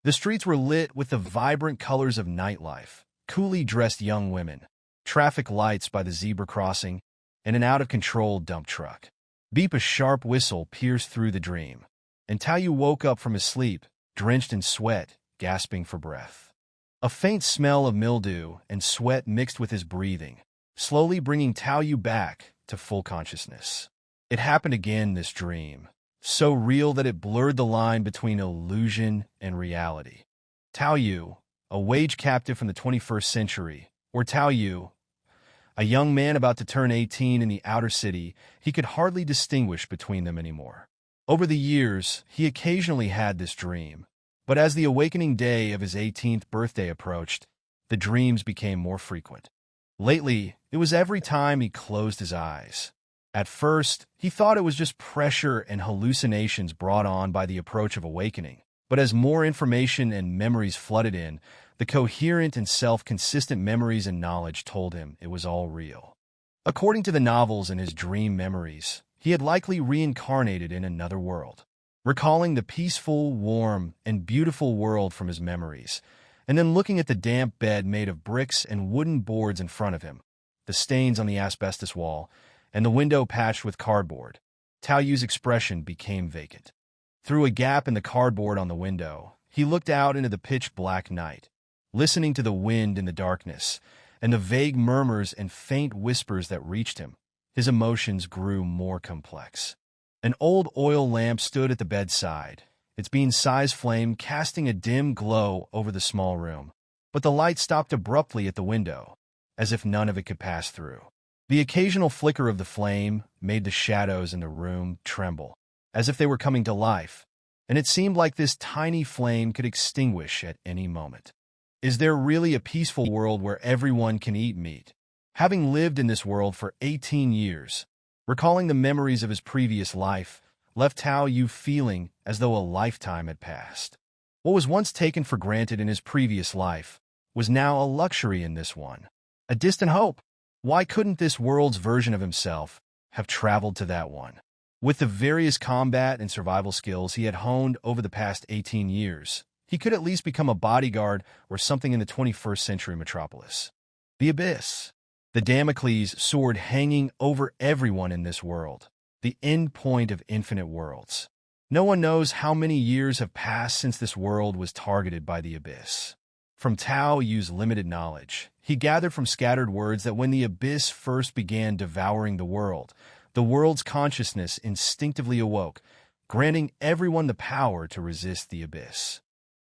The streets were lit with the vibrant colors of nightlife, coolly dressed young women, traffic lights by the zebra crossing, and an out-of-control dump truck. Beep, a sharp whistle pierced through the dream, and Taoyu woke up from his sleep, drenched in sweat, gasping for breath. A faint smell of mildew and sweat mixed with his breathing, slowly bringing Taoyu back to full consciousness. It happened again, this dream, so real that it blurred the line between illusion and reality. Taoyu, a wage captive from the 21st century, or Taoyu, a young man about to turn 18 in the outer city, he could hardly distinguish between them anymore. Over the years, he occasionally had this dream, but as the awakening day of his 18th birthday approached, the dreams became more frequent. Lately, it was every time he closed his eyes. At first, he thought it was just pressure and hallucinations brought on by the approach of awakening, but as more information and memories flooded in, the coherent and self-consistent memories and knowledge told him it was all real. According to the novels and his dream memories, he had likely reincarnated in another world, recalling the peaceful, warm, and beautiful world from his memories, and then looking at the damp bed made of bricks and wooden boards in front of him, the stains on the asbestos wall, and the window patched with cardboard. Taoyu's expression became vacant. Through a gap in the cardboard on the window, he looked out into the pitch-black night, listening to the wind in the darkness, and the vague murmurs and faint whispers that reached him. His emotions grew more complex. An old oil lamp stood at the bedside, its bean-sized flame casting a dim glow over the small room. But the light stopped abruptly at the window, as if none of it could pass through. The occasional flicker of the flame made the shadows in the room tremble, as if they were coming to life, and it seemed like this tiny flame could extinguish at any moment. Is there really a peaceful world where everyone can eat meat? Having lived in this world for 18 years, recalling the memories of his previous life left Taoyu feeling as though a lifetime had passed. What was once taken for granted in his previous life was now a luxury in this one, a distant hope. Why couldn't this world's version of himself have traveled to that one? With the various combat and survival skills he had honed over the past 18 years, he could at least become a bodyguard or something in the 21st century metropolis. The abyss. The Damocles sword hanging over everyone in this world. The end point of infinite worlds. No one knows how many years have passed since this world was targeted by the abyss. From Taoyu's limited knowledge, he gathered from scattered words that when the abyss first began devouring the world's consciousness instinctively awoke, granting everyone the power to resist the abyss.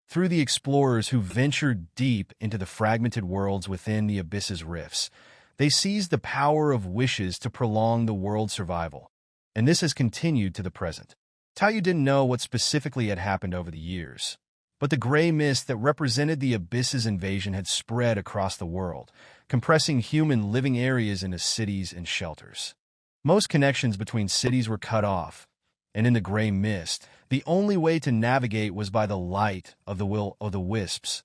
Through the explorers who ventured deep into the fragmented worlds within the abyss's rifts, they seized the power of wishes to prolong the world's survival, and this has continued to the present. Taoyu didn't know what specifically had happened over the years, but the gray mist that represented the abyss's invasion had spread across the world, compressing human living areas into cities and shelters. Most connections between cities were cut off, and in the gray mist, the only way to navigate was by the light of the will of the wisps,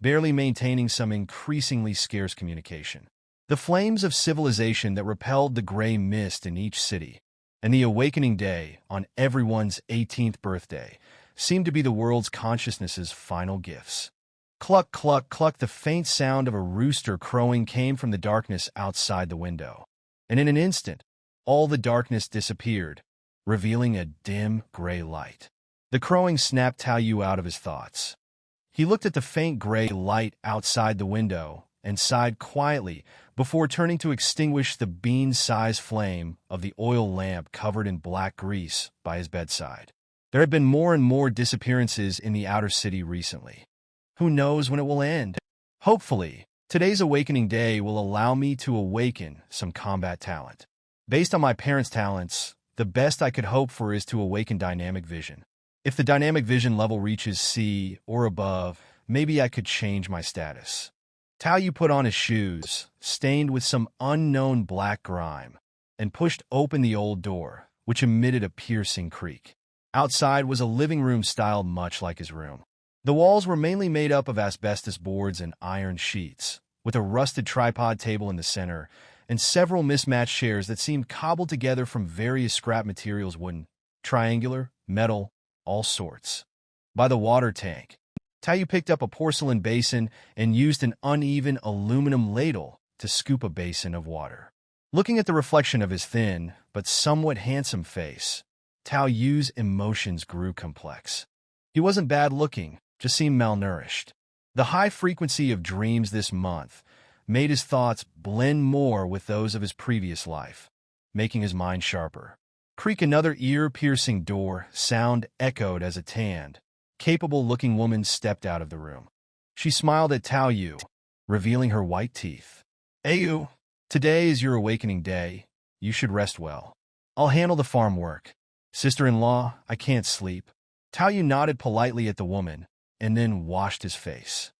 barely maintaining some increasingly scarce communication. The flames of civilization that repelled the gray mist in each city, and the awakening day on everyone's 18th birthday, seemed to be the world's consciousness's final gifts. Cluck, cluck, cluck, the faint sound of a rooster crowing came from the darkness outside the window, and in an instant, all the darkness disappeared, revealing a dim gray light. The crowing snapped Taoyu out of his thoughts. He looked at the faint gray light outside the window and sighed quietly before turning to extinguish the bean-sized flame of the oil lamp covered in black grease by his bedside. There had been more and more disappearances in the outer city recently. Who knows when it will end? Hopefully, today's awakening day will allow me to awaken some combat talent. Based on my parents' talents, the best I could hope for is to awaken dynamic vision. If the dynamic vision level reaches C or above, maybe I could change my status. Taoyu put on his shoes, stained with some unknown black grime, and pushed open the old door, which emitted a piercing creak. Outside was a living room styled much like his room. The walls were mainly made up of asbestos boards and iron sheets, with a rusted tripod table in the center, and several mismatched chairs that seemed cobbled together from various scrap materials, wooden, triangular, metal, all sorts. By the water tank, Tao picked up a porcelain basin and used an uneven aluminum ladle to scoop a basin of water. Looking at the reflection of his thin but somewhat handsome face, Tao Yu's emotions grew complex. He wasn't bad-looking, just seemed malnourished. The high frequency of dreams this month made his thoughts blend more with those of his previous life, making his mind sharper. Creak, another ear-piercing door sound echoed as a tanned, capable-looking woman stepped out of the room. She smiled at Tao Yu, revealing her white teeth. "Ayu, today is your awakening day. You should rest well. I'll handle the farm work. Sister-in-law, I can't sleep." Tao Yu nodded politely at the woman, and then washed his face.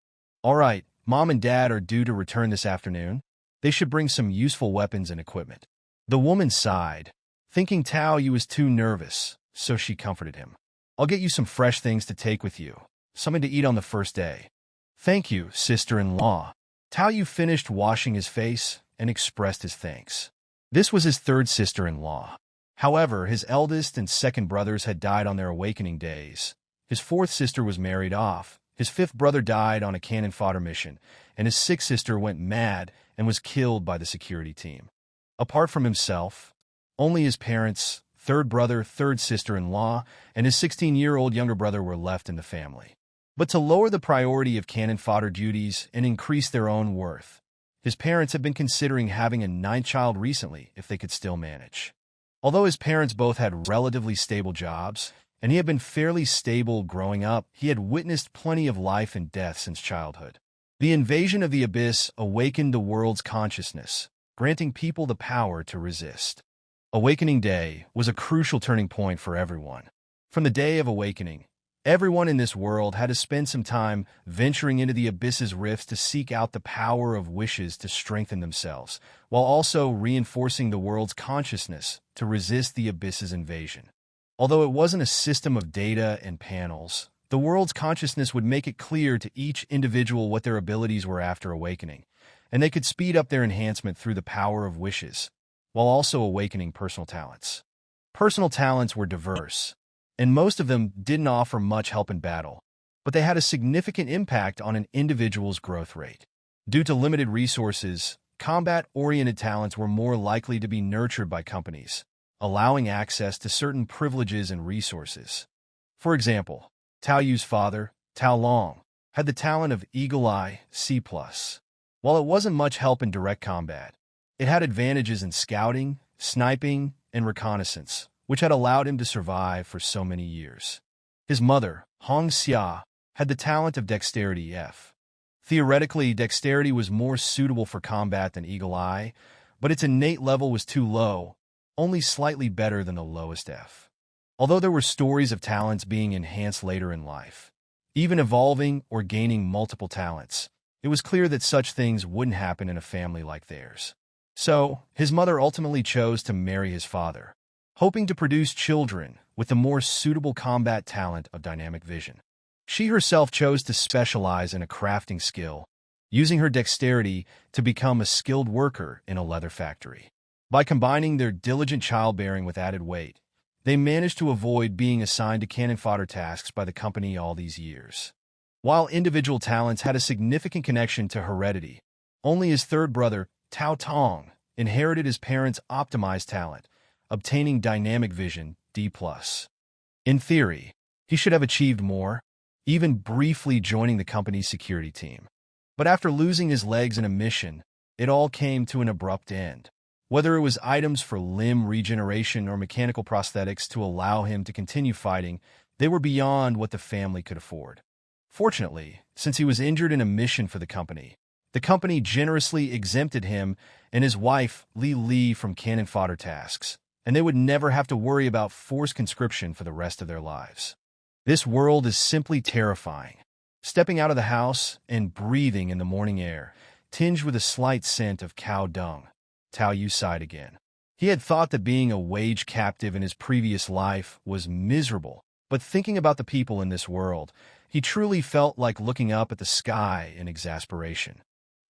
"All right, Mom and Dad are due to return this afternoon. They should bring some useful weapons and equipment." The woman sighed, thinking Tao Yu was too nervous, so she comforted him. "I'll get you some fresh things to take with you, something to eat on the first day." "Thank you, sister-in-law." Tao Yu finished washing his face and expressed his thanks. This was his third sister-in-law. However, his eldest and second brothers had died on their awakening days. His fourth sister was married off, his fifth brother died on a cannon fodder mission, and his sixth sister went mad and was killed by the security team. Apart from himself, only his parents, third brother, third sister-in-law, and his 16-year-old younger brother were left in the family. But to lower the priority of cannon fodder duties and increase their own worth, his parents had been considering having a ninth child recently if they could still manage. Although his parents both had relatively stable jobs, and he had been fairly stable growing up, he had witnessed plenty of life and death since childhood. The invasion of the abyss awakened the world's consciousness, granting people the power to resist. Awakening Day was a crucial turning point for everyone. From the day of awakening, everyone in this world had to spend some time venturing into the abyss's rifts to seek out the power of wishes to strengthen themselves, while also reinforcing the world's consciousness to resist the abyss's invasion. Although it wasn't a system of data and panels, the world's consciousness would make it clear to each individual what their abilities were after awakening, and they could speed up their enhancement through the power of wishes, while also awakening personal talents. Personal talents were diverse, and most of them didn't offer much help in battle, but they had a significant impact on an individual's growth rate. Due to limited resources, combat-oriented talents were more likely to be nurtured by companies, allowing access to certain privileges and resources. For example, Tao Yu's father, Tao Long, had the talent of Eagle Eye C+. While it wasn't much help in direct combat, it had advantages in scouting, sniping, and reconnaissance, which had allowed him to survive for so many years. His mother, Hong Xia, had the talent of Dexterity F. Theoretically, Dexterity was more suitable for combat than Eagle Eye, but its innate level was too low, only slightly better than the lowest F. Although there were stories of talents being enhanced later in life, even evolving or gaining multiple talents, it was clear that such things wouldn't happen in a family like theirs. So, his mother ultimately chose to marry his father, hoping to produce children with the more suitable combat talent of dynamic vision. She herself chose to specialize in a crafting skill, using her dexterity to become a skilled worker in a leather factory. By combining their diligent childbearing with added weight, they managed to avoid being assigned to cannon fodder tasks by the company all these years. While individual talents had a significant connection to heredity, only his third brother, Tao Tong, inherited his parents' optimized talent, obtaining dynamic vision D+. In theory, he should have achieved more, even briefly joining the company's security team. But after losing his legs in a mission, it all came to an abrupt end. Whether it was items for limb regeneration or mechanical prosthetics to allow him to continue fighting, they were beyond what the family could afford. Fortunately, since he was injured in a mission for the company generously exempted him and his wife, Li from cannon fodder tasks, and they would never have to worry about forced conscription for the rest of their lives. This world is simply terrifying. Stepping out of the house and breathing in the morning air, tinged with a slight scent of cow dung, Tao Yu sighed again. He had thought that being a wage captive in his previous life was miserable, but thinking about the people in this world, he truly felt like looking up at the sky in exasperation.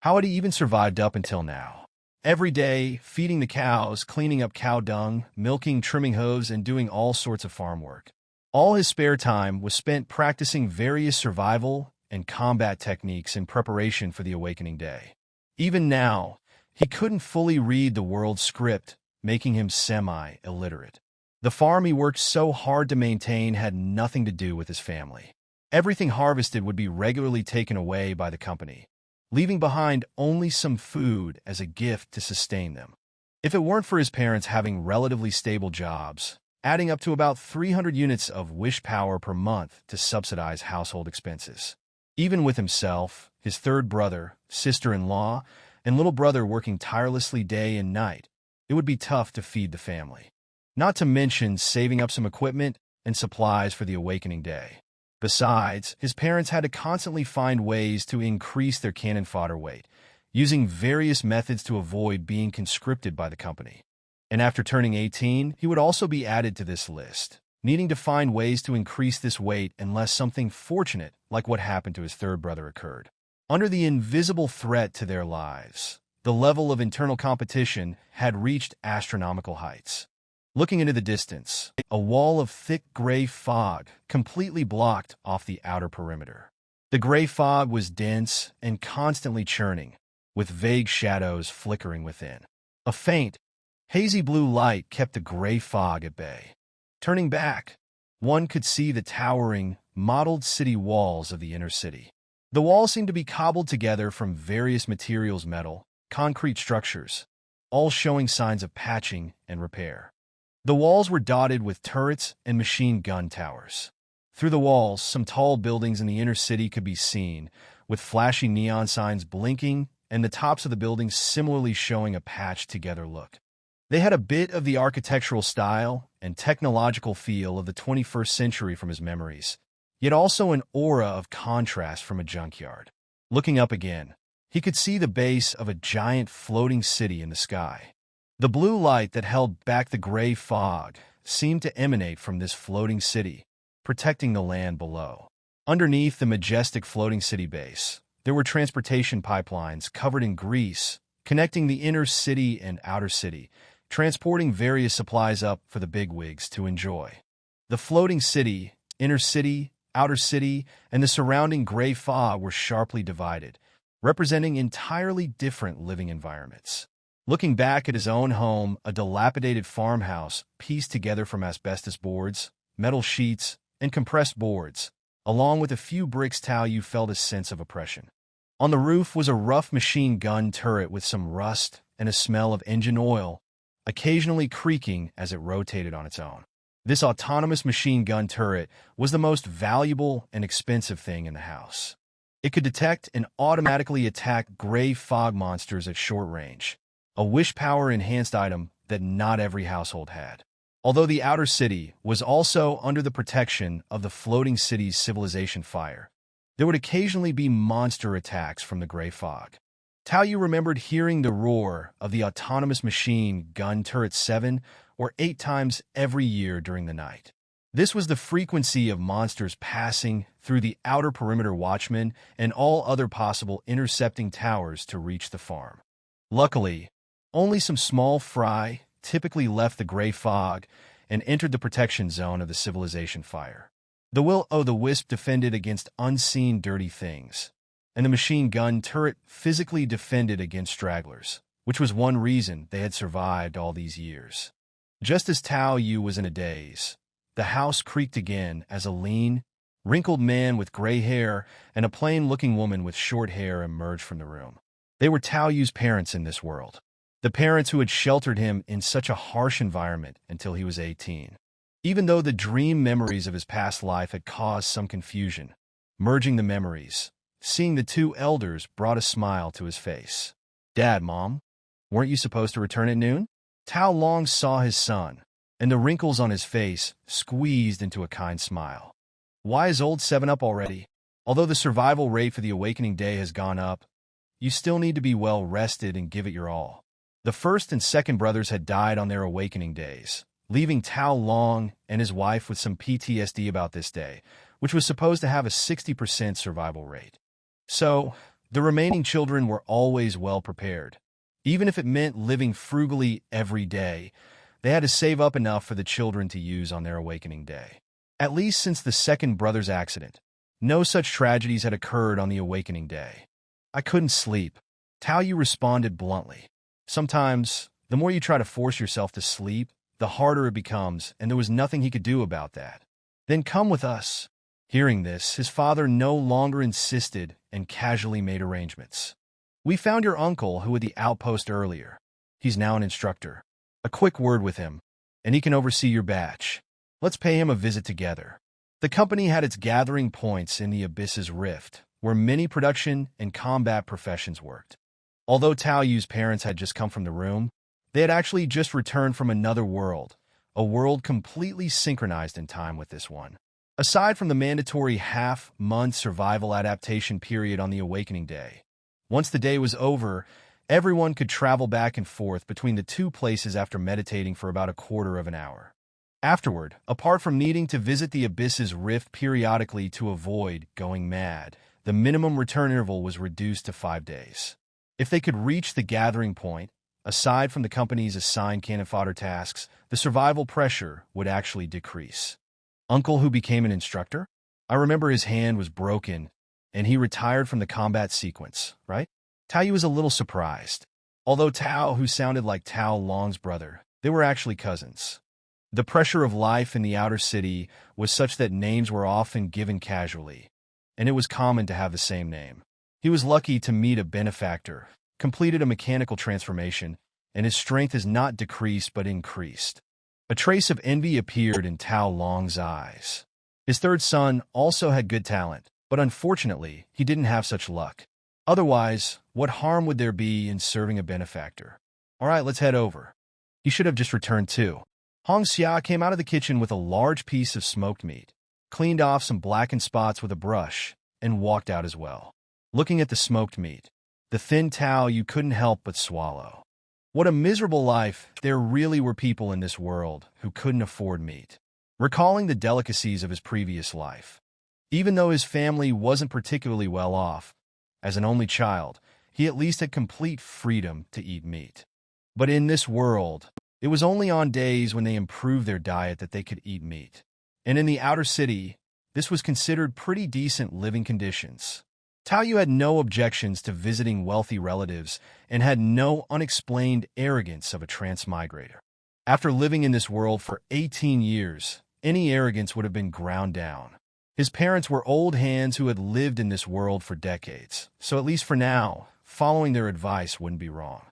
How had he even survived up until now? Every day, feeding the cows, cleaning up cow dung, milking, trimming hooves, and doing all sorts of farm work. All his spare time was spent practicing various survival and combat techniques in preparation for the awakening day. Even now, he couldn't fully read the world's script, making him semi-illiterate. The farm he worked so hard to maintain had nothing to do with his family. Everything harvested would be regularly taken away by the company, leaving behind only some food as a gift to sustain them. If it weren't for his parents having relatively stable jobs, adding up to about 300 units of wish power per month to subsidize household expenses. Even with himself, his third brother, sister-in-law, and little brother working tirelessly day and night, it would be tough to feed the family. Not to mention saving up some equipment and supplies for the awakening day. Besides, his parents had to constantly find ways to increase their cannon fodder weight, using various methods to avoid being conscripted by the company. And after turning 18, he would also be added to this list, needing to find ways to increase this weight unless something fortunate like what happened to his third brother occurred. Under the invisible threat to their lives, the level of internal competition had reached astronomical heights. Looking into the distance, a wall of thick gray fog completely blocked off the outer perimeter. The gray fog was dense and constantly churning, with vague shadows flickering within. A faint, hazy blue light kept the gray fog at bay. Turning back, one could see the towering, mottled city walls of the inner city. The walls seemed to be cobbled together from various materials: metal, concrete structures, all showing signs of patching and repair. The walls were dotted with turrets and machine gun towers. Through the walls, some tall buildings in the inner city could be seen, with flashy neon signs blinking and the tops of the buildings similarly showing a patched-together look. They had a bit of the architectural style and technological feel of the 21st century from his memories, yet also an aura of contrast from a junkyard. Looking up again, he could see the base of a giant floating city in the sky. The blue light that held back the gray fog seemed to emanate from this floating city, protecting the land below. Underneath the majestic floating city base, there were transportation pipelines covered in grease, connecting the inner city and outer city, transporting various supplies up for the bigwigs to enjoy. The floating city, inner city, outer city, and the surrounding gray fog were sharply divided, representing entirely different living environments. Looking back at his own home, a dilapidated farmhouse pieced together from asbestos boards, metal sheets, and compressed boards, along with a few bricks, Tao felt a sense of oppression. On the roof was a rough machine gun turret with some rust and a smell of engine oil, occasionally creaking as it rotated on its own. This autonomous machine gun turret was the most valuable and expensive thing in the house. It could detect and automatically attack gray fog monsters at short range, a wish power enhanced item that not every household had. Although the outer city was also under the protection of the floating city's civilization fire, there would occasionally be monster attacks from the gray fog. Tao Yu remembered hearing the roar of the autonomous machine gun turret 7 or 8 times every year during the night. This was the frequency of monsters passing through the outer perimeter watchmen and all other possible intercepting towers to reach the farm. Luckily, only some small fry typically left the gray fog and entered the protection zone of the civilization fire. The will-o'-the-wisp defended against unseen dirty things, and the machine gun turret physically defended against stragglers, which was one reason they had survived all these years. Just as Tao Yu was in a daze, the house creaked again as a lean, wrinkled man with gray hair and a plain-looking woman with short hair emerged from the room. They were Tao Yu's parents in this world, the parents who had sheltered him in such a harsh environment until he was 18. Even though the dream memories of his past life had caused some confusion, merging the memories, seeing the two elders brought a smile to his face. "Dad, Mom, weren't you supposed to return at noon?" Tao Long saw his son, and the wrinkles on his face squeezed into a kind smile. "Why is old 7 up already? Although the survival rate for the awakening day has gone up, you still need to be well rested and give it your all." The first and second brothers had died on their awakening days, leaving Tao Long and his wife with some PTSD about this day, which was supposed to have a 60% survival rate. So, the remaining children were always well prepared. Even if it meant living frugally every day, they had to save up enough for the children to use on their awakening day. At least since the second brother's accident, No such tragedies had occurred on the awakening day. I couldn't sleep. Tao Yu responded bluntly. Sometimes, the more you try to force yourself to sleep, the harder it becomes, and there was nothing he could do about that. Then come with us. Hearing this, his father no longer insisted and casually made arrangements. We found your uncle who had the outpost earlier. He's now an instructor. A quick word with him, and he can oversee your batch. Let's pay him a visit together. The company had its gathering points in the Abyss's Rift, where many production and combat professions worked. Although Tao Yu's parents had just come from the room, they had actually just returned from another world, a world completely synchronized in time with this one. Aside from the mandatory half-month survival adaptation period on the Awakening Day, once the day was over, everyone could travel back and forth between the two places after meditating for about a quarter of an hour. Afterward, apart from needing to visit the Abyss's Rift periodically to avoid going mad, the minimum return interval was reduced to 5 days. If they could reach the gathering point, aside from the company's assigned cannon fodder tasks, the survival pressure would actually decrease. Uncle who became an instructor? I remember his hand was broken, and he retired from the combat sequence, right? Tao Yu was a little surprised. Although Tao, who sounded like Tao Long's brother, they were actually cousins. The pressure of life in the outer city was such that names were often given casually, and it was common to have the same name. He was lucky to meet a benefactor, completed a mechanical transformation, and his strength has not decreased but increased. A trace of envy appeared in Tao Long's eyes. His third son also had good talent, but unfortunately, he didn't have such luck. Otherwise, what harm would there be in serving a benefactor? All right, let's head over. He should have just returned too. Hong Xia came out of the kitchen with a large piece of smoked meat, cleaned off some blackened spots with a brush, and walked out as well. Looking at the smoked meat, the thin Tao you couldn't help but swallow. What a miserable life. There really were people in this world who couldn't afford meat. Recalling the delicacies of his previous life. Even though his family wasn't particularly well off, as an only child, he at least had complete freedom to eat meat. But in this world, it was only on days when they improved their diet that they could eat meat. And in the outer city, this was considered pretty decent living conditions. Tao Yu had no objections to visiting wealthy relatives and had no unexplained arrogance of a transmigrator. After living in this world for 18 years, any arrogance would have been ground down. His parents were old hands who had lived in this world for decades, so at least for now, following their advice wouldn't be wrong.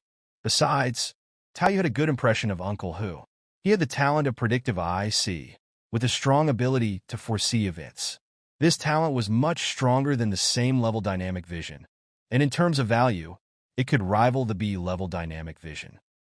Besides, Tao Yu had a good impression of Uncle Hu. He had the talent of predictive eye-see, with a strong ability to foresee events. This talent was much stronger than the same-level dynamic vision, and in terms of value, it could rival the B-level dynamic vision.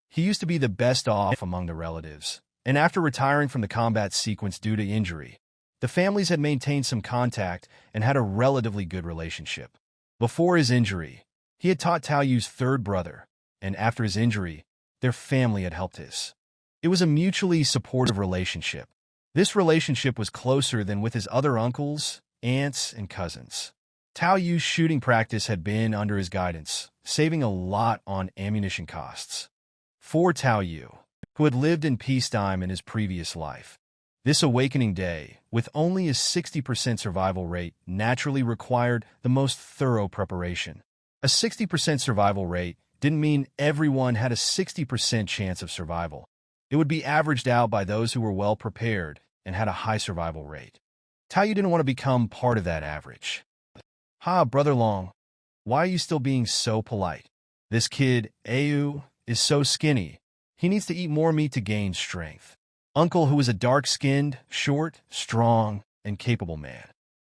He used to be the best off among the relatives, and after retiring from the combat sequence due to injury, the families had maintained some contact and had a relatively good relationship. Before his injury, he had taught Tao Yu's third brother, and after his injury, their family had helped his. It was a mutually supportive relationship. This relationship was closer than with his other uncles, aunts, and cousins. Tao Yu's shooting practice had been under his guidance, saving a lot on ammunition costs. For Tao Yu, who had lived in peacetime in his previous life, this awakening day, with only a 60% survival rate, naturally required the most thorough preparation. A 60% survival rate didn't mean everyone had a 60% chance of survival. It would be averaged out by those who were well prepared and had a high survival rate. Tao Yu didn't want to become part of that average. "Ha, Brother Long, why are you still being so polite? This kid, Ayu, is so skinny. He needs to eat more meat to gain strength." Uncle, who was a dark-skinned, short, strong, and capable man.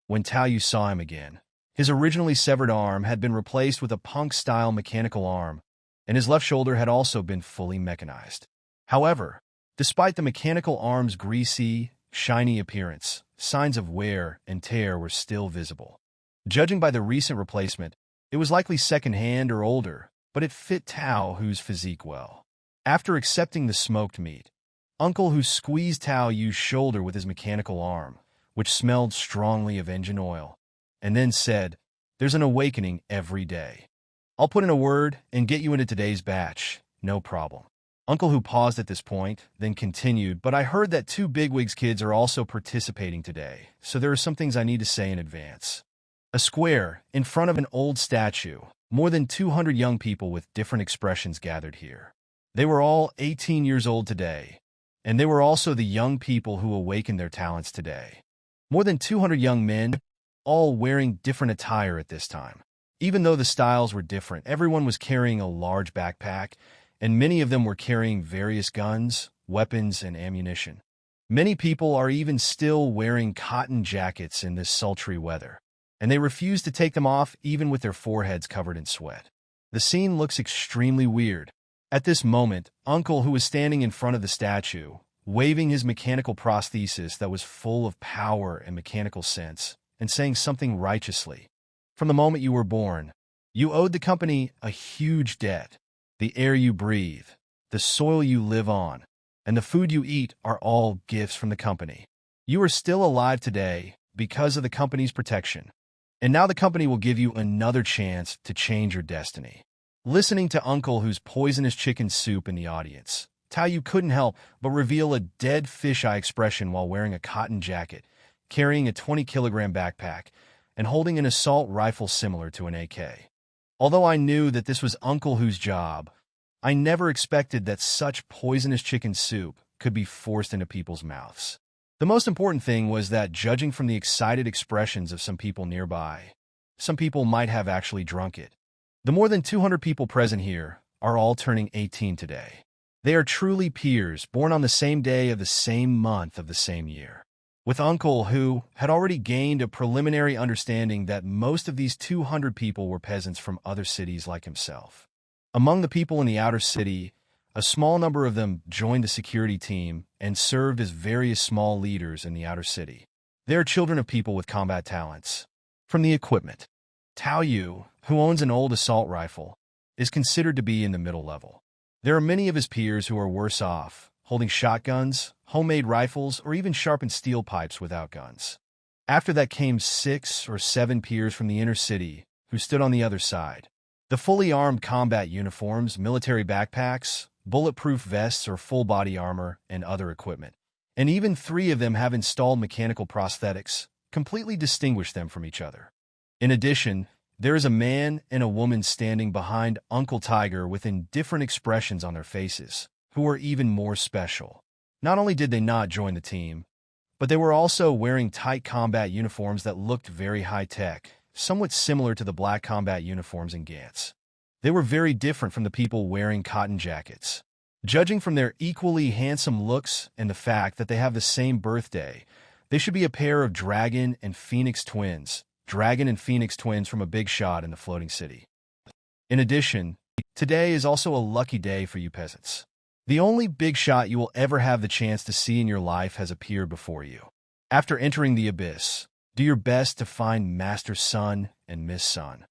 When Tao Yu saw him again, his originally severed arm had been replaced with a punk-style mechanical arm, and his left shoulder had also been fully mechanized. However, despite the mechanical arm's greasy, shiny appearance, signs of wear and tear were still visible. Judging by the recent replacement, it was likely second-hand or older, but it fit Tao Yu's physique well. After accepting the smoked meat, Uncle Hu squeezed Tao Yu's shoulder with his mechanical arm, which smelled strongly of engine oil, and then said, "There's an awakening every day. I'll put in a word and get you into today's batch, no problem." Uncle Who paused at this point, then continued, "But I heard that two bigwigs kids are also participating today, so there are some things I need to say in advance." A square, in front of an old statue, more than 200 young people with different expressions gathered here. They were all 18 years old today, and they were also the young people who awakened their talents today. More than 200 young men, all wearing different attire at this time. Even though the styles were different, everyone was carrying a large backpack, and many of them were carrying various guns, weapons, and ammunition. Many people are even still wearing cotton jackets in this sultry weather, and they refuse to take them off even with their foreheads covered in sweat. The scene looks extremely weird. At this moment, Uncle, who was standing in front of the statue, waving his mechanical prosthesis that was full of power and mechanical sense, and saying something righteously. "From the moment you were born, you owed the company a huge debt. The air you breathe, the soil you live on, and the food you eat are all gifts from the company. You are still alive today because of the company's protection. And now the company will give you another chance to change your destiny." Listening to Uncle Who's poisonous chicken soup in the audience, Tao Yu couldn't help but reveal a dead fish-eye expression while wearing a cotton jacket, carrying a 20-kilogram backpack, and holding an assault rifle similar to an AK. Although I knew that this was Uncle Who's job, I never expected that such poisonous chicken soup could be forced into people's mouths. The most important thing was that, judging from the excited expressions of some people nearby, some people might have actually drunk it. The more than 200 people present here are all turning 18 today. They are truly peers, born on the same day of the same month of the same year. With Uncle Who had already gained a preliminary understanding that most of these 200 people were peasants from other cities like himself. Among the people in the outer city, a small number of them joined the security team and served as various small leaders in the outer city. They are children of people with combat talents. From the equipment, Tao Yu, who owns an old assault rifle, is considered to be in the middle level. There are many of his peers who are worse off, holding shotguns, homemade rifles, or even sharpened steel pipes without guns. After that came 6 or 7 peers from the inner city who stood on the other side. The fully armed combat uniforms, military backpacks, bulletproof vests or full-body armor, and other equipment. And even 3 of them have installed mechanical prosthetics, completely distinguish them from each other. In addition, there is a man and a woman standing behind Uncle Tiger with different expressions on their faces, who are even more special. Not only did they not join the team, but they were also wearing tight combat uniforms that looked very high-tech, somewhat similar to the black combat uniforms in Gantz. They were very different from the people wearing cotton jackets. Judging from their equally handsome looks and the fact that they have the same birthday, they should be a pair of Dragon and Phoenix twins from a big shot in the floating city. In addition, today is also a lucky day for you peasants. The only big shot you will ever have the chance to see in your life has appeared before you. After entering the abyss, do your best to find Master Sun and Miss Sun.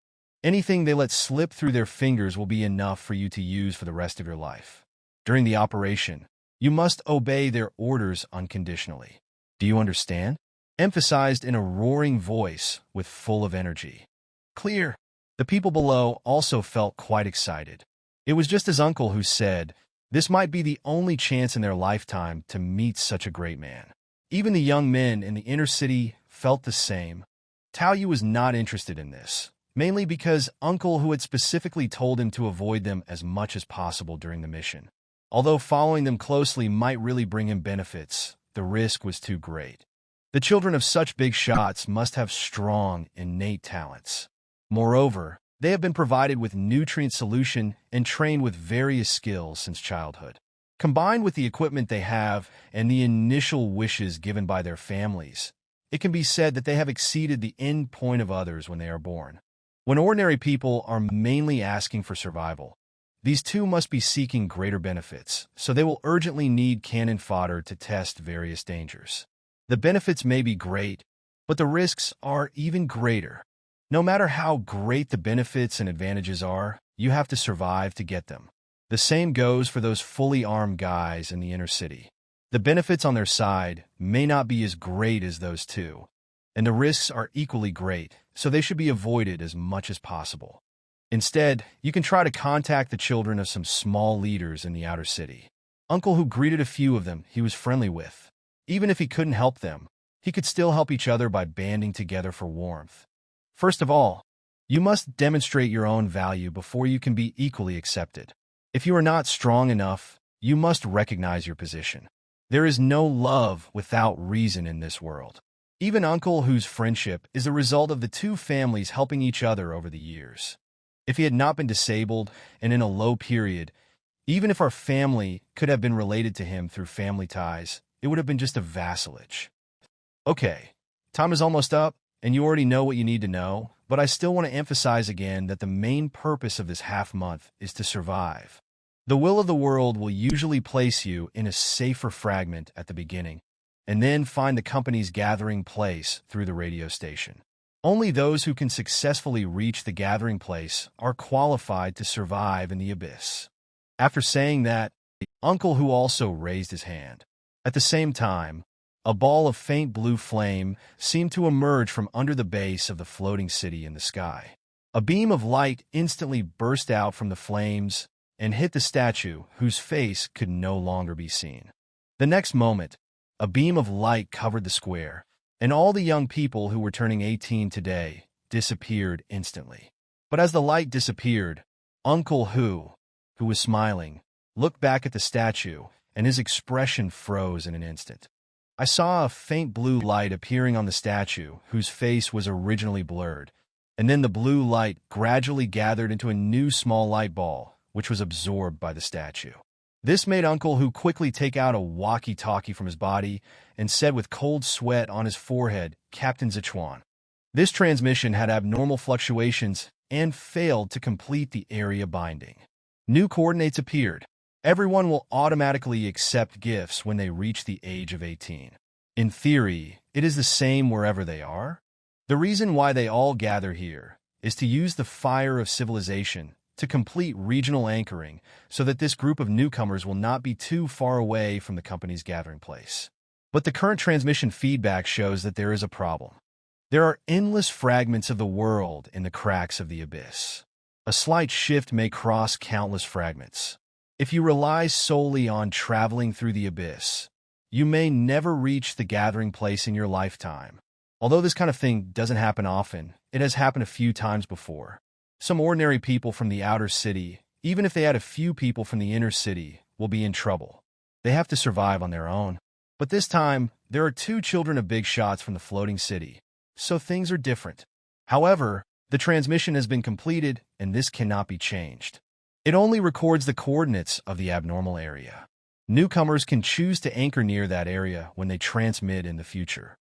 Anything they let slip through their fingers will be enough for you to use for the rest of your life. During the operation, you must obey their orders unconditionally. Do you understand? Emphasized in a roaring voice with full of energy. Clear. The people below also felt quite excited. It was just as Uncle Who said, this might be the only chance in their lifetime to meet such a great man. Even the young men in the inner city felt the same. Tao Yu was not interested in this, mainly because Uncle Who had specifically told him to avoid them as much as possible during the mission. Although following them closely might really bring him benefits, the risk was too great. The children of such big shots must have strong, innate talents. Moreover, they have been provided with nutrient solution and trained with various skills since childhood. Combined with the equipment they have and the initial wishes given by their families, it can be said that they have exceeded the end point of others when they are born. When ordinary people are mainly asking for survival, these two must be seeking greater benefits, so they will urgently need cannon fodder to test various dangers. The benefits may be great, but the risks are even greater. No matter how great the benefits and advantages are, you have to survive to get them. The same goes for those fully armed guys in the inner city. The benefits on their side may not be as great as those two, and the risks are equally great, so they should be avoided as much as possible. Instead, you can try to contact the children of some small leaders in the outer city. Uncle, who greeted a few of them he was friendly with. Even if he couldn't help them, he could still help each other by banding together for warmth. First of all, you must demonstrate your own value before you can be equally accepted. If you are not strong enough, you must recognize your position. There is no love without reason in this world. Even Uncle, whose friendship is the result of the two families helping each other over the years. If he had not been disabled and in a low period, even if our family could have been related to him through family ties, it would have been just a vassalage. Okay, time is almost up, and you already know what you need to know, but I still want to emphasize again that the main purpose of this half-month is to survive. The will of the world will usually place you in a safer fragment at the beginning, and then find the company's gathering place through the radio station. Only those who can successfully reach the gathering place are qualified to survive in the abyss. After saying that, Uncle who also raised his hand. At the same time, a ball of faint blue flame seemed to emerge from under the base of the floating city in the sky. A beam of light instantly burst out from the flames and hit the statue, whose face could no longer be seen. The next moment, a beam of light covered the square, and all the young people who were turning 18 today disappeared instantly. But as the light disappeared, Uncle who was smiling, looked back at the statue, and his expression froze in an instant. I saw a faint blue light appearing on the statue, whose face was originally blurred, and then the blue light gradually gathered into a new small light ball, which was absorbed by the statue. This made Uncle who quickly take out a walkie-talkie from his body and said with cold sweat on his forehead, "Captain Sichuan." This transmission had abnormal fluctuations and failed to complete the area binding. New coordinates appeared. Everyone will automatically accept gifts when they reach the age of 18. In theory, it is the same wherever they are. The reason why they all gather here is to use the fire of civilization to complete regional anchoring so that this group of newcomers will not be too far away from the company's gathering place. But the current transmission feedback shows that there is a problem. There are endless fragments of the world in the cracks of the abyss. A slight shift may cross countless fragments. If you rely solely on traveling through the abyss, you may never reach the gathering place in your lifetime. Although this kind of thing doesn't happen often, it has happened a few times before. Some ordinary people from the outer city, even if they had a few people from the inner city, will be in trouble. They have to survive on their own. But this time, there are two children of big shots from the floating city, so things are different. However, the transmission has been completed, and this cannot be changed. It only records the coordinates of the abnormal area. Newcomers can choose to anchor near that area when they transmit in the future.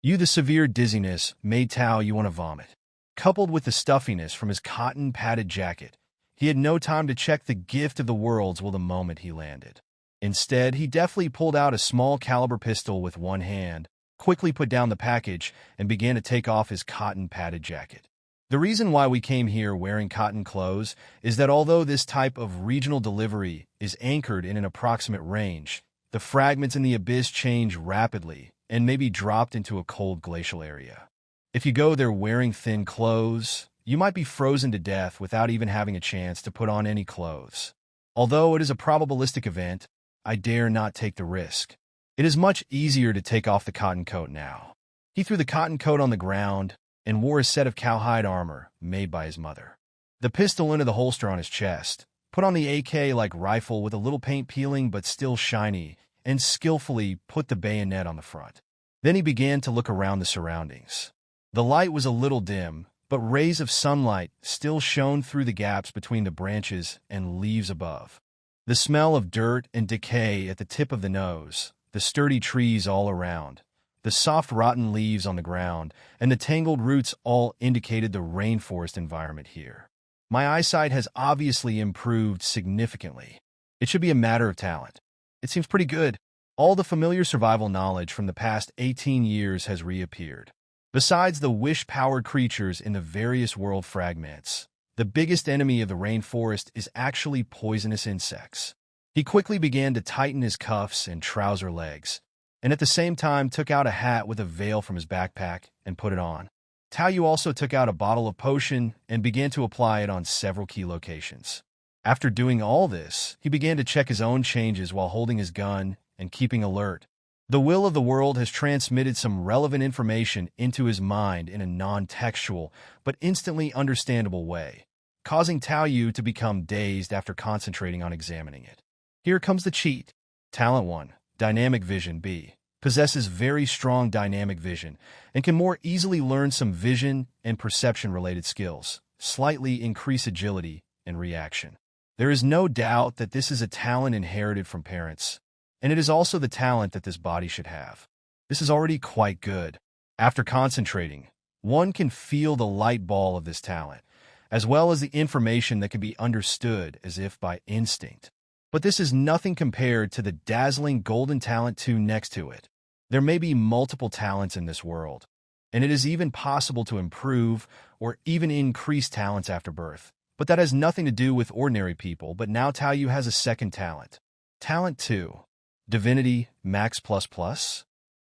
The severe dizziness made Tao you want to vomit. Coupled with the stuffiness from his cotton-padded jacket, he had no time to check the gift of the worlds the moment he landed. Instead, he deftly pulled out a small-caliber pistol with one hand, quickly put down the package, and began to take off his cotton-padded jacket. The reason why we came here wearing cotton clothes is that although this type of regional delivery is anchored in an approximate range, the fragments in the abyss change rapidly and may be dropped into a cold glacial area. If you go there wearing thin clothes, you might be frozen to death without even having a chance to put on any clothes. Although it is a probabilistic event, I dare not take the risk. It is much easier to take off the cotton coat now. He threw the cotton coat on the ground and wore a set of cowhide armor made by his mother. The pistol into the holster on his chest, put on the AK-like rifle with a little paint peeling but still shiny, and skillfully put the bayonet on the front. Then he began to look around the surroundings. The light was a little dim, but rays of sunlight still shone through the gaps between the branches and leaves above. The smell of dirt and decay at the tip of the nose, the sturdy trees all around, the soft rotten leaves on the ground, and the tangled roots all indicated the rainforest environment here. My eyesight has obviously improved significantly. It should be a matter of talent. It seems pretty good. All the familiar survival knowledge from the past 18 years has reappeared. Besides the wish-powered creatures in the various world fragments, the biggest enemy of the rainforest is actually poisonous insects. He quickly began to tighten his cuffs and trouser legs, and at the same time took out a hat with a veil from his backpack and put it on. Tao Yu also took out a bottle of potion and began to apply it on several key locations. After doing all this, he began to check his own changes while holding his gun and keeping alert. The will of the world has transmitted some relevant information into his mind in a non-textual but instantly understandable way, causing Tao Yu to become dazed after concentrating on examining it. Here comes the cheat. Talent 1, Dynamic Vision B, possesses very strong dynamic vision and can more easily learn some vision and perception-related skills, slightly increase agility and reaction. There is no doubt that this is a talent inherited from parents, and it is also the talent that this body should have. This is already quite good. After concentrating, one can feel the light ball of this talent, as well as the information that can be understood as if by instinct. But this is nothing compared to the dazzling golden talent 2 next to it. There may be multiple talents in this world, and it is even possible to improve or even increase talents after birth. But that has nothing to do with ordinary people, but now Tao Yu has a second talent. Talent 2, Divinity Max++,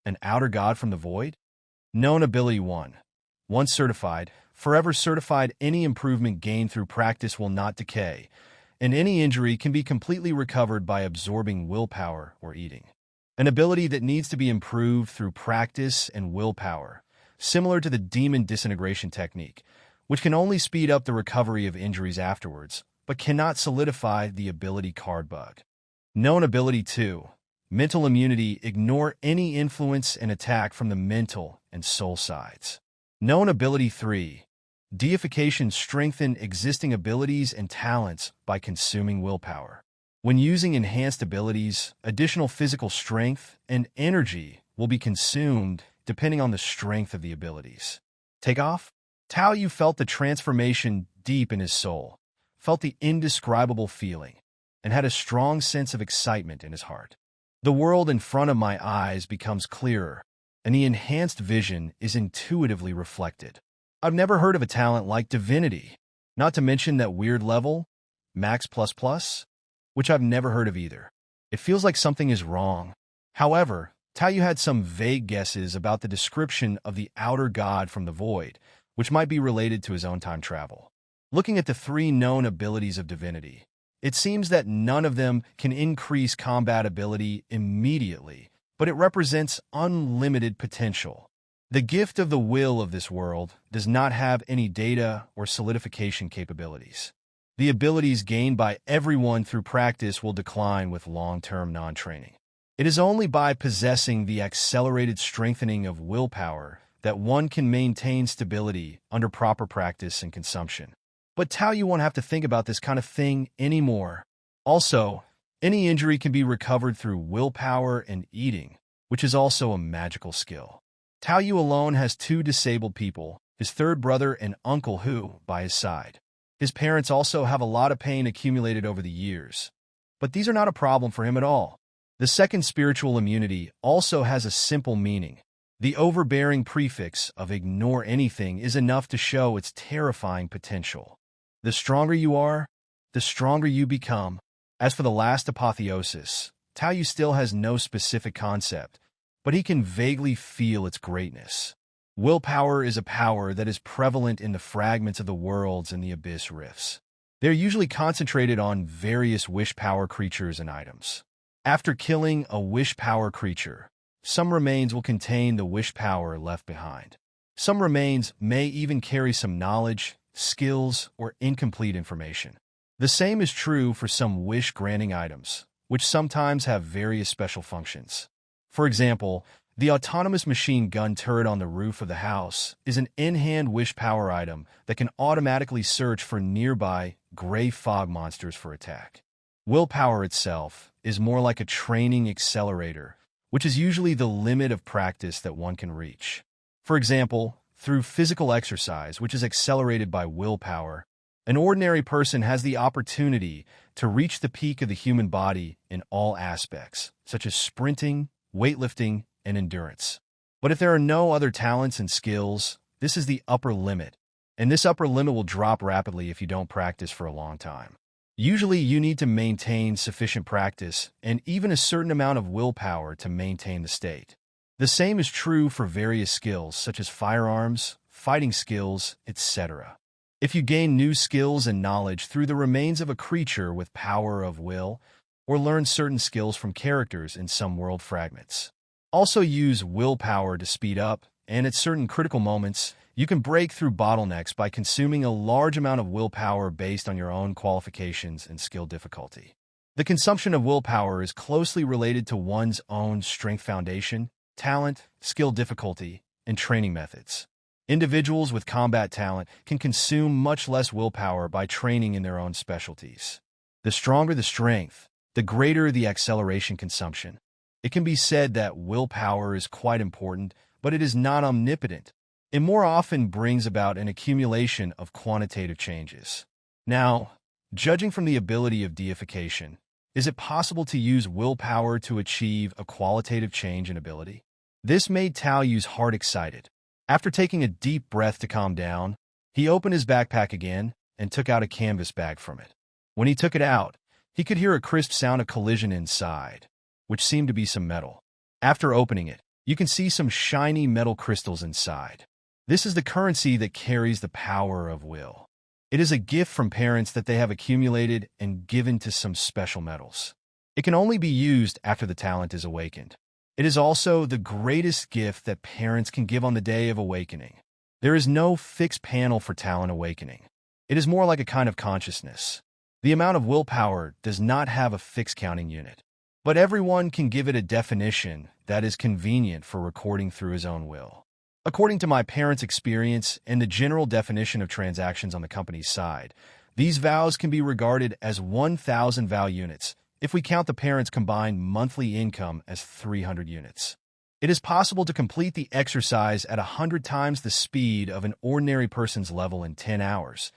an outer god from the void. Known ability 1, once certified, forever certified. Any improvement gained through practice will not decay, and any injury can be completely recovered by absorbing willpower or eating. An ability that needs to be improved through practice and willpower, similar to the demon disintegration technique, which can only speed up the recovery of injuries afterwards, but cannot solidify the ability card bug. Known ability 2, Mental Immunity. Ignore any influence and attack from the mental and soul sides. Known ability 3, Deification. Strengthen existing abilities and talents by consuming willpower. When using enhanced abilities, additional physical strength and energy will be consumed depending on the strength of the abilities. Take off? Tao Yu felt the transformation deep in his soul, felt the indescribable feeling, and had a strong sense of excitement in his heart. The world in front of my eyes becomes clearer, and the enhanced vision is intuitively reflected. I've never heard of a talent like Divinity, not to mention that weird level, Max++, which I've never heard of either. It feels like something is wrong. However, Tao Yu had some vague guesses about the description of the outer god from the void, which might be related to his own time travel. Looking at the 3 known abilities of Divinity, it seems that none of them can increase combat ability immediately, but it represents unlimited potential. The gift of the will of this world does not have any data or solidification capabilities. The abilities gained by everyone through practice will decline with long-term non-training. It is only by possessing the accelerated strengthening of willpower that one can maintain stability under proper practice and consumption. But Tao Yu won't have to think about this kind of thing anymore. Also, any injury can be recovered through willpower and eating, which is also a magical skill. Tao Yu alone has 2 disabled people, his third brother and uncle Hu, by his side. His parents also have a lot of pain accumulated over the years. But these are not a problem for him at all. The second spiritual immunity also has a simple meaning. The overbearing prefix of ignore anything is enough to show its terrifying potential. The stronger you are, the stronger you become. As for the last apotheosis, Tao Yu still has no specific concept, but he can vaguely feel its greatness. Willpower is a power that is prevalent in the fragments of the worlds and the abyss rifts. They are usually concentrated on various wish power creatures and items. After killing a wish power creature, some remains will contain the wish power left behind. Some remains may even carry some knowledge, skills, or incomplete information. The same is true for some wish-granting items, which sometimes have various special functions. For example, the autonomous machine gun turret on the roof of the house is an in-hand wish power item that can automatically search for nearby gray fog monsters for attack. Willpower itself is more like a training accelerator, which is usually the limit of practice that one can reach. For example, through physical exercise, which is accelerated by willpower, an ordinary person has the opportunity to reach the peak of the human body in all aspects, such as sprinting, weightlifting, and endurance. But if there are no other talents and skills, this is the upper limit, and this upper limit will drop rapidly if you don't practice for a long time. Usually, you need to maintain sufficient practice and even a certain amount of willpower to maintain the state. The same is true for various skills such as firearms, fighting skills, etc. If you gain new skills and knowledge through the remains of a creature with power of will, or learn certain skills from characters in some world fragments. Also use willpower to speed up, and at certain critical moments, you can break through bottlenecks by consuming a large amount of willpower based on your own qualifications and skill difficulty. The consumption of willpower is closely related to one's own strength foundation, talent, skill difficulty, and training methods. Individuals with combat talent can consume much less willpower by training in their own specialties. The stronger the strength, the greater the acceleration consumption. It can be said that willpower is quite important, but it is not omnipotent. It more often brings about an accumulation of quantitative changes. Now, judging from the ability of deification, is it possible to use willpower to achieve a qualitative change in ability? This made Tao Yu's heart excited. After taking a deep breath to calm down, he opened his backpack again and took out a canvas bag from it. When he took it out, he could hear a crisp sound of collision inside, which seemed to be some metal. After opening it, you can see some shiny metal crystals inside. This is the currency that carries the power of will. It is a gift from parents that they have accumulated and given to some special metals. It can only be used after the talent is awakened. It is also the greatest gift that parents can give on the day of awakening. There is no fixed panel for talent awakening. It is more like a kind of consciousness. The amount of willpower does not have a fixed counting unit, but everyone can give it a definition that is convenient for recording through his own will. According to my parents' experience and the general definition of transactions on the company's side, these vows can be regarded as 1,000 vow units if we count the parents' combined monthly income as 300 units. It is possible to complete the exercise at 100 times the speed of an ordinary person's level in 10 hours,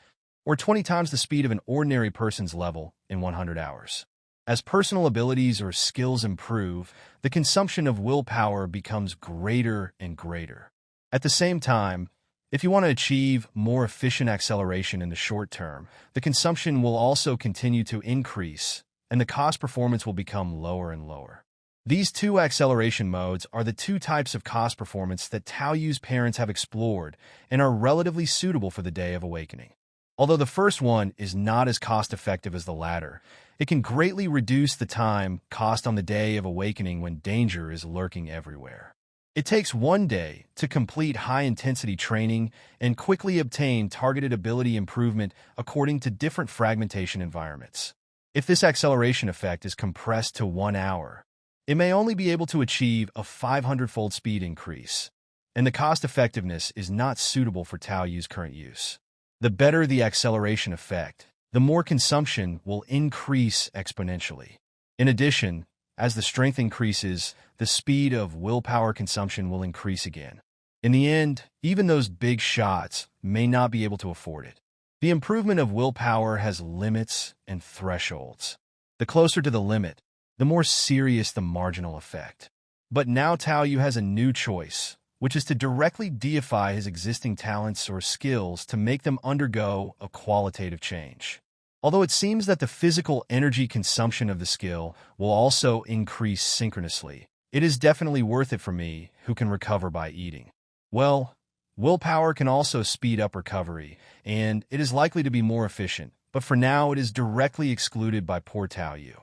or 20 times the speed of an ordinary person's level in 100 hours. As personal abilities or skills improve, the consumption of willpower becomes greater and greater. At the same time, if you want to achieve more efficient acceleration in the short term, the consumption will also continue to increase, and the cost performance will become lower and lower. These two acceleration modes are the two types of cost performance that Tao Yu's parents have explored and are relatively suitable for the Day of Awakening. Although the first one is not as cost-effective as the latter, it can greatly reduce the time cost on the Day of Awakening when danger is lurking everywhere. It takes 1 day to complete high-intensity training and quickly obtain targeted ability improvement according to different fragmentation environments. If this acceleration effect is compressed to 1 hour, it may only be able to achieve a 500-fold speed increase, and the cost-effectiveness is not suitable for Tao Yu's current use. The better the acceleration effect, the more consumption will increase exponentially. In addition, as the strength increases, the speed of willpower consumption will increase again. In the end, even those big shots may not be able to afford it. The improvement of willpower has limits and thresholds. The closer to the limit, the more serious the marginal effect. But now Tao Yu has a new choice, which is to directly deify his existing talents or skills to make them undergo a qualitative change. Although it seems that the physical energy consumption of the skill will also increase synchronously, it is definitely worth it for me, who can recover by eating. Well, willpower can also speed up recovery, and it is likely to be more efficient, but for now it is directly excluded by poor Tao Yu.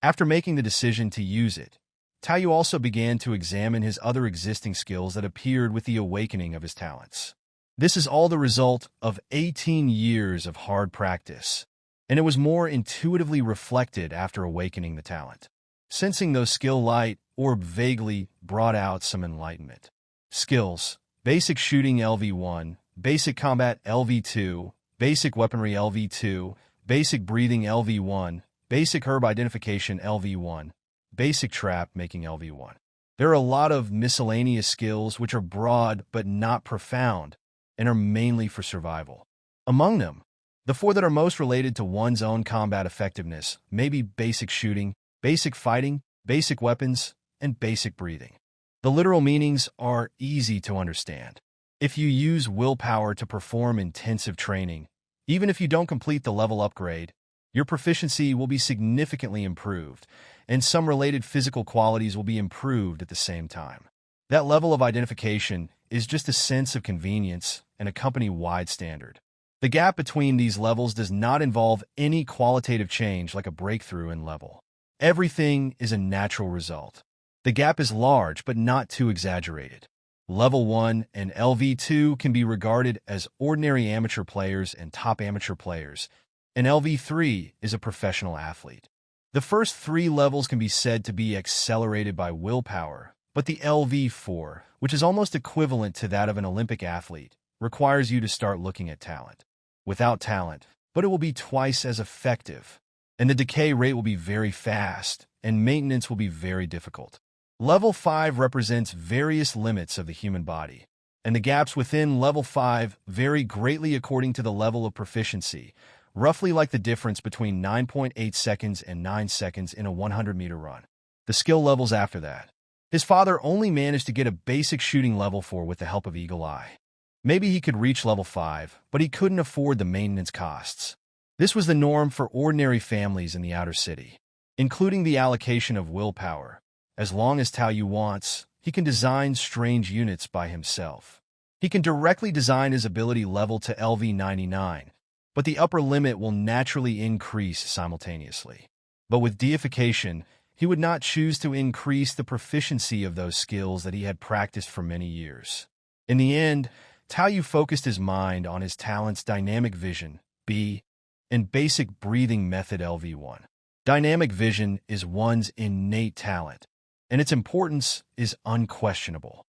After making the decision to use it, Tao Yu also began to examine his other existing skills that appeared with the awakening of his talents. This is all the result of 18 years of hard practice, and it was more intuitively reflected after awakening the talent. Sensing those skill light orb vaguely brought out some enlightenment. Skills: Basic Shooting LV1, Basic Combat LV2, Basic Weaponry LV2, Basic Breathing LV1, Basic Herb Identification LV1, Basic Trap Making LV1. There are a lot of miscellaneous skills which are broad but not profound and are mainly for survival. Among them, the 4 that are most related to one's own combat effectiveness may be Basic Shooting, Basic Fighting, Basic Weapons, and Basic Breathing. The literal meanings are easy to understand. If you use willpower to perform intensive training, even if you don't complete the level upgrade, your proficiency will be significantly improved, and some related physical qualities will be improved at the same time. That level of identification is just a sense of convenience and a company-wide standard. The gap between these levels does not involve any qualitative change like a breakthrough in level. Everything is a natural result. The gap is large but not too exaggerated. Level 1 and LV2 can be regarded as ordinary amateur players and top amateur players, and LV3 is a professional athlete. The first 3 levels can be said to be accelerated by willpower, but the LV4, which is almost equivalent to that of an Olympic athlete, requires you to start looking at talent. Without talent, but it will be twice as effective, and the decay rate will be very fast, and maintenance will be very difficult. Level 5 represents various limits of the human body, and the gaps within Level 5 vary greatly according to the level of proficiency, roughly like the difference between 9.8 seconds and 9 seconds in a 100-meter run. The skill levels after that. His father only managed to get a basic shooting level 4 with the help of Eagle Eye. Maybe he could reach level 5, but he couldn't afford the maintenance costs. This was the norm for ordinary families in the outer city, including the allocation of willpower. As long as Tao Yu wants, he can design strange units by himself. He can directly design his ability level to LV99, but the upper limit will naturally increase simultaneously. But with deification, he would not choose to increase the proficiency of those skills that he had practiced for many years. In the end, Tao Yu focused his mind on his talents Dynamic Vision, B, and Basic Breathing Method LV1. Dynamic vision is one's innate talent, and its importance is unquestionable.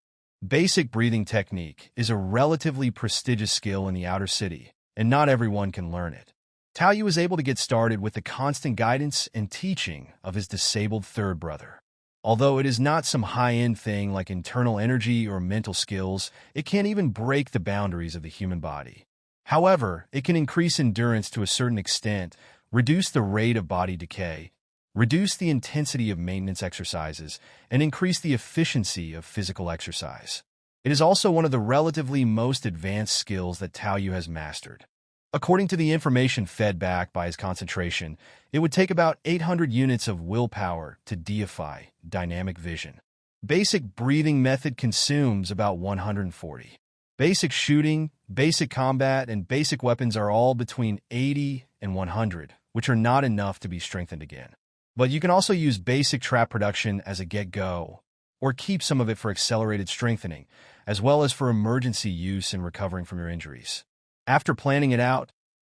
Basic breathing technique is a relatively prestigious skill in the outer city, and not everyone can learn it. Tao Yu was able to get started with the constant guidance and teaching of his disabled third brother. Although it is not some high-end thing like internal energy or mental skills, it can't even break the boundaries of the human body. However, it can increase endurance to a certain extent, reduce the rate of body decay, reduce the intensity of maintenance exercises, and increase the efficiency of physical exercise. It is also one of the relatively most advanced skills that Tao Yu has mastered. According to the information fed back by his concentration, it would take about 800 units of willpower to deify dynamic vision. Basic breathing method consumes about 140. Basic shooting, basic combat, and basic weapons are all between 80 and 100, which are not enough to be strengthened again. But you can also use basic trap production as a get-go, or keep some of it for accelerated strengthening, as well as for emergency use in recovering from your injuries. After planning it out,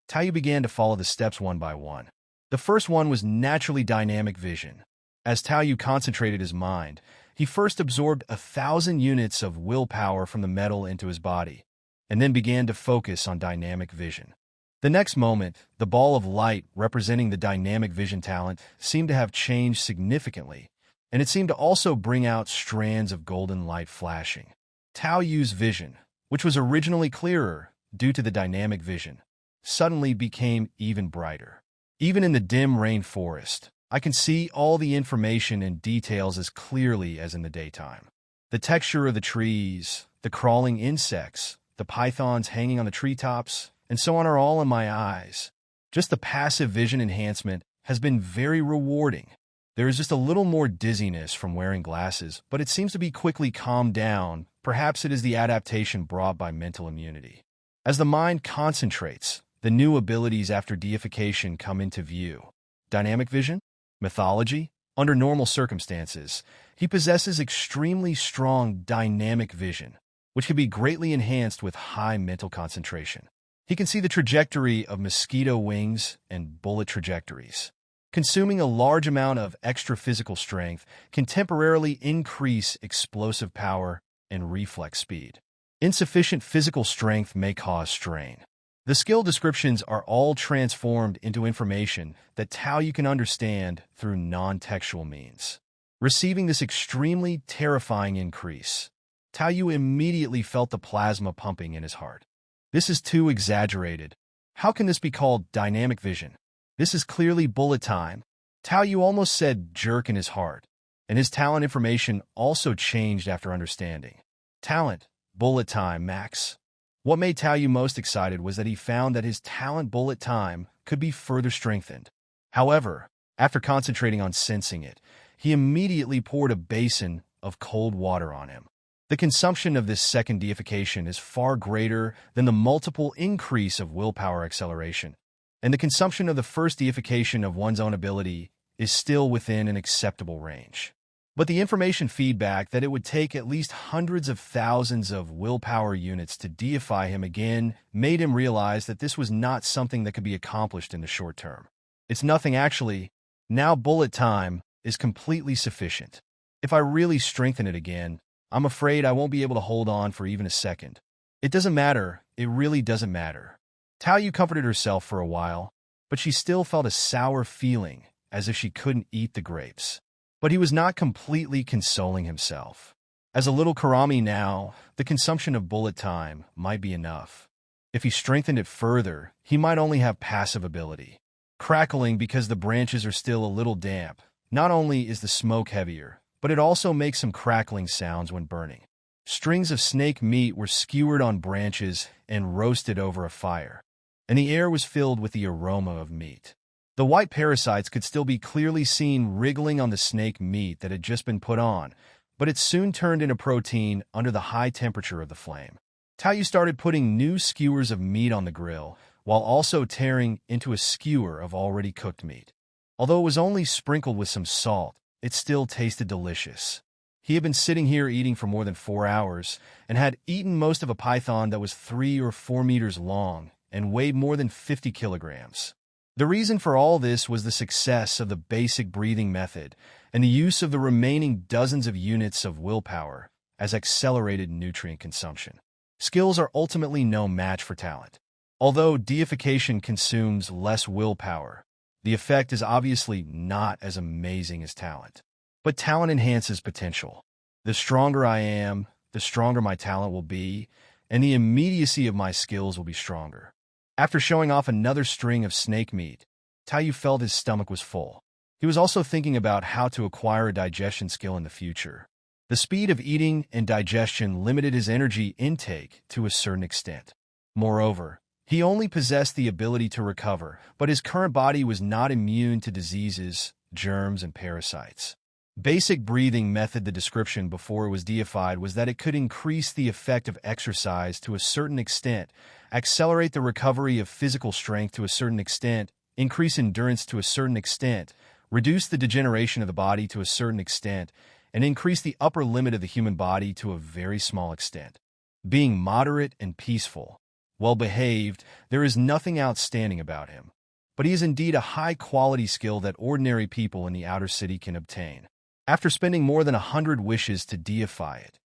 Tao Yu began to follow the steps one by one. The first one was naturally dynamic vision. As Tao Yu concentrated his mind, he first absorbed 1,000 units of willpower from the metal into his body, and then began to focus on dynamic vision. The next moment, the ball of light representing the dynamic vision talent seemed to have changed significantly, and it seemed to also bring out strands of golden light flashing. Tao Yu's vision, which was originally clearer due to the dynamic vision, suddenly became even brighter. Even in the dim rainforest, I can see all the information and details as clearly as in the daytime. The texture of the trees, the crawling insects, the pythons hanging on the treetops, and so on are all in my eyes. Just the passive vision enhancement has been very rewarding. There is just a little more dizziness from wearing glasses, but it seems to be quickly calmed down. Perhaps it is the adaptation brought by mental immunity. As the mind concentrates, the new abilities after deification come into view. Dynamic vision, mythology. Under normal circumstances, he possesses extremely strong dynamic vision, which can be greatly enhanced with high mental concentration. He can see the trajectory of mosquito wings and bullet trajectories. Consuming a large amount of extra physical strength can temporarily increase explosive power and reflex speed. Insufficient physical strength may cause strain. The skill descriptions are all transformed into information that Tao Yu can understand through non-textual means. Receiving this extremely terrifying increase, Tao Yu immediately felt the plasma pumping in his heart. This is too exaggerated. How can this be called dynamic vision? This is clearly bullet time. Tao Yu almost said jerk in his heart, and his talent information also changed after understanding. Talent, bullet time, max. What made Tao Yu most excited was that he found that his talent bullet time could be further strengthened. However, after concentrating on sensing it, he immediately poured a basin of cold water on him. The consumption of this second deification is far greater than the multiple increase of willpower acceleration, and the consumption of the first deification of one's own ability is still within an acceptable range. But the information feedback that it would take at least hundreds of thousands of willpower units to deify him again made him realize that this was not something that could be accomplished in the short term. It's nothing actually. Now bullet time is completely sufficient. If I really strengthen it again, I'm afraid I won't be able to hold on for even a second. It doesn't matter. It really doesn't matter. Tao Yu comforted herself for a while, but she still felt a sour feeling, as if she couldn't eat the grapes. But he was not completely consoling himself. As a little Karami now, the consumption of bullet time might be enough. If he strengthened it further, he might only have passive ability. Crackling because the branches are still a little damp. Not only is the smoke heavier, but it also makes some crackling sounds when burning. Strings of snake meat were skewered on branches and roasted over a fire, and the air was filled with the aroma of meat. The white parasites could still be clearly seen wriggling on the snake meat that had just been put on, but it soon turned into protein under the high temperature of the flame. Tao Yu started putting new skewers of meat on the grill, while also tearing into a skewer of already cooked meat. Although it was only sprinkled with some salt, it still tasted delicious. He had been sitting here eating for more than 4 hours, and had eaten most of a python that was 3 or 4 meters long and weighed more than 50 kilograms. The reason for all this was the success of the basic breathing method and the use of the remaining dozens of units of willpower as accelerated nutrient consumption. Skills are ultimately no match for talent. Although deification consumes less willpower, the effect is obviously not as amazing as talent. But talent enhances potential. The stronger I am, the stronger my talent will be, and the immediacy of my skills will be stronger. After showing off another string of snake meat, Tao Yu felt his stomach was full. He was also thinking about how to acquire a digestion skill in the future. The speed of eating and digestion limited his energy intake to a certain extent. Moreover, he only possessed the ability to recover, but his current body was not immune to diseases, germs, and parasites. Basic breathing method. The description before it was deified was that it could increase the effect of exercise to a certain extent, accelerate the recovery of physical strength to a certain extent, increase endurance to a certain extent, reduce the degeneration of the body to a certain extent, and increase the upper limit of the human body to a very small extent. Being moderate and peaceful, well-behaved, there is nothing outstanding about him. But he is indeed a high-quality skill that ordinary people in the outer city can obtain. After spending more than 100 wishes to deify it,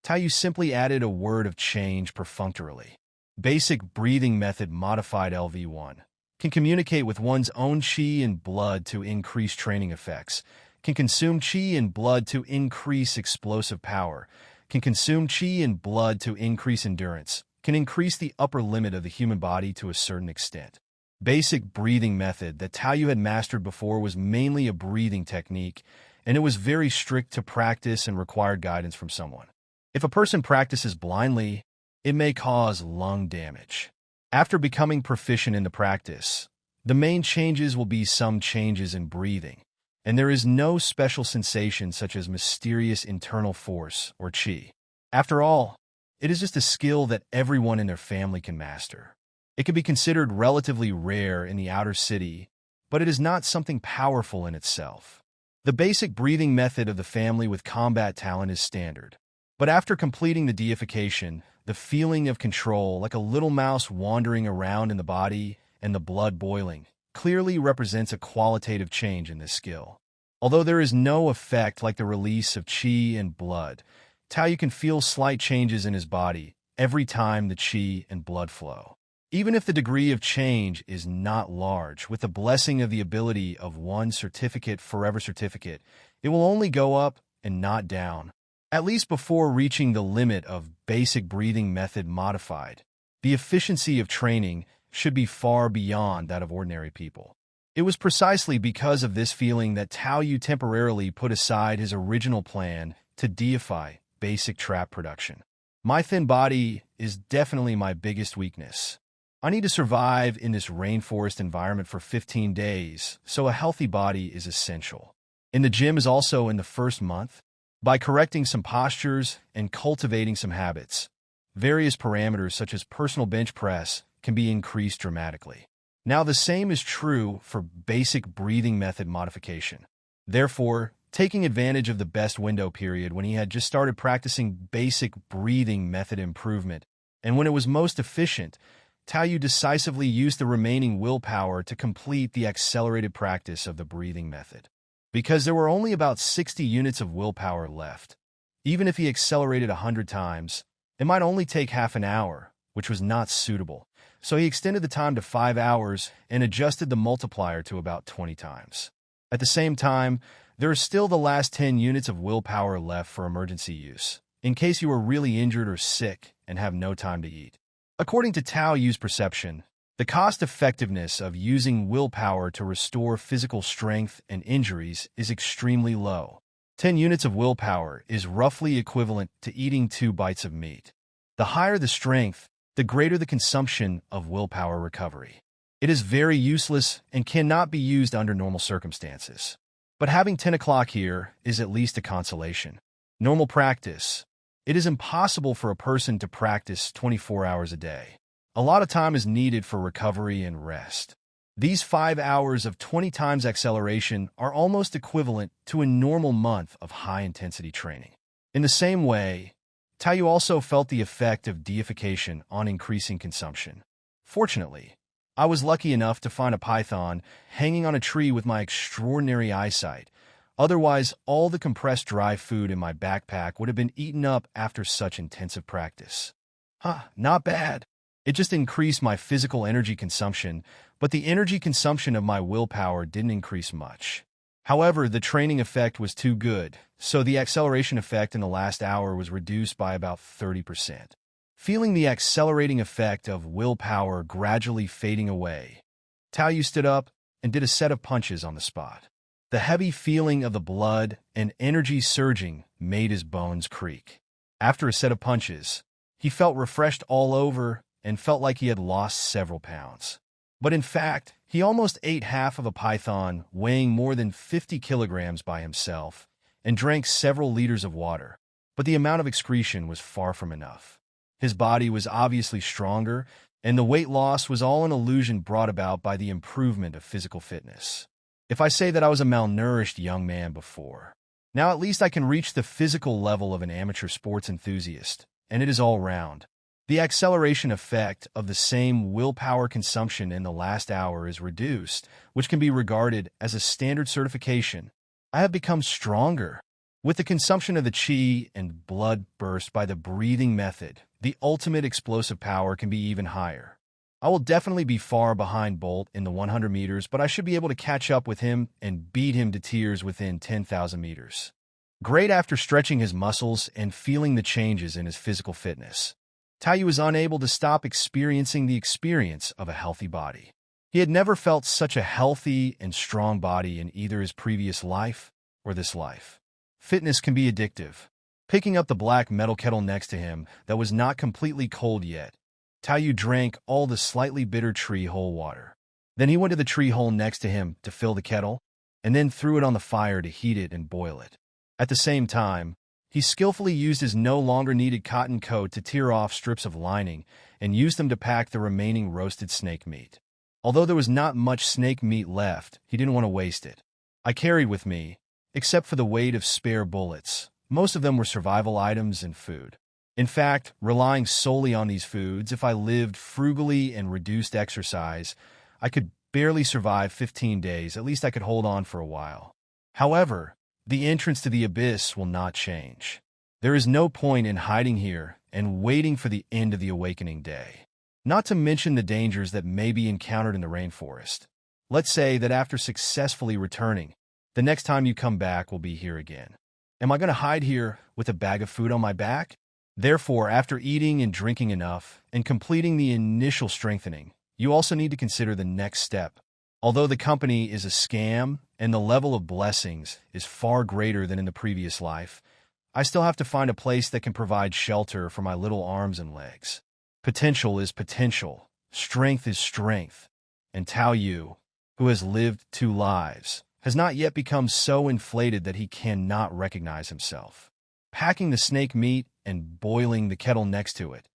Tao Yu simply added a word of change perfunctorily. Basic breathing method modified LV1 can communicate with one's own qi and blood to increase training effects, can consume qi and blood to increase explosive power, can consume qi and blood to increase endurance, can increase the upper limit of the human body to a certain extent. Basic breathing method that Tao Yu had mastered before was mainly a breathing technique, and it was very strict to practice and required guidance from someone. If a person practices blindly, it may cause lung damage. After becoming proficient in the practice, the main changes will be some changes in breathing, and there is no special sensation such as mysterious internal force or qi. After all, it is just a skill that everyone in their family can master. It can be considered relatively rare in the outer city, but it is not something powerful in itself. The basic breathing method of the family with combat talent is standard. But after completing the deification, the feeling of control, like a little mouse wandering around in the body and the blood boiling, clearly represents a qualitative change in this skill. Although there is no effect like the release of qi and blood, Tao Yu can feel slight changes in his body every time the qi and blood flow. Even if the degree of change is not large, with the blessing of the ability of one certificate, forever certificate, it will only go up and not down, at least before reaching the limit of basic breathing method modified. The efficiency of training should be far beyond that of ordinary people. It was precisely because of this feeling that Tao Yu temporarily put aside his original plan to deify basic trap production. My thin body is definitely my biggest weakness. I need to survive in this rainforest environment for 15 days, so a healthy body is essential. In the gym is also in the first month. By correcting some postures and cultivating some habits, various parameters such as personal bench press can be increased dramatically. Now, the same is true for basic breathing method modification. Therefore, taking advantage of the best window period when he had just started practicing basic breathing method improvement, and when it was most efficient, Tao Yu decisively used the remaining willpower to complete the accelerated practice of the breathing method. Because there were only about 60 units of willpower left, even if he accelerated 100 times, it might only take half an hour, which was not suitable. So he extended the time to 5 hours and adjusted the multiplier to about 20 times. At the same time, there are still the last 10 units of willpower left for emergency use, in case you are really injured or sick and have no time to eat. According to Tao Yu's perception, the cost-effectiveness of using willpower to restore physical strength and injuries is extremely low. 10 units of willpower is roughly equivalent to eating 2 bites of meat. The higher the strength, the greater the consumption of willpower recovery. It is very useless and cannot be used under normal circumstances. But having 10 o'clock here is at least a consolation. Normal practice. It is impossible for a person to practice 24 hours a day. A lot of time is needed for recovery and rest. These 5 hours of 20 times acceleration are almost equivalent to a normal month of high-intensity training. In the same way, Tao Yu also felt the effect of deification on increasing consumption. Fortunately, I was lucky enough to find a python hanging on a tree with my extraordinary eyesight. Otherwise, all the compressed dry food in my backpack would have been eaten up after such intensive practice. Not bad. It just increased my physical energy consumption, but the energy consumption of my willpower didn't increase much. However, the training effect was too good, so the acceleration effect in the last hour was reduced by about 30%. Feeling the accelerating effect of willpower gradually fading away, Tao Yu stood up and did a set of punches on the spot. The heavy feeling of the blood and energy surging made his bones creak. After a set of punches, he felt refreshed all over and felt like he had lost several pounds. But in fact, he almost ate half of a python weighing more than 50 kilograms by himself and drank several liters of water, but the amount of excretion was far from enough. His body was obviously stronger, and the weight loss was all an illusion brought about by the improvement of physical fitness. If I say that I was a malnourished young man before, now at least I can reach the physical level of an amateur sports enthusiast, and it is all round. The acceleration effect of the same willpower consumption in the last hour is reduced, which can be regarded as a standard certification. I have become stronger. With the consumption of the qi and blood burst by the breathing method, the ultimate explosive power can be even higher. I will definitely be far behind Bolt in the 100 meters, but I should be able to catch up with him and beat him to tears within 10,000 meters. Great after stretching his muscles and feeling the changes in his physical fitness, Tao Yu was unable to stop experiencing the experience of a healthy body. He had never felt such a healthy and strong body in either his previous life or this life. Fitness can be addictive. Picking up the black metal kettle next to him that was not completely cold yet, Tao Yu drank all the slightly bitter tree hole water. Then he went to the tree hole next to him to fill the kettle, and then threw it on the fire to heat it and boil it. At the same time, he skillfully used his no longer needed cotton coat to tear off strips of lining and used them to pack the remaining roasted snake meat. Although there was not much snake meat left, he didn't want to waste it. I carried with me, except for the weight of spare bullets. Most of them were survival items and food. In fact, relying solely on these foods, if I lived frugally and reduced exercise, I could barely survive 15 days. At least I could hold on for a while. However, the entrance to the abyss will not change. There is no point in hiding here and waiting for the end of the awakening day. Not to mention the dangers that may be encountered in the rainforest. Let's say that after successfully returning, the next time you come back will be here again. Am I going to hide here with a bag of food on my back? Therefore, after eating and drinking enough and completing the initial strengthening, you also need to consider the next step. Although the company is a scam and the level of blessings is far greater than in the previous life, I still have to find a place that can provide shelter for my little arms and legs. Potential is potential, strength is strength, and Tao Yu, who has lived 2 lives, has not yet become so inflated that he cannot recognize himself. Packing the snake meat and boiling the kettle next to it,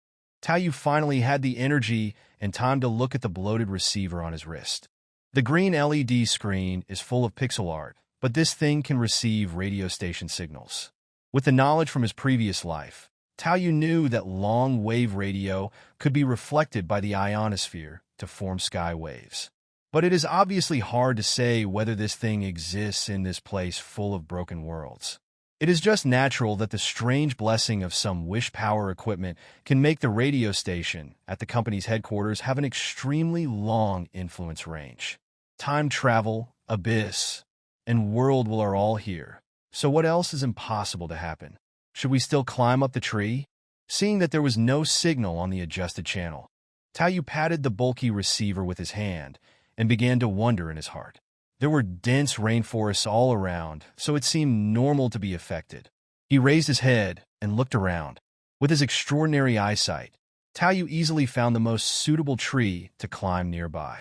Tao Yu finally had the energy and time to look at the bloated receiver on his wrist. The green LED screen is full of pixel art, but this thing can receive radio station signals. With the knowledge from his previous life, Tao Yu knew that long-wave radio could be reflected by the ionosphere to form sky waves. But it is obviously hard to say whether this thing exists in this place full of broken worlds. It is just natural that the strange blessing of some wish power equipment can make the radio station at the company's headquarters have an extremely long influence range. Time travel, abyss, and world are all here. So what else is impossible to happen? Should we still climb up the tree? Seeing that there was no signal on the adjusted channel, Tao Yu patted the bulky receiver with his hand and began to wonder in his heart. There were dense rainforests all around, so it seemed normal to be affected. He raised his head and looked around. With his extraordinary eyesight, Tao Yu easily found the most suitable tree to climb nearby.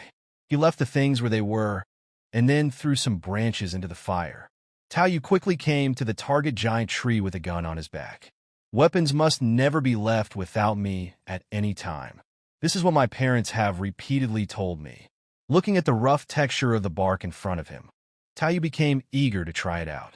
He left the things where they were and then threw some branches into the fire. Tao Yu quickly came to the target giant tree with a gun on his back. Weapons must never be left without me at any time. This is what my parents have repeatedly told me. Looking at the rough texture of the bark in front of him, Tao Yu became eager to try it out.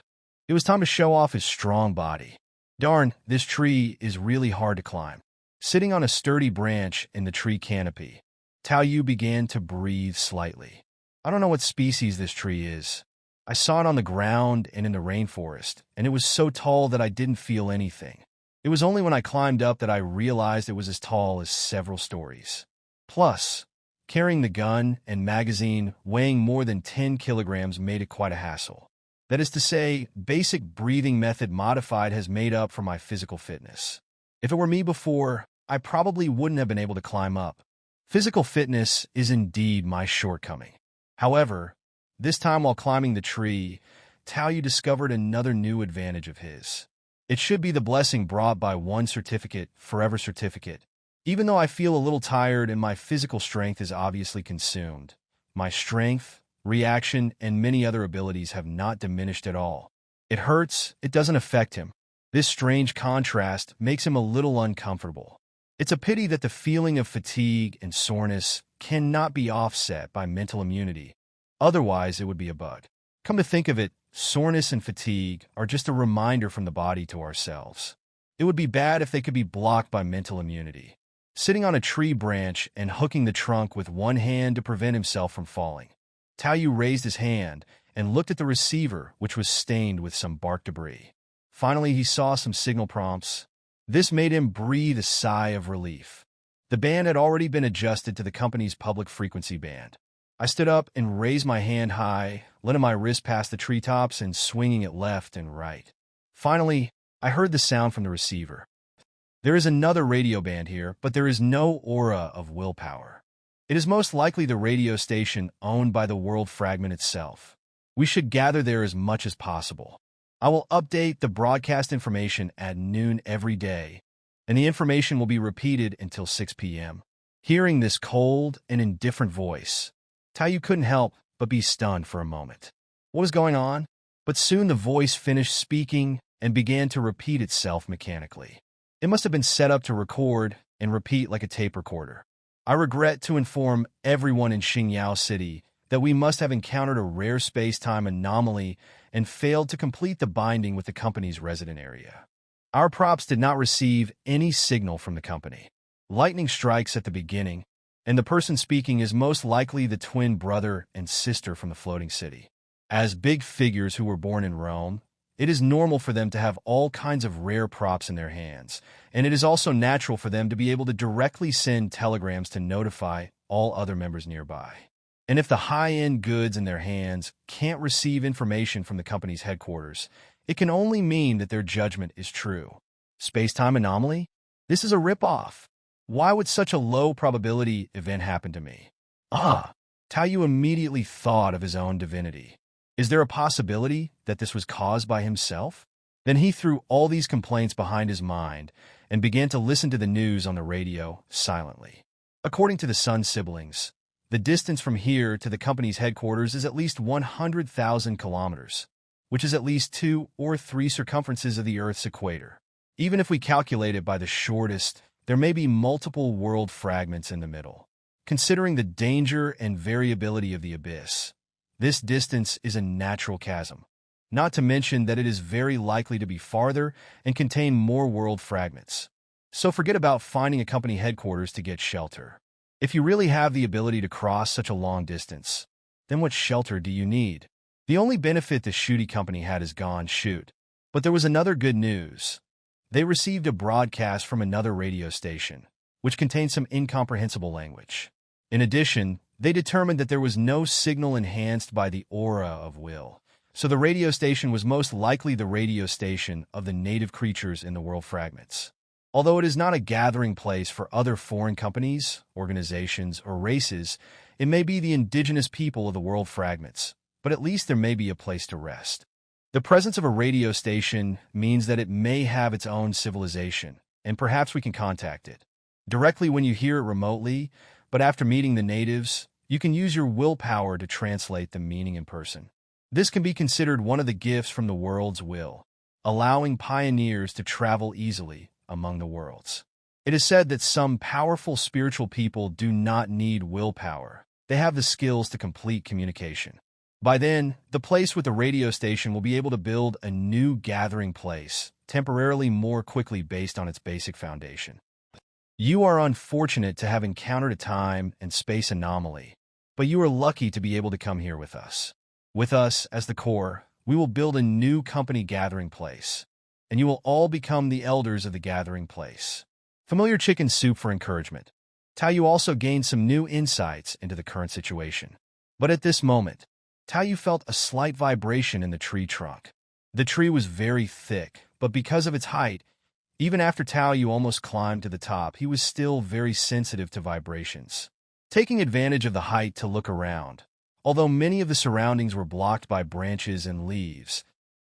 It was time to show off his strong body. Darn, this tree is really hard to climb. Sitting on a sturdy branch in the tree canopy, Tao Yu began to breathe slightly. I don't know what species this tree is. I saw it on the ground and in the rainforest, and it was so tall that I didn't feel anything. It was only when I climbed up that I realized it was as tall as several stories. Plus, carrying the gun and magazine weighing more than 10 kilograms made it quite a hassle. That is to say, basic breathing method modified has made up for my physical fitness. If it were me before, I probably wouldn't have been able to climb up. Physical fitness is indeed my shortcoming. However, this time while climbing the tree, Tao Yu discovered another new advantage of his. It should be the blessing brought by one certificate, forever certificate. Even though I feel a little tired and my physical strength is obviously consumed, my strength, reaction, and many other abilities have not diminished at all. It hurts, it doesn't affect him. This strange contrast makes him a little uncomfortable. It's a pity that the feeling of fatigue and soreness cannot be offset by mental immunity. Otherwise, it would be a bug. Come to think of it, soreness and fatigue are just a reminder from the body to ourselves. It would be bad if they could be blocked by mental immunity. Sitting on a tree branch and hooking the trunk with one hand to prevent himself from falling, Tao Yu raised his hand and looked at the receiver, which was stained with some bark debris. Finally, he saw some signal prompts. This made him breathe a sigh of relief. The band had already been adjusted to the company's public frequency band. I stood up and raised my hand high, letting my wrist past the treetops and swinging it left and right. Finally, I heard the sound from the receiver. There is another radio band here, but there is no aura of willpower. It is most likely the radio station owned by the world fragment itself. We should gather there as much as possible. I will update the broadcast information at noon every day, and the information will be repeated until 6 p.m. Hearing this cold and indifferent voice, Tao Yu couldn't help but be stunned for a moment. What was going on? But soon the voice finished speaking and began to repeat itself mechanically. It must have been set up to record and repeat like a tape recorder. I regret to inform everyone in Xingyao City that we must have encountered a rare space-time anomaly and failed to complete the binding with the company's resident area. Our props did not receive any signal from the company. Lightning strikes at the beginning, and the person speaking is most likely the twin brother and sister from the floating city. As big figures who were born in Rome, it is normal for them to have all kinds of rare props in their hands, and it is also natural for them to be able to directly send telegrams to notify all other members nearby. And if the high-end goods in their hands can't receive information from the company's headquarters, it can only mean that their judgment is true. Space-time anomaly? This is a rip-off. Why would such a low probability event happen to me? Tao Yu immediately thought of his own divinity. Is there a possibility that this was caused by himself? Then he threw all these complaints behind his mind and began to listen to the news on the radio silently. According to the Sun siblings, The distance from here to the company's headquarters is at least 100,000 kilometers, which is at least 2 or 3 circumferences of the Earth's equator. Even if we calculate it by the shortest, there may be multiple world fragments in the middle. Considering the danger and variability of the abyss, this distance is a natural chasm, not to mention that it is very likely to be farther and contain more world fragments. So forget about finding a company headquarters to get shelter. If you really have the ability to cross such a long distance, then what shelter do you need? The only benefit the Shooty company had is gone, shoot. But there was another good news. They received a broadcast from another radio station, which contained some incomprehensible language. In addition, they determined that there was no signal enhanced by the aura of will, so the radio station was most likely the radio station of the native creatures in the world fragments. Although it is not a gathering place for other foreign companies, organizations, or races, it may be the indigenous people of the world fragments, but at least there may be a place to rest. The presence of a radio station means that it may have its own civilization, and perhaps we can contact it directly when you hear it remotely, but after meeting the natives, you can use your willpower to translate the meaning in person. This can be considered one of the gifts from the world's will, allowing pioneers to travel easily among the worlds. It is said that some powerful spiritual people do not need willpower. They have the skills to complete communication. By then, the place with the radio station will be able to build a new gathering place, temporarily more quickly based on its basic foundation. You are unfortunate to have encountered a time and space anomaly, but you are lucky to be able to come here with us. With us, as the core, we will build a new company gathering place, and you will all become the elders of the gathering place. Familiar chicken soup for encouragement. Tao also gained some new insights into the current situation. But at this moment, Tao felt a slight vibration in the tree trunk. The tree was very thick, but because of its height, even after Tao almost climbed to the top, he was still very sensitive to vibrations. Taking advantage of the height to look around, although many of the surroundings were blocked by branches and leaves,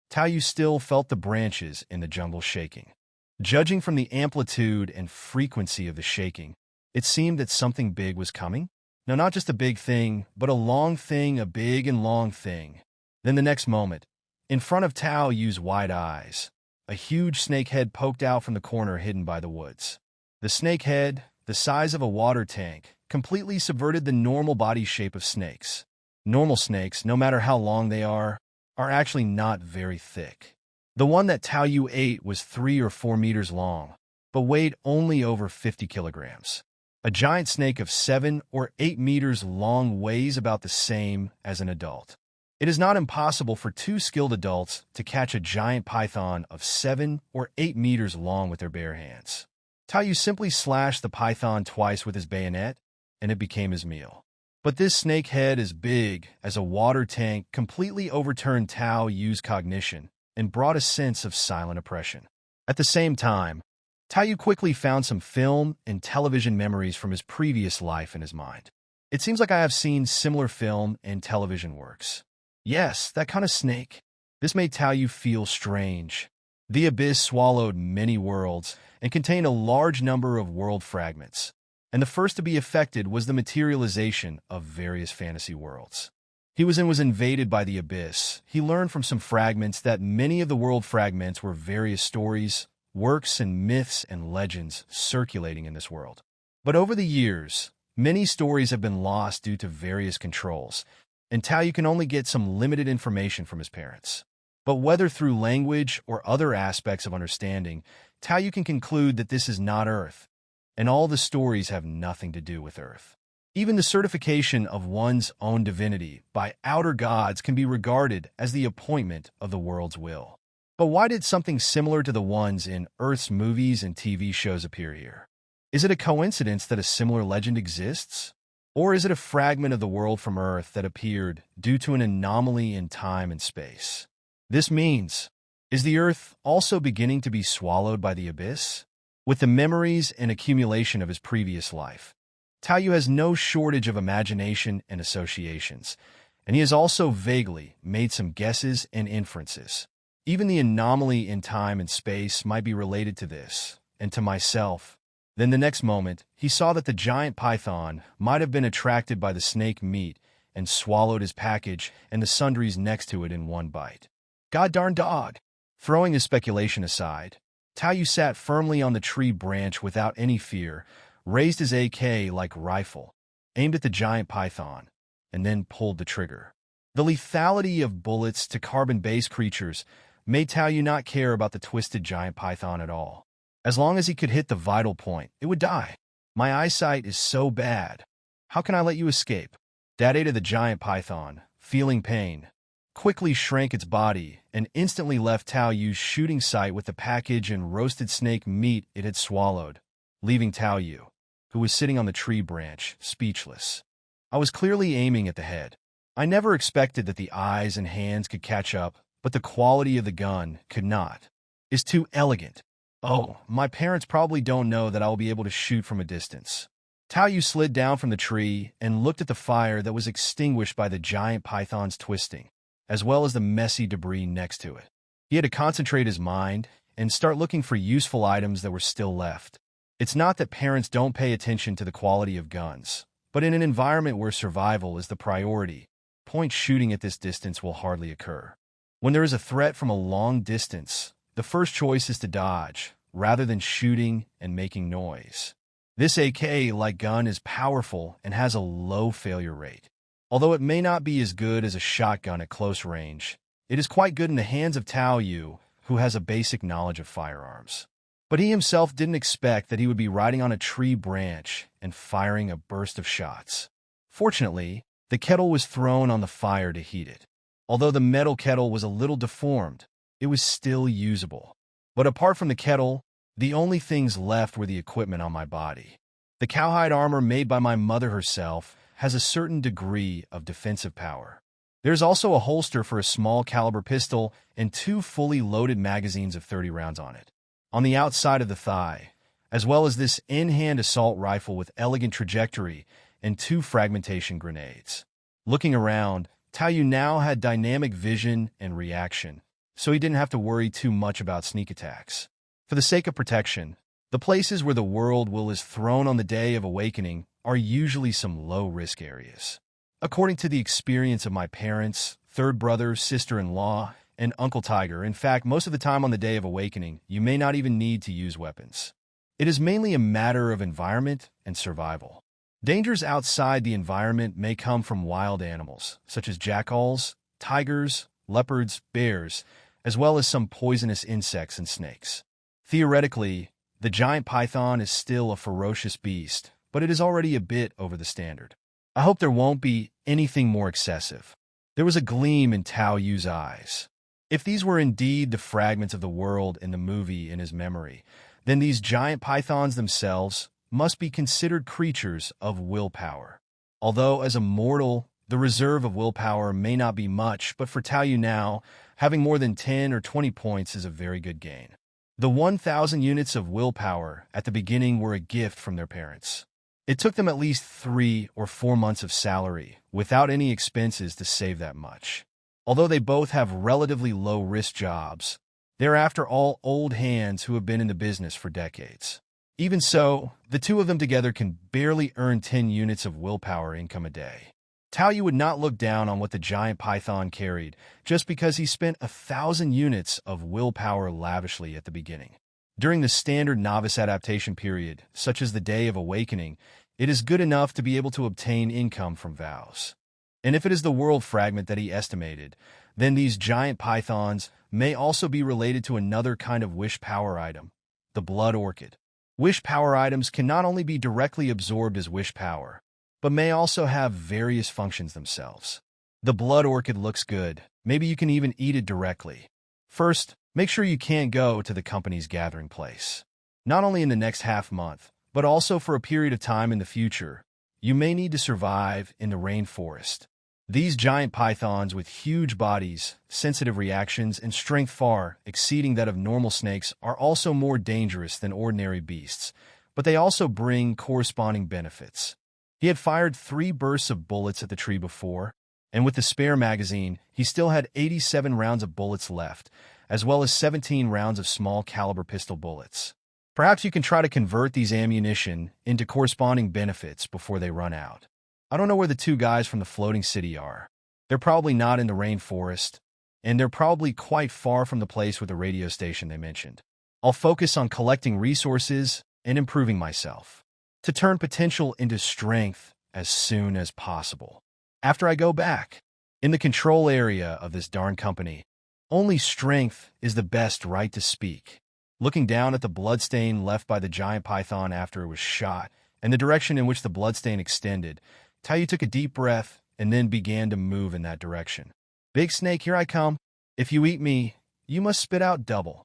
Tao still felt the branches in the jungle shaking. Judging from the amplitude and frequency of the shaking, it seemed that something big was coming. No, not just a big thing, but a long thing, a big and long thing. Then the next moment, in front of Tao's wide eyes, a huge snake head poked out from the corner hidden by the woods. The snake head, the size of a water tank, completely subverted the normal body shape of snakes. Normal snakes, no matter how long they are actually not very thick. The one that Tao ate was 3 or 4 meters long, but weighed only over 50 kilograms. A giant snake of 7 or 8 meters long weighs about the same as an adult. It is not impossible for 2 skilled adults to catch a giant python of 7 or 8 meters long with their bare hands. Tao simply slashed the python twice with his bayonet, and it became his meal. But this snake head, as big as a water tank, completely overturned Tao's cognition and brought a sense of silent oppression. At the same time, Tao quickly found some film and television memories from his previous life in his mind. It seems like I have seen similar film and television works. Yes, that kind of snake. This made Tao feel strange. The abyss swallowed many worlds and contained a large number of world fragments, and the first to be affected was the materialization of various fantasy worlds. He was invaded by the abyss. He learned from some fragments that many of the world fragments were various stories, works, and myths and legends circulating in this world. But over the years, many stories have been lost due to various controls, and Tao can only get some limited information from his parents. But whether through language or other aspects of understanding, Tao can conclude that this is not Earth, and all the stories have nothing to do with Earth. Even the certification of one's own divinity by outer gods can be regarded as the appointment of the world's will. But why did something similar to the ones in Earth's movies and TV shows appear here? Is it a coincidence that a similar legend exists? Or is it a fragment of the world from Earth that appeared due to an anomaly in time and space? This means, is the Earth also beginning to be swallowed by the abyss? With the memories and accumulation of his previous life, Tao has no shortage of imagination and associations, and he has also vaguely made some guesses and inferences. Even the anomaly in time and space might be related to this, and to myself. Then the next moment, he saw that the giant python might have been attracted by the snake meat and swallowed his package and the sundries next to it in one bite. God darn dog! Throwing his speculation aside, Tao sat firmly on the tree branch without any fear, raised his AK-like rifle, aimed at the giant python, and then pulled the trigger. The lethality of bullets to carbon-based creatures made Tao not care about the twisted giant python at all. As long as he could hit the vital point, it would die. My eyesight is so bad. How can I let you escape? That ate of the giant python, feeling pain, quickly shrank its body and instantly left Taoyu's shooting sight with the package and roasted snake meat it had swallowed, leaving Taoyu, who was sitting on the tree branch, speechless. I was clearly aiming at the head. I never expected that the eyes and hands could catch up, but the quality of the gun could not. It's too elegant. Oh, my parents probably don't know that I will be able to shoot from a distance. Taoyu slid down from the tree and looked at the fire that was extinguished by the giant python's twisting, as well as the messy debris next to it. He had to concentrate his mind and start looking for useful items that were still left. It's not that parents don't pay attention to the quality of guns, but in an environment where survival is the priority, point shooting at this distance will hardly occur. When there is a threat from a long distance, the first choice is to dodge, rather than shooting and making noise. This AK-like gun is powerful and has a low failure rate. Although it may not be as good as a shotgun at close range, it is quite good in the hands of Taoyu, who has a basic knowledge of firearms. But he himself didn't expect that he would be riding on a tree branch and firing a burst of shots. Fortunately, the kettle was thrown on the fire to heat it. Although the metal kettle was a little deformed, it was still usable. But apart from the kettle, the only things left were the equipment on my body. The cowhide armor made by my mother herself has a certain degree of defensive power. There's also a holster for a small caliber pistol and 2 fully loaded magazines of 30 rounds on it, on the outside of the thigh, as well as this in-hand assault rifle with elegant trajectory and 2 fragmentation grenades. Looking around, Taoyu now had dynamic vision and reaction, so he didn't have to worry too much about sneak attacks. For the sake of protection, the places where the world will is thrown on the Day of Awakening are usually some low-risk areas. According to the experience of my parents, third brother, sister-in-law, and Uncle Tiger, in fact, most of the time on the Day of Awakening, you may not even need to use weapons. It is mainly a matter of environment and survival. Dangers outside the environment may come from wild animals, such as jackals, tigers, leopards, bears, as well as some poisonous insects and snakes. Theoretically, the giant python is still a ferocious beast, but it is already a bit over the standard. I hope there won't be anything more excessive. There was a gleam in Taoyu's eyes. If these were indeed the fragments of the world in the movie in his memory, then these giant pythons themselves must be considered creatures of willpower. Although, as a mortal, the reserve of willpower may not be much, but for Taoyu now, having more than 10 or 20 points is a very good gain. The 1,000 units of willpower at the beginning were a gift from their parents. It took them at least 3 or 4 months of salary, without any expenses, to save that much. Although they both have relatively low-risk jobs, they're after all old hands who have been in the business for decades. Even so, the two of them together can barely earn 10 units of willpower income a day. Taoyu would not look down on what the giant python carried just because he spent 1,000 units of willpower lavishly at the beginning. During the standard novice adaptation period, such as the Day of Awakening, it is good enough to be able to obtain income from vows. And if it is the world fragment that he estimated, then these giant pythons may also be related to another kind of wish power item, the blood orchid. Wish power items can not only be directly absorbed as wish power, but may also have various functions themselves. The blood orchid looks good. Maybe you can even eat it directly. First, make sure you can't go to the company's gathering place. Not only in the next half month, but also for a period of time in the future, you may need to survive in the rainforest. These giant pythons with huge bodies, sensitive reactions, and strength far exceeding that of normal snakes are also more dangerous than ordinary beasts, but they also bring corresponding benefits. He had fired 3 bursts of bullets at the tree before, and with the spare magazine, he still had 87 rounds of bullets left, as well as 17 rounds of small caliber pistol bullets. Perhaps you can try to convert these ammunition into corresponding benefits before they run out. I don't know where the two guys from the floating city are. They're probably not in the rainforest, and they're probably quite far from the place with the radio station they mentioned. I'll focus on collecting resources and improving myself to turn potential into strength as soon as possible. After I go back, in the control area of this darn company, only strength is the best right to speak. Looking down at the bloodstain left by the giant python after it was shot, and the direction in which the bloodstain extended, Taiyu took a deep breath and then began to move in that direction. Big snake, here I come. If you eat me, you must spit out double.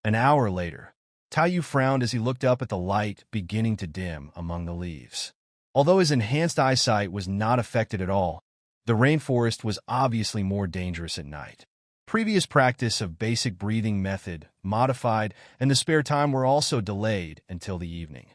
An hour later, Taiyu frowned as he looked up at the light beginning to dim among the leaves. Although his enhanced eyesight was not affected at all, the rainforest was obviously more dangerous at night. Previous practice of basic breathing method, modified, and the spare time were also delayed until the evening.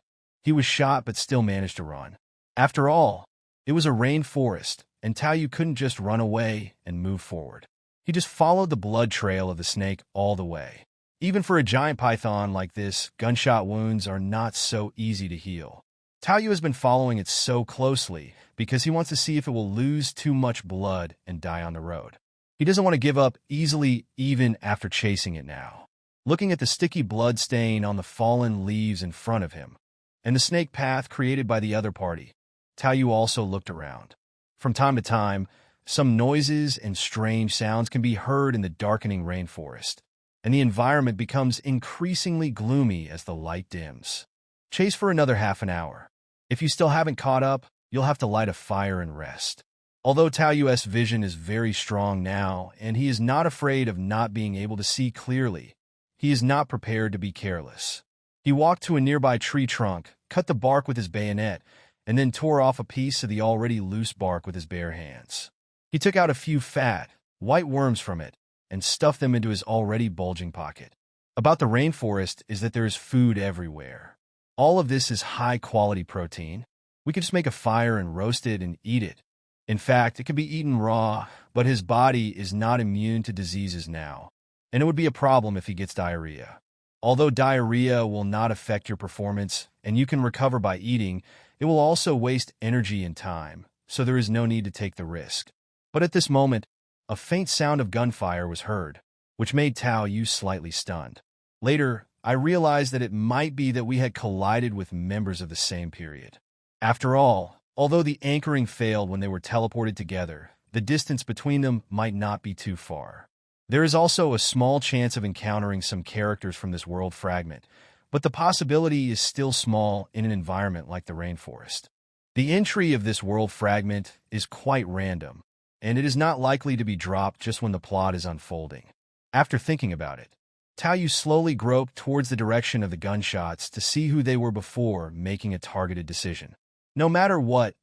He was shot but still managed to run. After all, it was a rainforest, and Taiyu couldn't just run away and move forward. He just followed the blood trail of the snake all the way. Even for a giant python like this, gunshot wounds are not so easy to heal. Taiyu has been following it so closely because he wants to see if it will lose too much blood and die on the road. He doesn't want to give up easily even after chasing it now. Looking at the sticky blood stain on the fallen leaves in front of him, and the snake path created by the other party, Taiyu also looked around. From time to time, some noises and strange sounds can be heard in the darkening rainforest, and the environment becomes increasingly gloomy as the light dims. Chase for another half an hour. If you still haven't caught up, you'll have to light a fire and rest. Although Taiyu's vision is very strong now, and he is not afraid of not being able to see clearly, he is not prepared to be careless. He walked to a nearby tree trunk, cut the bark with his bayonet, and then tore off a piece of the already loose bark with his bare hands. He took out a few fat, white worms from it and stuffed them into his already bulging pocket. About the rainforest is that there is food everywhere. All of this is high-quality protein. We could just make a fire and roast it and eat it. In fact, it can be eaten raw, but his body is not immune to diseases now, and it would be a problem if he gets diarrhea. Although diarrhea will not affect your performance and you can recover by eating, it will also waste energy and time, so there is no need to take the risk. But at this moment, a faint sound of gunfire was heard, which made Taiyu slightly stunned. Later, I realized that it might be that we had collided with members of the same period. After all, although the anchoring failed when they were teleported together, the distance between them might not be too far. There is also a small chance of encountering some characters from this world fragment, but the possibility is still small in an environment like the rainforest. The entry of this world fragment is quite random, and it is not likely to be dropped just when the plot is unfolding. After thinking about it, Taiyu slowly groped towards the direction of the gunshots to see who they were before making a targeted decision. No matter what,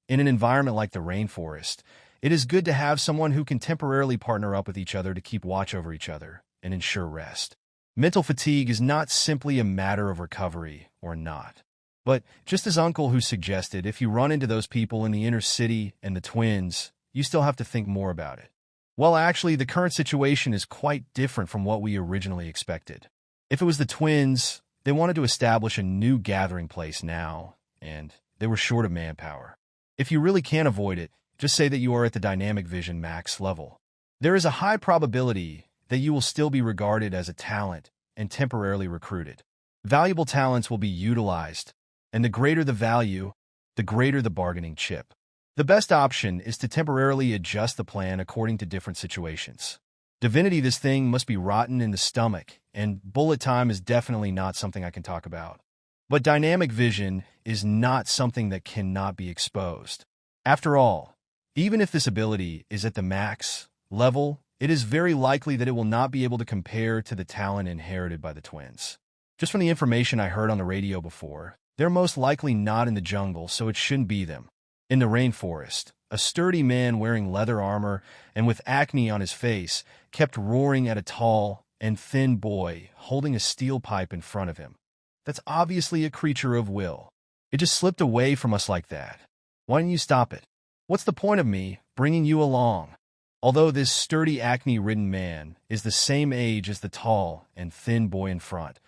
in an environment like the rainforest, it is good to have someone who can temporarily partner up with each other to keep watch over each other and ensure rest. Mental fatigue is not simply a matter of recovery or not. But just as Uncle who suggested, if you run into those people in the inner city and the twins, you still have to think more about it. Well, actually, the current situation is quite different from what we originally expected. If it was the twins, they wanted to establish a new gathering place now, and they were short of manpower. If you really can't avoid it, just say that you are at the dynamic vision max level. There is a high probability that you will still be regarded as a talent and temporarily recruited. Valuable talents will be utilized, and the greater the value, the greater the bargaining chip. The best option is to temporarily adjust the plan according to different situations. Divinity, this thing must be rotten in the stomach, and bullet time is definitely not something I can talk about. But dynamic vision is not something that cannot be exposed. After all, even if this ability is at the max level, it is very likely that it will not be able to compare to the talent inherited by the twins. Just from the information I heard on the radio before, they're most likely not in the jungle, so it shouldn't be them. In the rainforest, a sturdy man wearing leather armor and with acne on his face kept roaring at a tall and thin boy holding a steel pipe in front of him. That's obviously a creature of will. It just slipped away from us like that. Why didn't you stop it? What's the point of me bringing you along? Although this sturdy acne-ridden man is the same age as the tall and thin boy in front,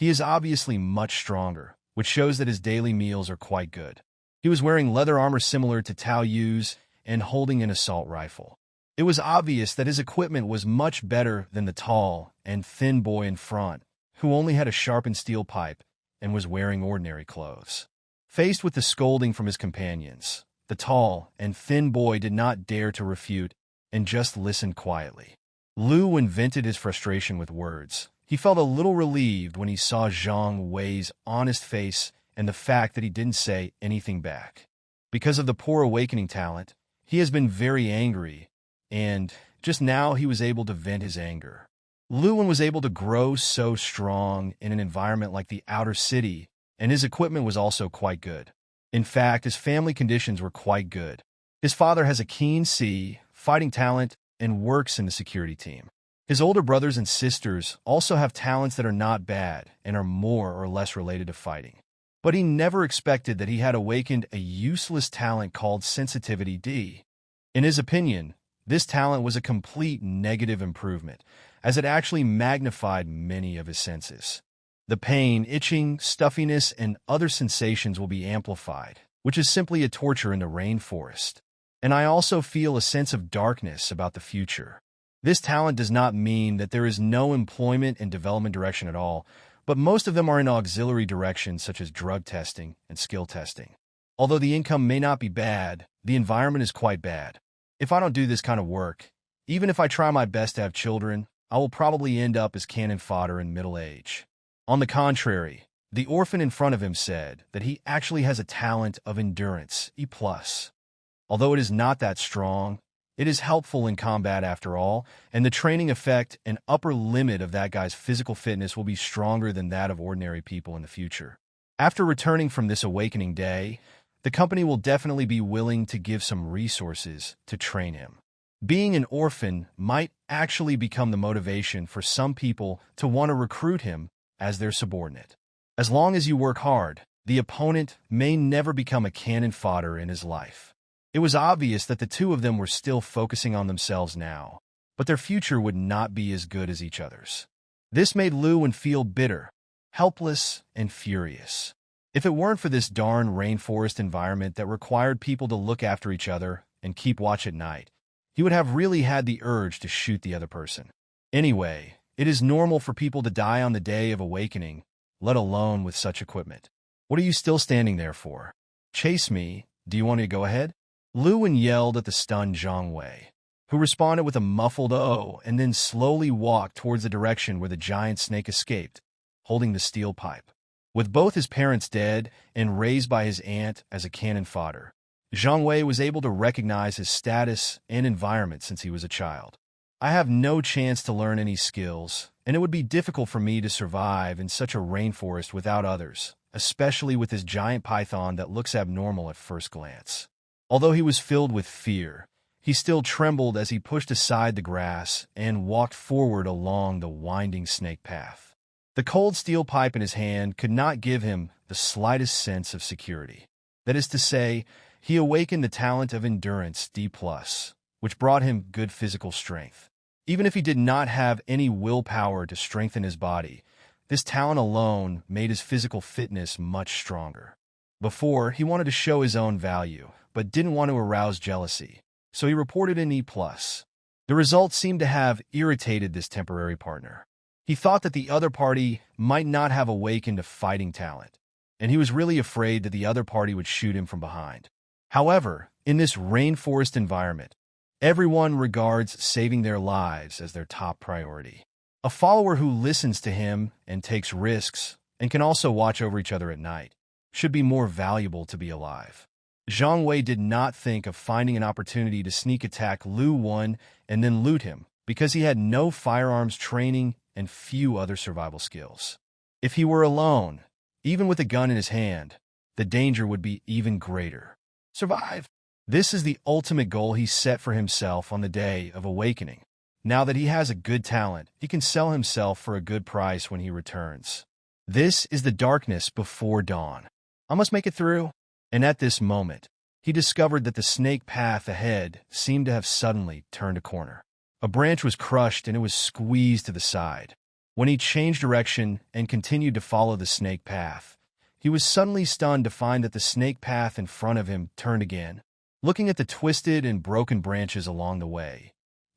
He is obviously much stronger, which shows that his daily meals are quite good. He was wearing leather armor similar to Tao Yu's and holding an assault rifle. It was obvious that his equipment was much better than the tall and thin boy in front, who only had a sharpened steel pipe and was wearing ordinary clothes. Faced with the scolding from his companions, the tall and thin boy did not dare to refute and just listened quietly. Lu vented his frustration with words. He felt a little relieved when he saw Zhang Wei's honest face and the fact that he didn't say anything back. Because of the poor awakening talent, he has been very angry, and just now he was able to vent his anger. Luwen was able to grow so strong in an environment like the outer city, and his equipment was also quite good. In fact, his family conditions were quite good. His father has a keen fighting talent and works in the security team. His older brothers and sisters also have talents that are not bad and are more or less related to fighting. But he never expected that he had awakened a useless talent called Sensitivity D. In his opinion, this talent was a complete negative improvement, as it actually magnified many of his senses. The pain, itching, stuffiness, and other sensations will be amplified, which is simply a torture in the rainforest. And I also feel a sense of darkness about the future. This talent does not mean that there is no employment and development direction at all, but most of them are in auxiliary directions such as drug testing and skill testing. Although the income may not be bad, the environment is quite bad. If I don't do this kind of work, even if I try my best to have children, I will probably end up as cannon fodder in middle age. On the contrary, the orphan in front of him said that he actually has a talent of endurance, E+. Although it is not that strong, it is helpful in combat after all, and the training effect and upper limit of that guy's physical fitness will be stronger than that of ordinary people in the future. After returning from this awakening day, the company will definitely be willing to give some resources to train him. Being an orphan might actually become the motivation for some people to want to recruit him as their subordinate. As long as you work hard, the opponent may never become a cannon fodder in his life. It was obvious that the two of them were still focusing on themselves now, but their future would not be as good as each other's. This made Luwen feel bitter, helpless, and furious. If it weren't for this darn rainforest environment that required people to look after each other and keep watch at night, he would have really had the urge to shoot the other person. Anyway, it is normal for people to die on the day of awakening, let alone with such equipment. What are you still standing there for? Chase me. Do you want to go ahead? Luwen yelled at the stunned Zhang Wei, who responded with a muffled "oh" and then slowly walked towards the direction where the giant snake escaped, holding the steel pipe. With both his parents dead and raised by his aunt as a cannon fodder, Zhang Wei was able to recognize his status and environment since he was a child. I have no chance to learn any skills, and it would be difficult for me to survive in such a rainforest without others, especially with this giant python that looks abnormal at first glance. Although he was filled with fear, he still trembled as he pushed aside the grass and walked forward along the winding snake path. The cold steel pipe in his hand could not give him the slightest sense of security. That is to say, he awakened the talent of endurance D+, which brought him good physical strength. Even if he did not have any willpower to strengthen his body, this talent alone made his physical fitness much stronger. Before, he wanted to show his own value, but didn't want to arouse jealousy, so he reported an E+. The results seemed to have irritated this temporary partner. He thought that the other party might not have awakened a fighting talent, and he was really afraid that the other party would shoot him from behind. However, in this rainforest environment, everyone regards saving their lives as their top priority. A follower who listens to him and takes risks, and can also watch over each other at night, should be more valuable to be alive. Zhang Wei did not think of finding an opportunity to sneak attack Luwen and then loot him, because he had no firearms training and few other survival skills. If he were alone, even with a gun in his hand, the danger would be even greater. Survive! This is the ultimate goal he set for himself on the day of awakening. Now that he has a good talent, he can sell himself for a good price when he returns. This is the darkness before dawn. I must make it through. And at this moment, he discovered that the snake path ahead seemed to have suddenly turned a corner. A branch was crushed and it was squeezed to the side. When he changed direction and continued to follow the snake path, he was suddenly stunned to find that the snake path in front of him turned again. Looking at the twisted and broken branches along the way,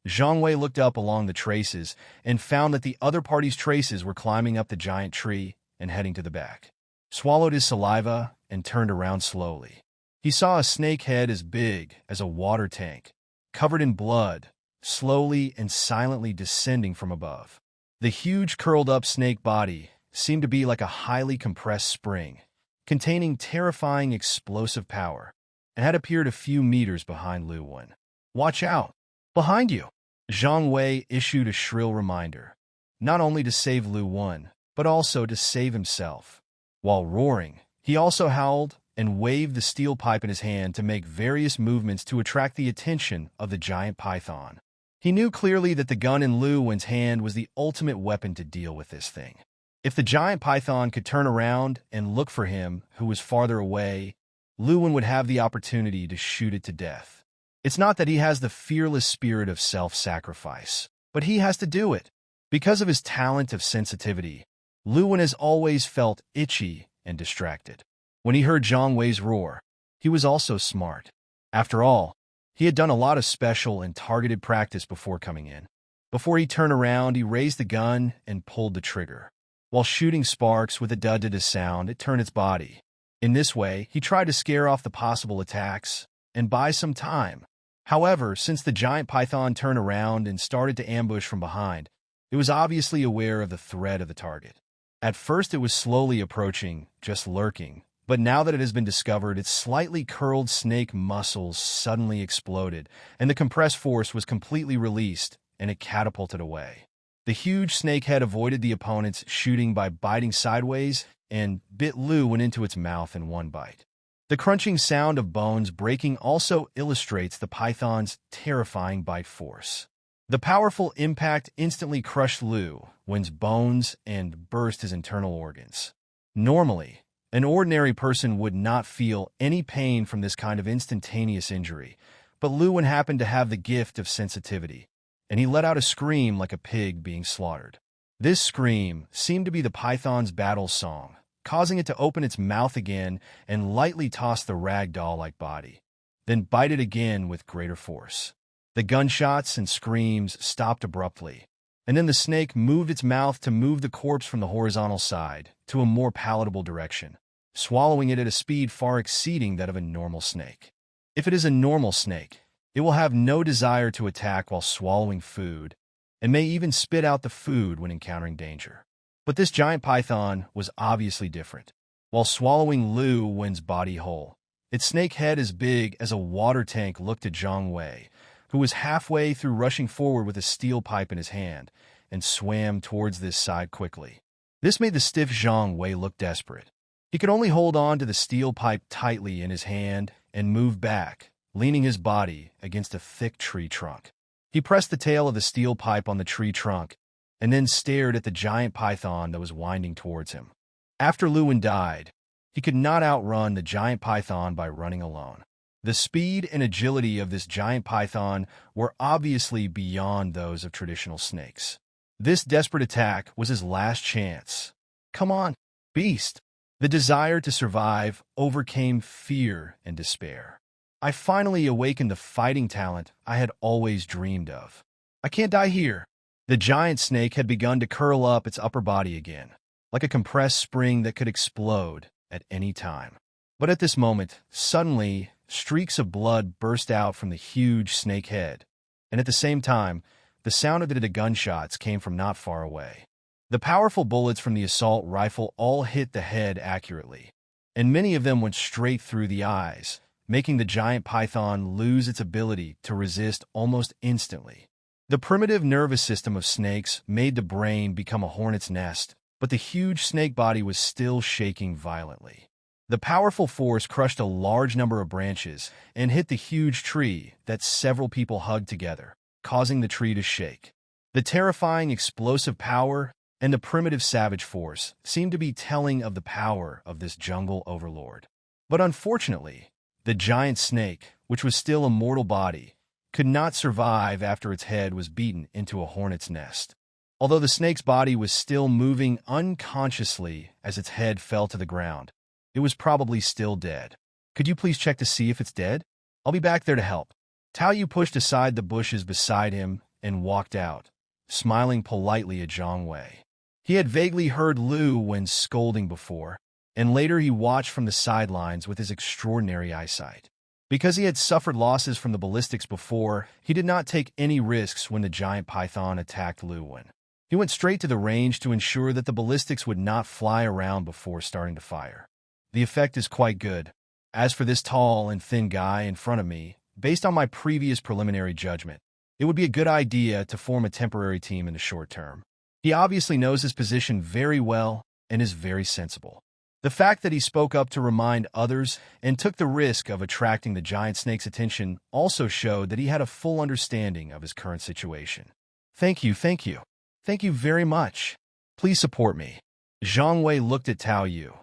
Zhang Wei looked up along the traces and found that the other party's traces were climbing up the giant tree and heading to the back. Swallowed his saliva and turned around slowly. He saw a snake head as big as a water tank, covered in blood, slowly and silently descending from above. The huge curled-up snake body seemed to be like a highly compressed spring, containing terrifying explosive power, and had appeared a few meters behind Lu Wen. "Watch out! Behind you!" Zhang Wei issued a shrill reminder, not only to save Lu Wen, but also to save himself. While roaring, he also howled and waved the steel pipe in his hand to make various movements to attract the attention of the giant python. He knew clearly that the gun in Lu Wen's hand was the ultimate weapon to deal with this thing. If the giant python could turn around and look for him, who was farther away, Lu Wen would have the opportunity to shoot it to death. It's not that he has the fearless spirit of self-sacrifice, but he has to do it. Because of his talent of sensitivity, Lu Wen has always felt itchy and distracted. When he heard Zhang Wei's roar, he was also smart. After all, he had done a lot of special and targeted practice before coming in. Before he turned around, he raised the gun and pulled the trigger. While shooting sparks with a dud-dud sound, it turned its body. In this way, he tried to scare off the possible attacks and buy some time. However, since the giant python turned around and started to ambush from behind, it was obviously aware of the threat of the target. At first, it was slowly approaching, just lurking, but now that it has been discovered, its slightly curled snake muscles suddenly exploded, and the compressed force was completely released, and it catapulted away. The huge snake head avoided the opponent's shooting by biting sideways and bit Lu Wen into its mouth in one bite. The crunching sound of bones breaking also illustrates the python's terrifying bite force. The powerful impact instantly crushed Lu Wen's bones and burst his internal organs. Normally, an ordinary person would not feel any pain from this kind of instantaneous injury, but Lu Wen happened to have the gift of sensitivity, and he let out a scream like a pig being slaughtered. This scream seemed to be the python's battle song, causing it to open its mouth again and lightly toss the rag doll-like body, then bite it again with greater force. The gunshots and screams stopped abruptly, and then the snake moved its mouth to move the corpse from the horizontal side to a more palatable direction, swallowing it at a speed far exceeding that of a normal snake. If it is a normal snake, it will have no desire to attack while swallowing food, and may even spit out the food when encountering danger. But this giant python was obviously different. While swallowing Lu Wen's body whole, its snake head as big as a water tank looked at Zhang Wei, who was halfway through rushing forward with a steel pipe in his hand, and swam towards this side quickly. This made the stiff Zhang Wei look desperate. He could only hold on to the steel pipe tightly in his hand and move back, leaning his body against a thick tree trunk. He pressed the tail of the steel pipe on the tree trunk and then stared at the giant python that was winding towards him. After Lu Wen died, he could not outrun the giant python by running alone. The speed and agility of this giant python were obviously beyond those of traditional snakes. This desperate attack was his last chance. "Come on, beast!" The desire to survive overcame fear and despair. "I finally awakened the fighting talent I had always dreamed of. I can't die here." The giant snake had begun to curl up its upper body again, like a compressed spring that could explode at any time. But at this moment, suddenly, streaks of blood burst out from the huge snake head, and at the same time, the sound of the gunshots came from not far away. The powerful bullets from the assault rifle all hit the head accurately, and many of them went straight through the eyes, making the giant python lose its ability to resist almost instantly. The primitive nervous system of snakes made the brain become a hornet's nest, but the huge snake body was still shaking violently. The powerful force crushed a large number of branches and hit the huge tree that several people hugged together, causing the tree to shake. The terrifying explosive power and the primitive savage force seemed to be telling of the power of this jungle overlord. But unfortunately, the giant snake, which was still a mortal body, could not survive after its head was beaten into a hornet's nest. Although the snake's body was still moving unconsciously as its head fell to the ground, it was probably still dead. Could you please check to see if it's dead? I'll be back there to help. Tao Yu pushed aside the bushes beside him and walked out, smiling politely at Zhang Wei. He had vaguely heard Lu Wen's scolding before, and later he watched from the sidelines with his extraordinary eyesight. Because he had suffered losses from the ballistics before, he did not take any risks when the giant python attacked Lu Wen. He went straight to the range to ensure that the ballistics would not fly around before starting to fire. The effect is quite good. As for this tall and thin guy in front of me, based on my previous preliminary judgment, it would be a good idea to form a temporary team in the short term. He obviously knows his position very well and is very sensible. The fact that he spoke up to remind others and took the risk of attracting the giant snake's attention also showed that he had a full understanding of his current situation. Thank you. Thank you very much. Please support me. Zhang Wei looked at Tao Yu,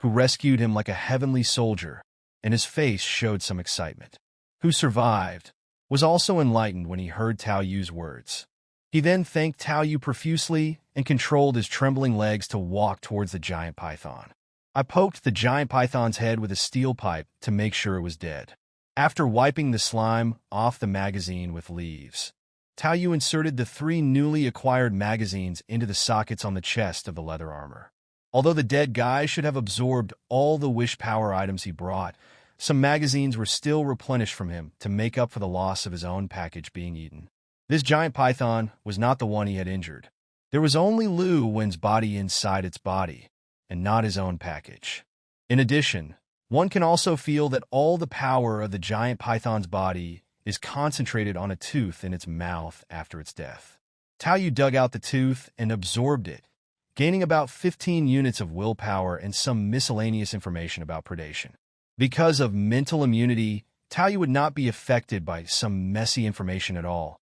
who rescued him like a heavenly soldier, and his face showed some excitement. Who survived, was also enlightened when he heard Tao Yu's words. He then thanked Tao Yu profusely and controlled his trembling legs to walk towards the giant python. I poked the giant python's head with a steel pipe to make sure it was dead. After wiping the slime off the magazine with leaves, Tao Yu inserted the 3 newly acquired magazines into the sockets on the chest of the leather armor. Although the dead guy should have absorbed all the wish power items he brought, some magazines were still replenished from him to make up for the loss of his own package being eaten. This giant python was not the one he had injured. There was only Lu Wen's body inside its body, and not his own package. In addition, one can also feel that all the power of the giant python's body is concentrated on a tooth in its mouth after its death. Tao Yu dug out the tooth and absorbed it, gaining about 15 units of willpower and some miscellaneous information about predation. Because of mental immunity, Tao Yu would not be affected by some messy information at all,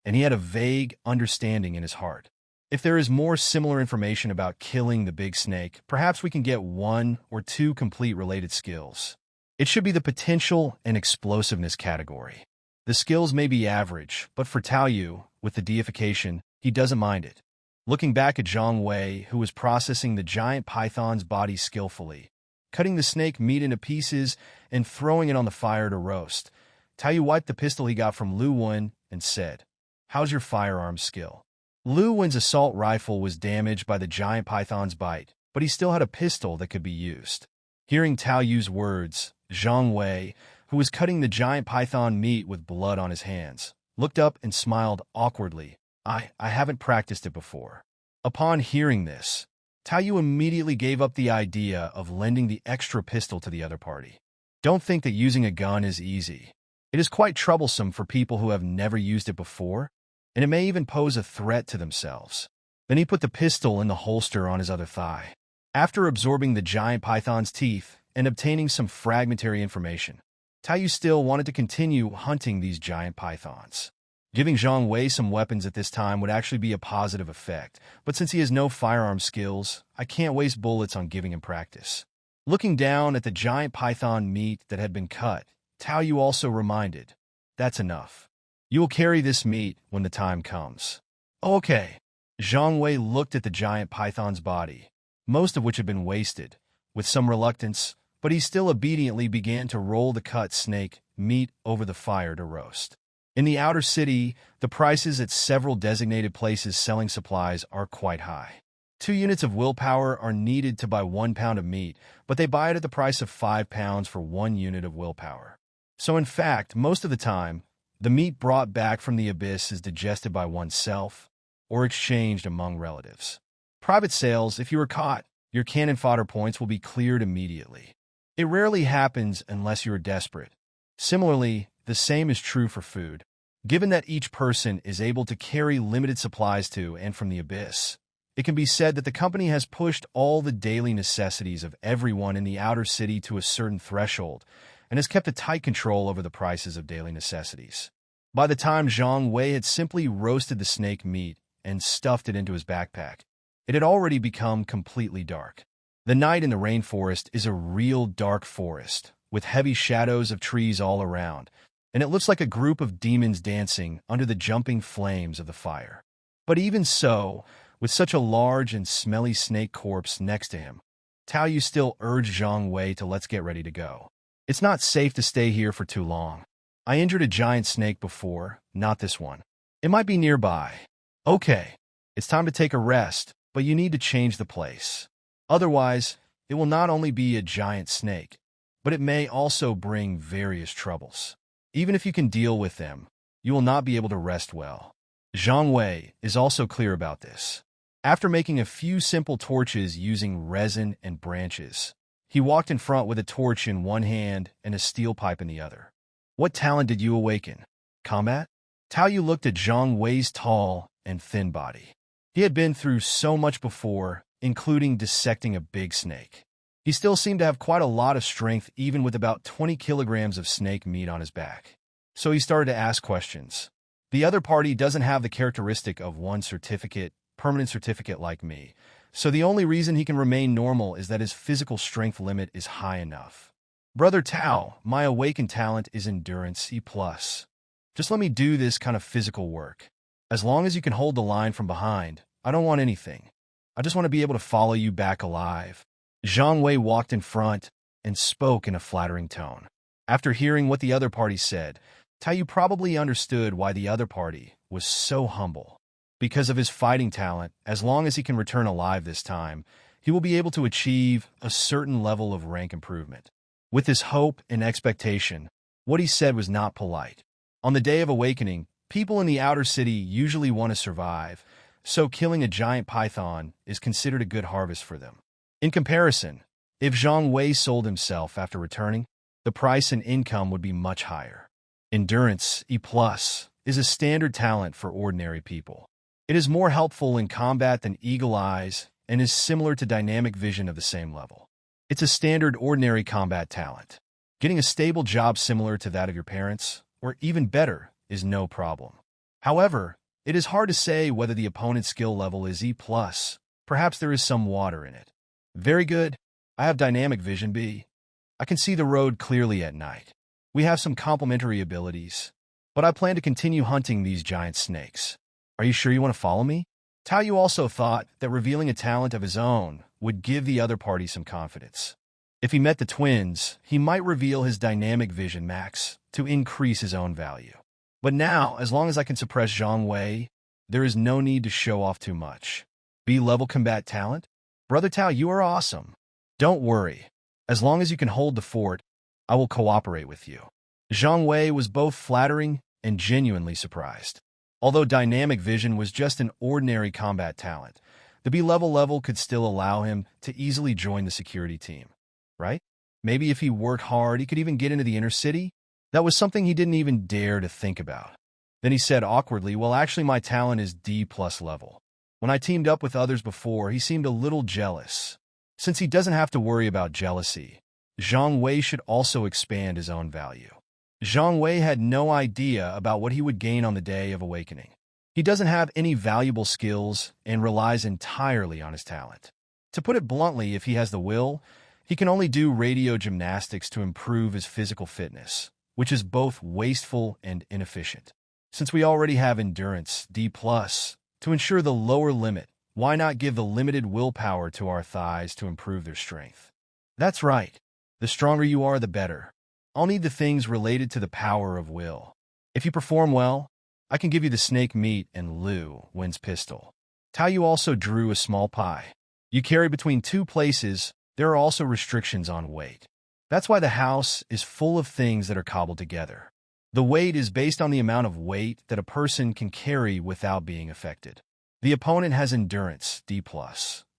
and he had a vague understanding in his heart. If there is more similar information about killing the big snake, perhaps we can get 1 or 2 complete related skills. It should be the potential and explosiveness category. The skills may be average, but for Tao Yu, with the deification, he doesn't mind it. Looking back at Zhang Wei, who was processing the giant python's body skillfully, cutting the snake meat into pieces and throwing it on the fire to roast, Tao Yu wiped the pistol he got from Lu Wen and said, "How's your firearms skill?" Lu Wen's assault rifle was damaged by the giant python's bite, but he still had a pistol that could be used. Hearing Tao Yu's words, Zhang Wei, who was cutting the giant python meat with blood on his hands, looked up and smiled awkwardly. I haven't practiced it before. Upon hearing this, Tao Yu immediately gave up the idea of lending the extra pistol to the other party. Don't think that using a gun is easy. It is quite troublesome for people who have never used it before, and it may even pose a threat to themselves. Then he put the pistol in the holster on his other thigh. After absorbing the giant python's teeth and obtaining some fragmentary information, Tao Yu still wanted to continue hunting these giant pythons. Giving Zhang Wei some weapons at this time would actually be a positive effect, but since he has no firearm skills, I can't waste bullets on giving him practice. Looking down at the giant python meat that had been cut, Tao Yu also reminded, "That's enough. You will carry this meat when the time comes." Okay. Zhang Wei looked at the giant python's body, most of which had been wasted, with some reluctance, but he still obediently began to roll the cut snake meat over the fire to roast. In the outer city, the prices at several designated places selling supplies are quite high. 2 units of willpower are needed to buy 1 pound of meat, but they buy it at the price of 5 pounds for 1 unit of willpower. So in fact, most of the time, the meat brought back from the abyss is digested by oneself or exchanged among relatives. Private sales, if you are caught, your cannon fodder points will be cleared immediately. It rarely happens unless you are desperate. Similarly, the same is true for food. Given that each person is able to carry limited supplies to and from the abyss, it can be said that the company has pushed all the daily necessities of everyone in the outer city to a certain threshold and has kept a tight control over the prices of daily necessities. By the time Zhang Wei had simply roasted the snake meat and stuffed it into his backpack, it had already become completely dark. The night in the rainforest is a real dark forest, with heavy shadows of trees all around, and it looks like a group of demons dancing under the jumping flames of the fire. But even so, with such a large and smelly snake corpse next to him, Tao Yu still urged Zhang Wei to let's get ready to go. It's not safe to stay here for too long. I injured a giant snake before, not this one. It might be nearby. Okay, it's time to take a rest, but you need to change the place. Otherwise, it will not only be a giant snake, but it may also bring various troubles. Even if you can deal with them, you will not be able to rest well. Zhang Wei is also clear about this. After making a few simple torches using resin and branches, he walked in front with a torch in one hand and a steel pipe in the other. What talent did you awaken? Combat? Tao Yu looked at Zhang Wei's tall and thin body. He had been through so much before, including dissecting a big snake. He still seemed to have quite a lot of strength even with about 20 kilograms of snake meat on his back. So he started to ask questions. The other party doesn't have the characteristic of one permanent certificate like me, so the only reason he can remain normal is that his physical strength limit is high enough. Brother Tao, my awakened talent is Endurance E+. Just let me do this kind of physical work. As long as you can hold the line from behind, I don't want anything. I just want to be able to follow you back alive. Zhang Wei walked in front and spoke in a flattering tone. After hearing what the other party said, Tao Yu probably understood why the other party was so humble. Because of his fighting talent, as long as he can return alive this time, he will be able to achieve a certain level of rank improvement. With his hope and expectation, what he said was not polite. On the day of awakening, people in the outer city usually want to survive, so killing a giant python is considered a good harvest for them. In comparison, if Zhang Wei sold himself after returning, the price and income would be much higher. Endurance E+ is a standard talent for ordinary people. It is more helpful in combat than Eagle Eyes and is similar to Dynamic Vision of the same level. It's a standard ordinary combat talent. Getting a stable job similar to that of your parents, or even better, is no problem. However, it is hard to say whether the opponent's skill level is E+. Perhaps there is some water in it. Very good. I have Dynamic Vision B. I can see the road clearly at night. We have some complementary abilities, but I plan to continue hunting these giant snakes. Are you sure you want to follow me? Tao Yu also thought that revealing a talent of his own would give the other party some confidence. If he met the twins, he might reveal his Dynamic Vision max to increase his own value. But now, as long as I can suppress Zhang Wei, there is no need to show off too much. B-level combat talent? Brother Tao, you are awesome. Don't worry. As long as you can hold the fort, I will cooperate with you. Zhang Wei was both flattering and genuinely surprised. Although Dynamic Vision was just an ordinary combat talent, the B-level could still allow him to easily join the security team, right? Maybe if he worked hard, he could even get into the inner city? That was something he didn't even dare to think about. Then he said awkwardly, well, actually my talent is D+ level. When I teamed up with others before, he seemed a little jealous. Since he doesn't have to worry about jealousy, Zhang Wei should also expand his own value. Zhang Wei had no idea about what he would gain on the day of awakening. He doesn't have any valuable skills and relies entirely on his talent. To put it bluntly, if he has the will, he can only do radio gymnastics to improve his physical fitness, which is both wasteful and inefficient. Since we already have Endurance D+, to ensure the lower limit, why not give the limited willpower to our thighs to improve their strength? That's right. The stronger you are, the better. I'll need the things related to the power of will. If you perform well, I can give you the snake meat and Liu Wen's pistol. Tao Yu also drew a small pie. You carry between 2 places, there are also restrictions on weight. That's why the house is full of things that are cobbled together. The weight is based on the amount of weight that a person can carry without being affected. The opponent has Endurance D+,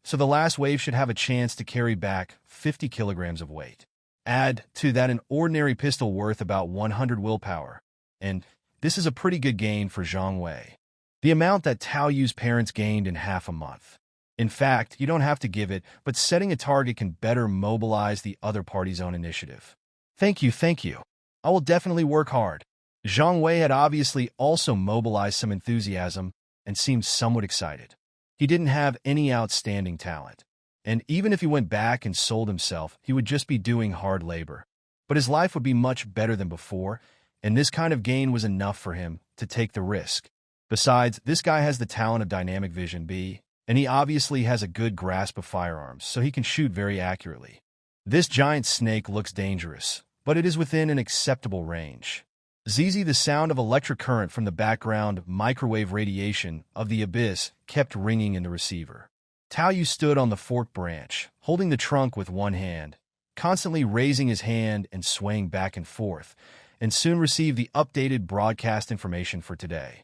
so the last wave should have a chance to carry back 50 kilograms of weight. Add to that an ordinary pistol worth about 100 willpower, and this is a pretty good gain for Zhang Wei. The amount that Tao Yu's parents gained in half a month. In fact, you don't have to give it, but setting a target can better mobilize the other party's own initiative. Thank you. I will definitely work hard. Zhang Wei had obviously also mobilized some enthusiasm and seemed somewhat excited. He didn't have any outstanding talent. And even if he went back and sold himself, he would just be doing hard labor. But his life would be much better than before, and this kind of gain was enough for him to take the risk. Besides, this guy has the talent of dynamic vision B, and he obviously has a good grasp of firearms, so he can shoot very accurately. This giant snake looks dangerous, but it is within an acceptable range. ZZ, the sound of electric current from the background microwave radiation of the abyss kept ringing in the receiver. Tao Yu stood on the forked branch, holding the trunk with one hand, constantly raising his hand and swaying back and forth, and soon received the updated broadcast information for today.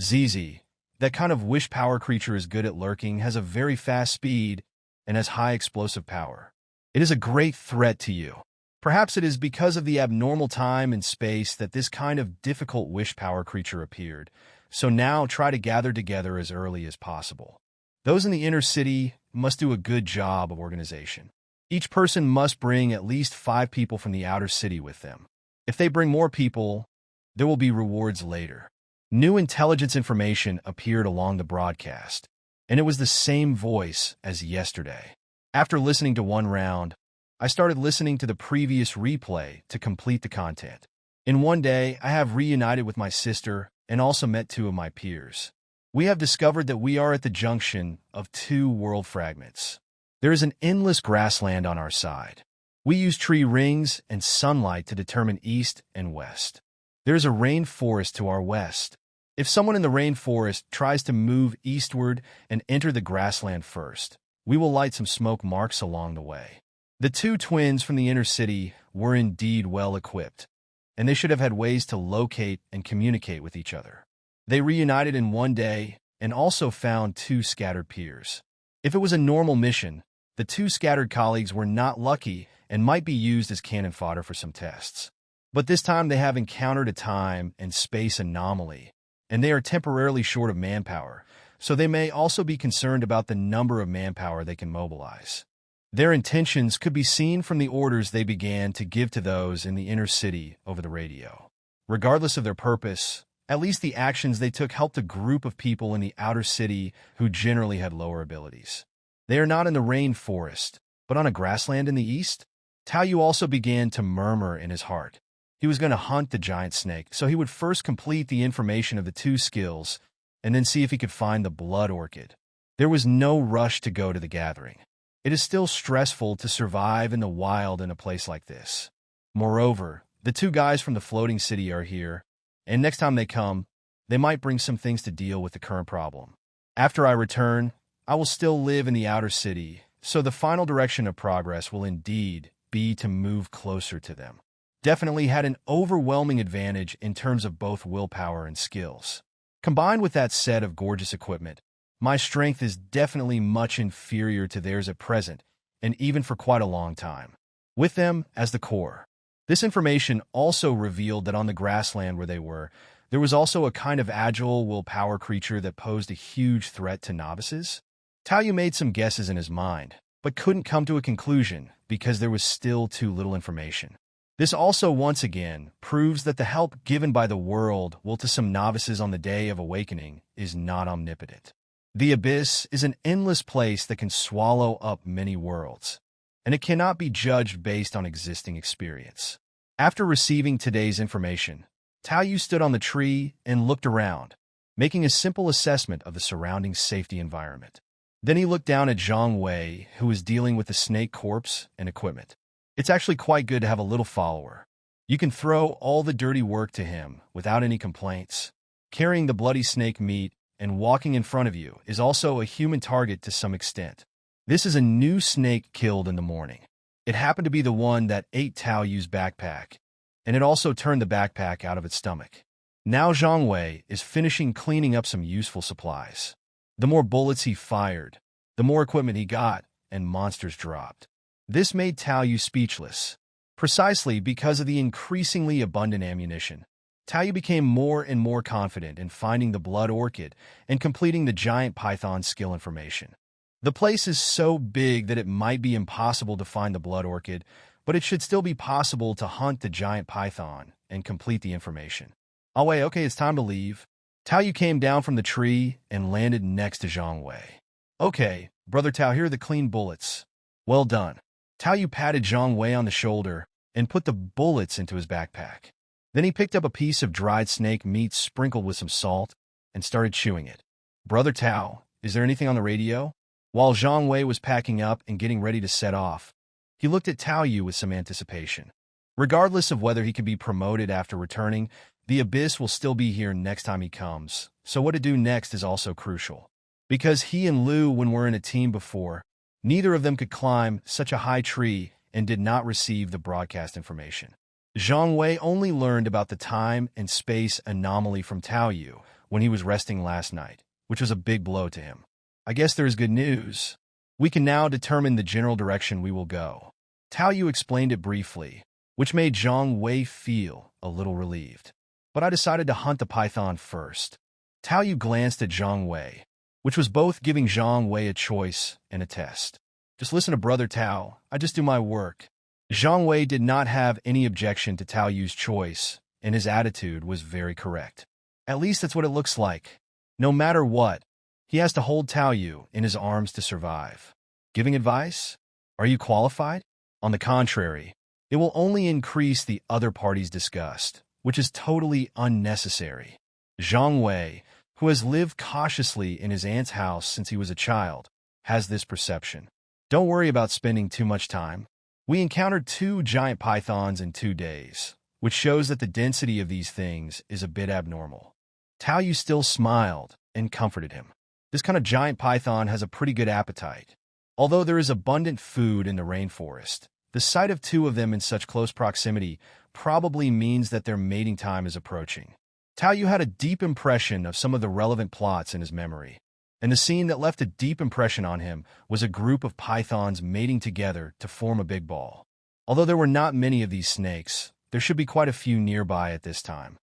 ZZ, that kind of wish power creature is good at lurking, has a very fast speed, and has high explosive power. It is a great threat to you. Perhaps it is because of the abnormal time and space that this kind of difficult wish power creature appeared, so now try to gather together as early as possible. Those in the inner city must do a good job of organization. Each person must bring at least 5 people from the outer city with them. If they bring more people, there will be rewards later. New intelligence information appeared along the broadcast, and it was the same voice as yesterday. After listening to one round, I started listening to the previous replay to complete the content. In one day, I have reunited with my sister and also met 2 of my peers. We have discovered that we are at the junction of 2 world fragments. There is an endless grassland on our side. We use tree rings and sunlight to determine east and west. There is a rainforest to our west. If someone in the rainforest tries to move eastward and enter the grassland first, we will light some smoke marks along the way. The 2 twins from the inner city were indeed well equipped, and they should have had ways to locate and communicate with each other. They reunited in one day and also found 2 scattered peers. If it was a normal mission, the 2 scattered colleagues were not lucky and might be used as cannon fodder for some tests. But this time they have encountered a time and space anomaly, and they are temporarily short of manpower, so they may also be concerned about the number of manpower they can mobilize. Their intentions could be seen from the orders they began to give to those in the inner city over the radio. Regardless of their purpose, at least the actions they took helped a group of people in the outer city who generally had lower abilities. They are not in the rainforest, but on a grassland in the east? Tao Yu also began to murmur in his heart. He was going to hunt the giant snake, so he would first complete the information of the 2 skills and then see if he could find the blood orchid. There was no rush to go to the gathering. It is still stressful to survive in the wild in a place like this. Moreover, the 2 guys from the floating city are here, and next time they come, they might bring some things to deal with the current problem. After I return, I will still live in the outer city, so the final direction of progress will indeed be to move closer to them. Definitely had an overwhelming advantage in terms of both willpower and skills. Combined with that set of gorgeous equipment, my strength is definitely much inferior to theirs at present, and even for quite a long time. With them as the core. This information also revealed that on the grassland where they were, there was also a kind of agile willpower creature that posed a huge threat to novices. Tao Yu made some guesses in his mind, but couldn't come to a conclusion because there was still too little information. This also once again proves that the help given by the world will to some novices on the day of awakening is not omnipotent. The abyss is an endless place that can swallow up many worlds, and it cannot be judged based on existing experience. After receiving today's information, Tao Yu stood on the tree and looked around, making a simple assessment of the surrounding safety environment. Then he looked down at Zhang Wei, who was dealing with the snake corpse and equipment. It's actually quite good to have a little follower. You can throw all the dirty work to him without any complaints. Carrying the bloody snake meat and walking in front of you is also a human target to some extent. This is a new snake killed in the morning. It happened to be the one that ate Tao Yu's backpack, and it also turned the backpack out of its stomach. Now Zhang Wei is finishing cleaning up some useful supplies. The more bullets he fired, the more equipment he got, and monsters dropped. This made Tao Yu speechless. Precisely because of the increasingly abundant ammunition, Tao Yu became more and more confident in finding the blood orchid and completing the giant python skill information. The place is so big that it might be impossible to find the blood orchid, but it should still be possible to hunt the giant python and complete the information. Oh wait, okay, it's time to leave. Tao Yu came down from the tree and landed next to Zhang Wei. Okay, Brother Tao, here are the clean bullets. Well done. Tao Yu patted Zhang Wei on the shoulder and put the bullets into his backpack. Then he picked up a piece of dried snake meat sprinkled with some salt and started chewing it. "Brother Tao, is there anything on the radio?" While Zhang Wei was packing up and getting ready to set off, he looked at Tao Yu with some anticipation. Regardless of whether he could be promoted after returning, the Abyss will still be here next time he comes, so what to do next is also crucial. Because he and Liu, when we're in a team before, neither of them could climb such a high tree and did not receive the broadcast information. Zhang Wei only learned about the time and space anomaly from Tao Yu when he was resting last night, which was a big blow to him. "I guess there is good news. We can now determine the general direction we will go." Tao Yu explained it briefly, which made Zhang Wei feel a little relieved. "But I decided to hunt the python first." Tao Yu glanced at Zhang Wei, which was both giving Zhang Wei a choice and a test. "Just listen to Brother Tao. I just do my work." Zhang Wei did not have any objection to Tao Yu's choice, and his attitude was very correct. At least that's what it looks like. No matter what, he has to hold Tao Yu in his arms to survive. Giving advice? Are you qualified? On the contrary, it will only increase the other party's disgust, which is totally unnecessary. Zhang Wei, who has lived cautiously in his aunt's house since he was a child, has this perception. Don't worry about spending too much time. We encountered 2 giant pythons in 2 days, which shows that the density of these things is a bit abnormal. Tao Yu still smiled and comforted him. This kind of giant python has a pretty good appetite. Although there is abundant food in the rainforest, the sight of 2 of them in such close proximity probably means that their mating time is approaching. Tao Yu had a deep impression of some of the relevant plots in his memory, and the scene that left a deep impression on him was a group of pythons mating together to form a big ball. Although there were not many of these snakes, there should be quite a few nearby at this time.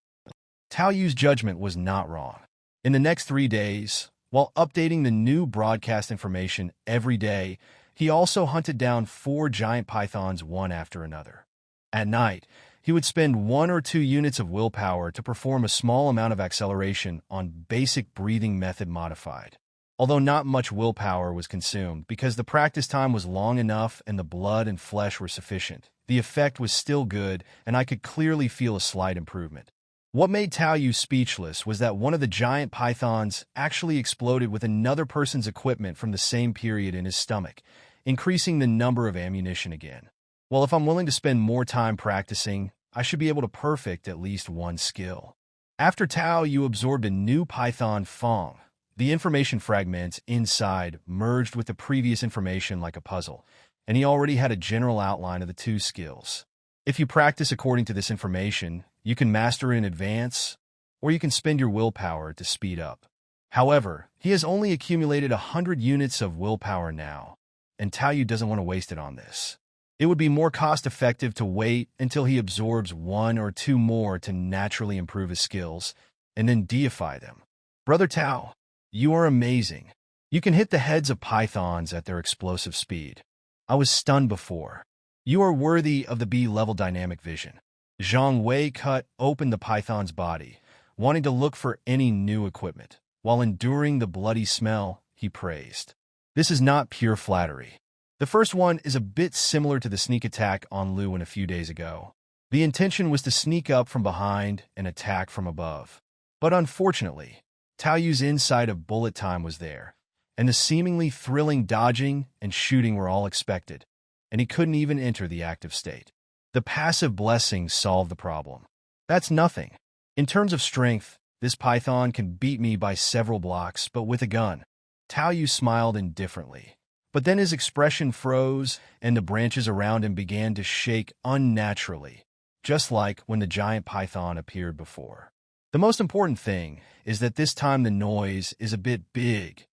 Tao Yu's judgment was not wrong. In the next 3 days, while updating the new broadcast information every day, he also hunted down 4 giant pythons one after another. At night, he would spend 1 or 2 units of willpower to perform a small amount of acceleration on basic breathing method modified. Although not much willpower was consumed because the practice time was long enough and the blood and flesh were sufficient, the effect was still good and I could clearly feel a slight improvement. What made Tao Yu speechless was that one of the giant pythons actually exploded with another person's equipment from the same period in his stomach, increasing the number of ammunition again. Well, if I'm willing to spend more time practicing, I should be able to perfect at least one skill. After Tao Yu absorbed a new python Fong, the information fragments inside merged with the previous information like a puzzle, and he already had a general outline of the 2 skills. If you practice according to this information, you can master in advance, or you can spend your willpower to speed up. However, he has only accumulated 100 units of willpower now, and Tao Yu doesn't want to waste it on this. It would be more cost-effective to wait until he absorbs 1 or 2 more to naturally improve his skills, and then deify them. "Brother Tao, you are amazing. You can hit the heads of pythons at their explosive speed. I was stunned before. You are worthy of the B-level dynamic vision." Zhang Wei cut open the python's body, wanting to look for any new equipment. While enduring the bloody smell, he praised. "This is not pure flattery. The first one is a bit similar to the sneak attack on Liu a few days ago. The intention was to sneak up from behind and attack from above. But unfortunately, Tao Yu's insight of bullet time was there, and the seemingly thrilling dodging and shooting were all expected, and he couldn't even enter the active state. The passive blessing solved the problem. That's nothing. In terms of strength, this python can beat me by several blocks, but with a gun." Tao Yu smiled indifferently. But then his expression froze, and the branches around him began to shake unnaturally, just like when the giant python appeared before. The most important thing is that this time the noise is a bit big,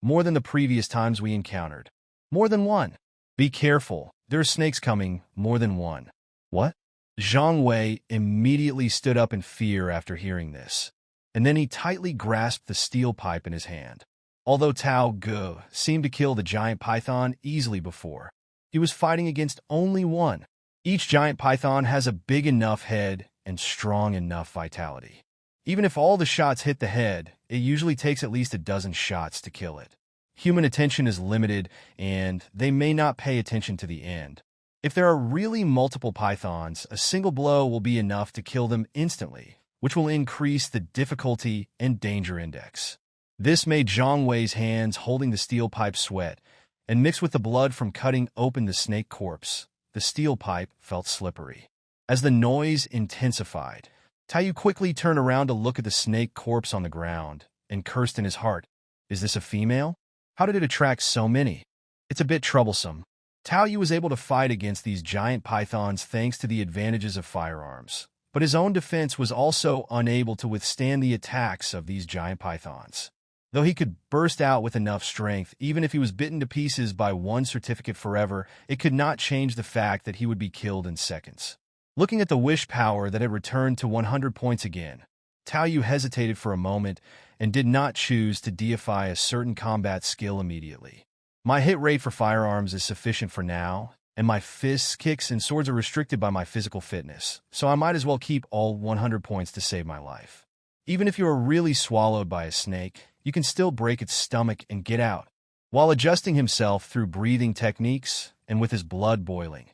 more than the previous times we encountered. More than one. "Be careful, there are snakes coming, more than one." "What?" Zhang Wei immediately stood up in fear after hearing this, and then he tightly grasped the steel pipe in his hand. Although Tao Ge seemed to kill the giant python easily before, he was fighting against only one. Each giant python has a big enough head and strong enough vitality. Even if all the shots hit the head, it usually takes at least a dozen shots to kill it. Human attention is limited, and they may not pay attention to the end. If there are really multiple pythons, a single blow will be enough to kill them instantly, which will increase the difficulty and danger index. This made Zhang Wei's hands holding the steel pipe sweat, and mixed with the blood from cutting open the snake corpse, the steel pipe felt slippery. As the noise intensified, Tao Yu quickly turned around to look at the snake corpse on the ground, and cursed in his heart, "Is this a female? How did it attract so many? It's a bit troublesome." Tao Yu was able to fight against these giant pythons thanks to the advantages of firearms, but his own defense was also unable to withstand the attacks of these giant pythons. Though he could burst out with enough strength, even if he was bitten to pieces by one certificate forever, it could not change the fact that he would be killed in seconds. Looking at the wish power that had returned to 100 points again, Tao Yu hesitated for a moment and did not choose to deify a certain combat skill immediately. My hit rate for firearms is sufficient for now, and my fists, kicks, and swords are restricted by my physical fitness, so I might as well keep all 100 points to save my life. Even if you are really swallowed by a snake, you can still break its stomach and get out. While adjusting himself through breathing techniques and with his blood boiling,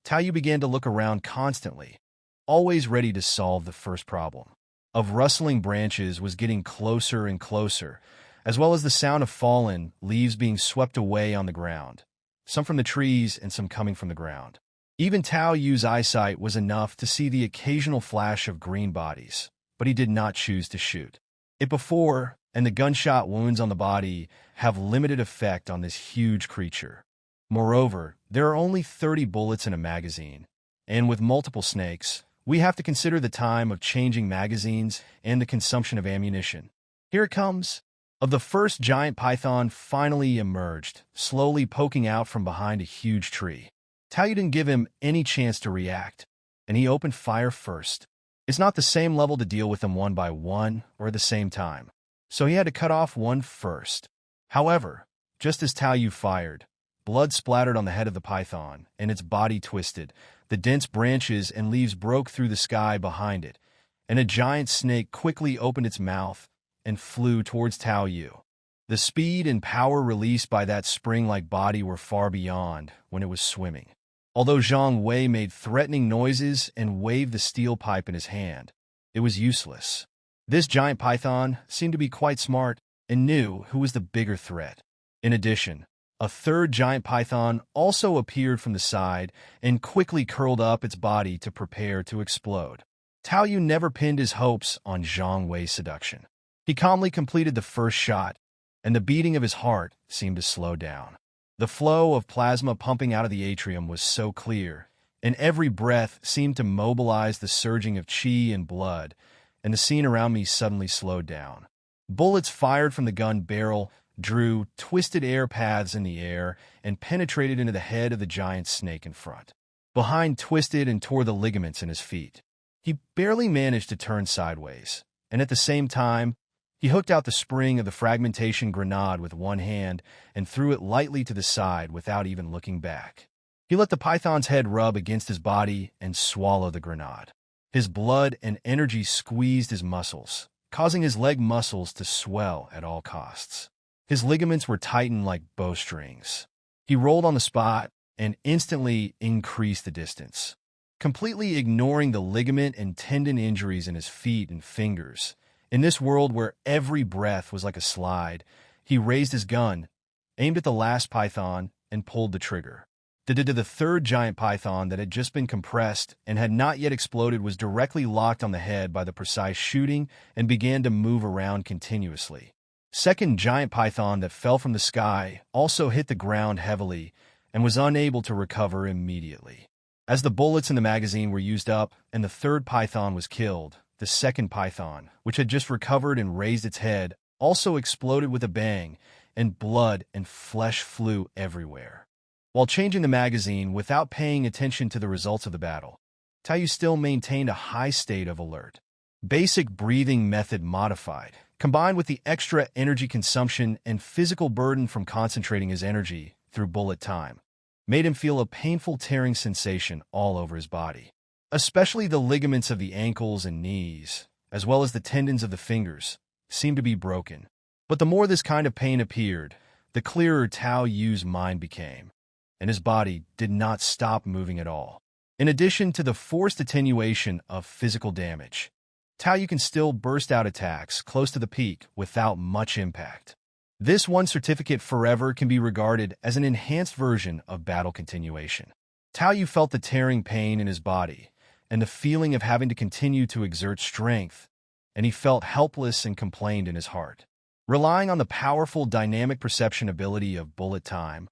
Tao Yu began to look around constantly, always ready to solve the first problem. Of rustling branches was getting closer and closer, as well as the sound of fallen leaves being swept away on the ground, some from the trees and some coming from the ground. Even Tao Yu's eyesight was enough to see the occasional flash of green bodies, but he did not choose to shoot. It before, and the gunshot wounds on the body have limited effect on this huge creature. Moreover, there are only 30 bullets in a magazine, and with multiple snakes, we have to consider the time of changing magazines and the consumption of ammunition. Here it comes. Of the first giant python finally emerged, slowly poking out from behind a huge tree. Tao Yu didn't give him any chance to react, and he opened fire first. It's not the same level to deal with them one by one or at the same time, so he had to cut off one first. However, just as Tao Yu fired, blood splattered on the head of the python, and its body twisted. The dense branches and leaves broke through the sky behind it, and a giant snake quickly opened its mouth and flew towards Tao Yu. The speed and power released by that spring-like body were far beyond when it was swimming. Although Zhang Wei made threatening noises and waved the steel pipe in his hand, it was useless. This giant python seemed to be quite smart and knew who was the bigger threat. In addition, a third giant python also appeared from the side and quickly curled up its body to prepare to explode. Tao Yu never pinned his hopes on Zhang Wei's seduction. He calmly completed the first shot, and the beating of his heart seemed to slow down. The flow of plasma pumping out of the atrium was so clear, and every breath seemed to mobilize the surging of qi and blood, and the scene around me suddenly slowed down. Bullets fired from the gun barrel drew twisted air paths in the air and penetrated into the head of the giant snake in front. Behind twisted and tore the ligaments in his feet. He barely managed to turn sideways, and at the same time, he hooked out the spring of the fragmentation grenade with one hand and threw it lightly to the side without even looking back. He let the python's head rub against his body and swallow the grenade. His blood and energy squeezed his muscles, causing his leg muscles to swell at all costs. His ligaments were tightened like bowstrings. He rolled on the spot and instantly increased the distance. Completely ignoring the ligament and tendon injuries in his feet and fingers, in this world where every breath was like a slide, he raised his gun, aimed at the last python, and pulled the trigger. The third giant python that had just been compressed and had not yet exploded was directly locked on the head by the precise shooting and began to move around continuously. Second giant python that fell from the sky also hit the ground heavily and was unable to recover immediately. As the bullets in the magazine were used up and the third python was killed, the second python, which had just recovered and raised its head, also exploded with a bang, and blood and flesh flew everywhere. While changing the magazine without paying attention to the results of the battle, Tao Yu still maintained a high state of alert. Basic breathing method modified, combined with the extra energy consumption and physical burden from concentrating his energy through bullet time, made him feel a painful tearing sensation all over his body. Especially the ligaments of the ankles and knees, as well as the tendons of the fingers, seemed to be broken. But the more this kind of pain appeared, the clearer Tao Yu's mind became, and his body did not stop moving at all. In addition to the forced attenuation of physical damage, Tao Yu can still burst out attacks close to the peak without much impact. This one certificate forever can be regarded as an enhanced version of battle continuation. Tao Yu felt the tearing pain in his body and the feeling of having to continue to exert strength, and he felt helpless and complained in his heart. Relying on the powerful dynamic perception ability of bullet time,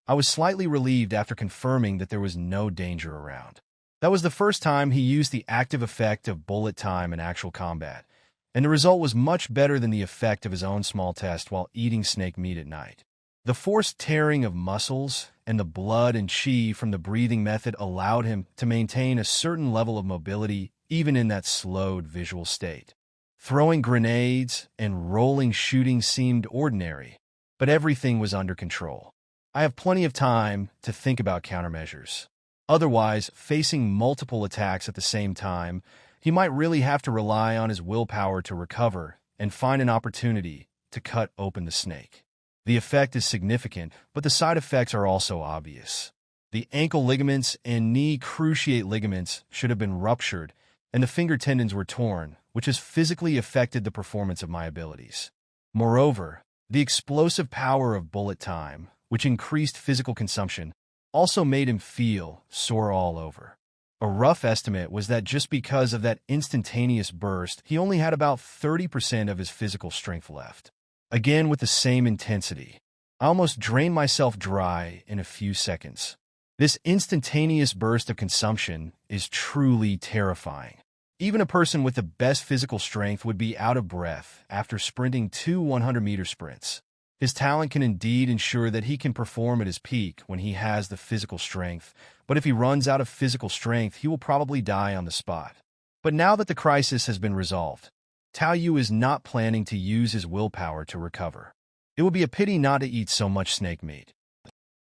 I was slightly relieved after confirming that there was no danger around. That was the first time he used the active effect of bullet time in actual combat, and the result was much better than the effect of his own small test while eating snake meat at night. The forced tearing of muscles and the blood and chi from the breathing method allowed him to maintain a certain level of mobility even in that slowed visual state. Throwing grenades and rolling shooting seemed ordinary, but everything was under control. I have plenty of time to think about countermeasures. Otherwise, facing multiple attacks at the same time, he might really have to rely on his willpower to recover and find an opportunity to cut open the snake. The effect is significant, but the side effects are also obvious. The ankle ligaments and knee cruciate ligaments should have been ruptured, and the finger tendons were torn, which has physically affected the performance of my abilities. Moreover, the explosive power of bullet time, which increased physical consumption, also made him feel sore all over. A rough estimate was that just because of that instantaneous burst, he only had about 30% of his physical strength left. Again with the same intensity, I almost drained myself dry in a few seconds. This instantaneous burst of consumption is truly terrifying. Even a person with the best physical strength would be out of breath after sprinting 2 100-meter sprints. His talent can indeed ensure that he can perform at his peak when he has the physical strength, but if he runs out of physical strength, he will probably die on the spot. But now that the crisis has been resolved, Tao Yu is not planning to use his willpower to recover. It would be a pity not to eat so much snake meat.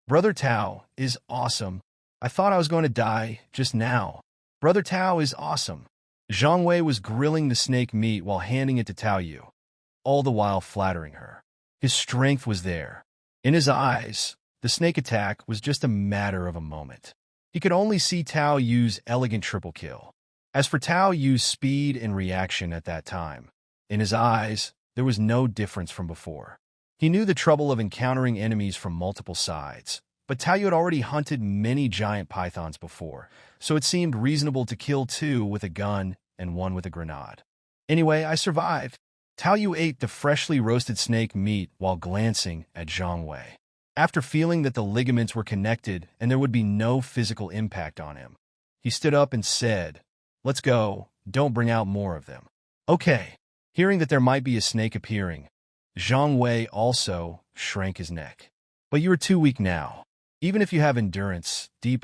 Brother Tao is awesome. I thought I was going to die just now. Brother Tao is awesome. Zhang Wei was grilling the snake meat while handing it to Tao Yu, all the while flattering her. His strength was there. In his eyes, the snake attack was just a matter of a moment. He could only see Tao Yu's elegant triple kill. As for Tao Yu's speed and reaction at that time, in his eyes, there was no difference from before. He knew the trouble of encountering enemies from multiple sides, but Tao Yu had already hunted many giant pythons before, so it seemed reasonable to kill 2 with a gun and 1 with a grenade. Anyway, I survived. Tao Yu ate the freshly roasted snake meat while glancing at Zhang Wei. After feeling that the ligaments were connected and there would be no physical impact on him, he stood up and said, "Let's go, don't bring out more of them." Okay. Hearing that there might be a snake appearing, Zhang Wei also shrank his neck. But you are too weak now. Even if you have endurance, D+,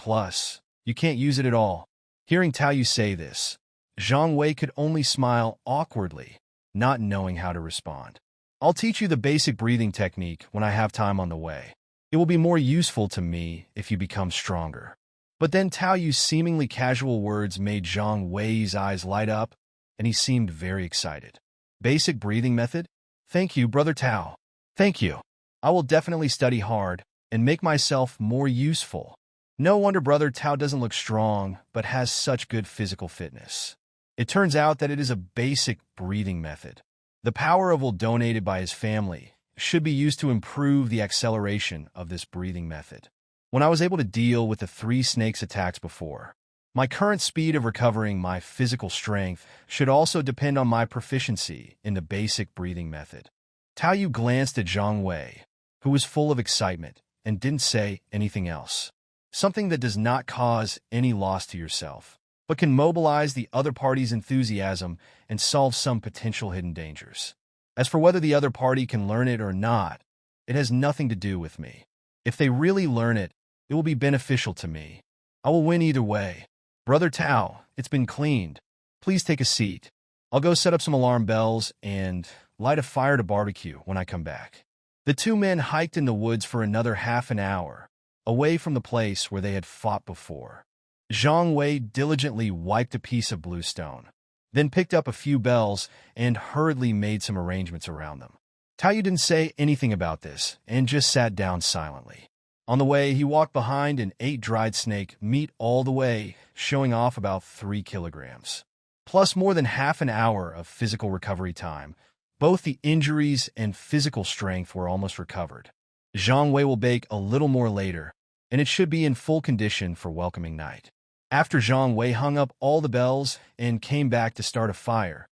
you can't use it at all. Hearing Tao Yu say this, Zhang Wei could only smile awkwardly, not knowing how to respond. I'll teach you the basic breathing technique when I have time on the way. It will be more useful to me if you become stronger. But then Tao Yu's seemingly casual words made Zhang Wei's eyes light up, and he seemed very excited. Basic breathing method? Thank you, Brother Tao. Thank you. I will definitely study hard and make myself more useful. No wonder Brother Tao doesn't look strong, but has such good physical fitness. It turns out that it is a basic breathing method. The power of will donated by his family should be used to improve the acceleration of this breathing method. When I was able to deal with the 3 snakes attacks before, my current speed of recovering my physical strength should also depend on my proficiency in the basic breathing method. Tao Yu glanced at Zhang Wei, who was full of excitement, and didn't say anything else. Something that does not cause any loss to yourself, but can mobilize the other party's enthusiasm and solve some potential hidden dangers. As for whether the other party can learn it or not, it has nothing to do with me. If they really learn it, it will be beneficial to me. I will win either way. Brother Tao, it's been cleaned. Please take a seat. I'll go set up some alarm bells and light a fire to barbecue when I come back. The 2 men hiked in the woods for another half an hour, away from the place where they had fought before. Zhang Wei diligently wiped a piece of blue stone, then picked up a few bells and hurriedly made some arrangements around them. Tao Yu didn't say anything about this and just sat down silently. On the way, he walked behind and ate dried snake meat all the way, showing off about 3 kilograms. plus more than half an hour of physical recovery time. Both the injuries and physical strength were almost recovered. Zhang Wei will bake a little more later, and it should be in full condition for welcoming night. After Zhang Wei hung up all the bells and came back to start a fire,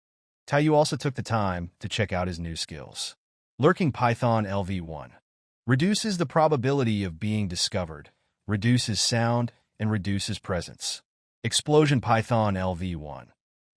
Tao Yu also took the time to check out his new skills. Lurking Python LV1 reduces the probability of being discovered, reduces sound, and reduces presence. Explosion Python LV1,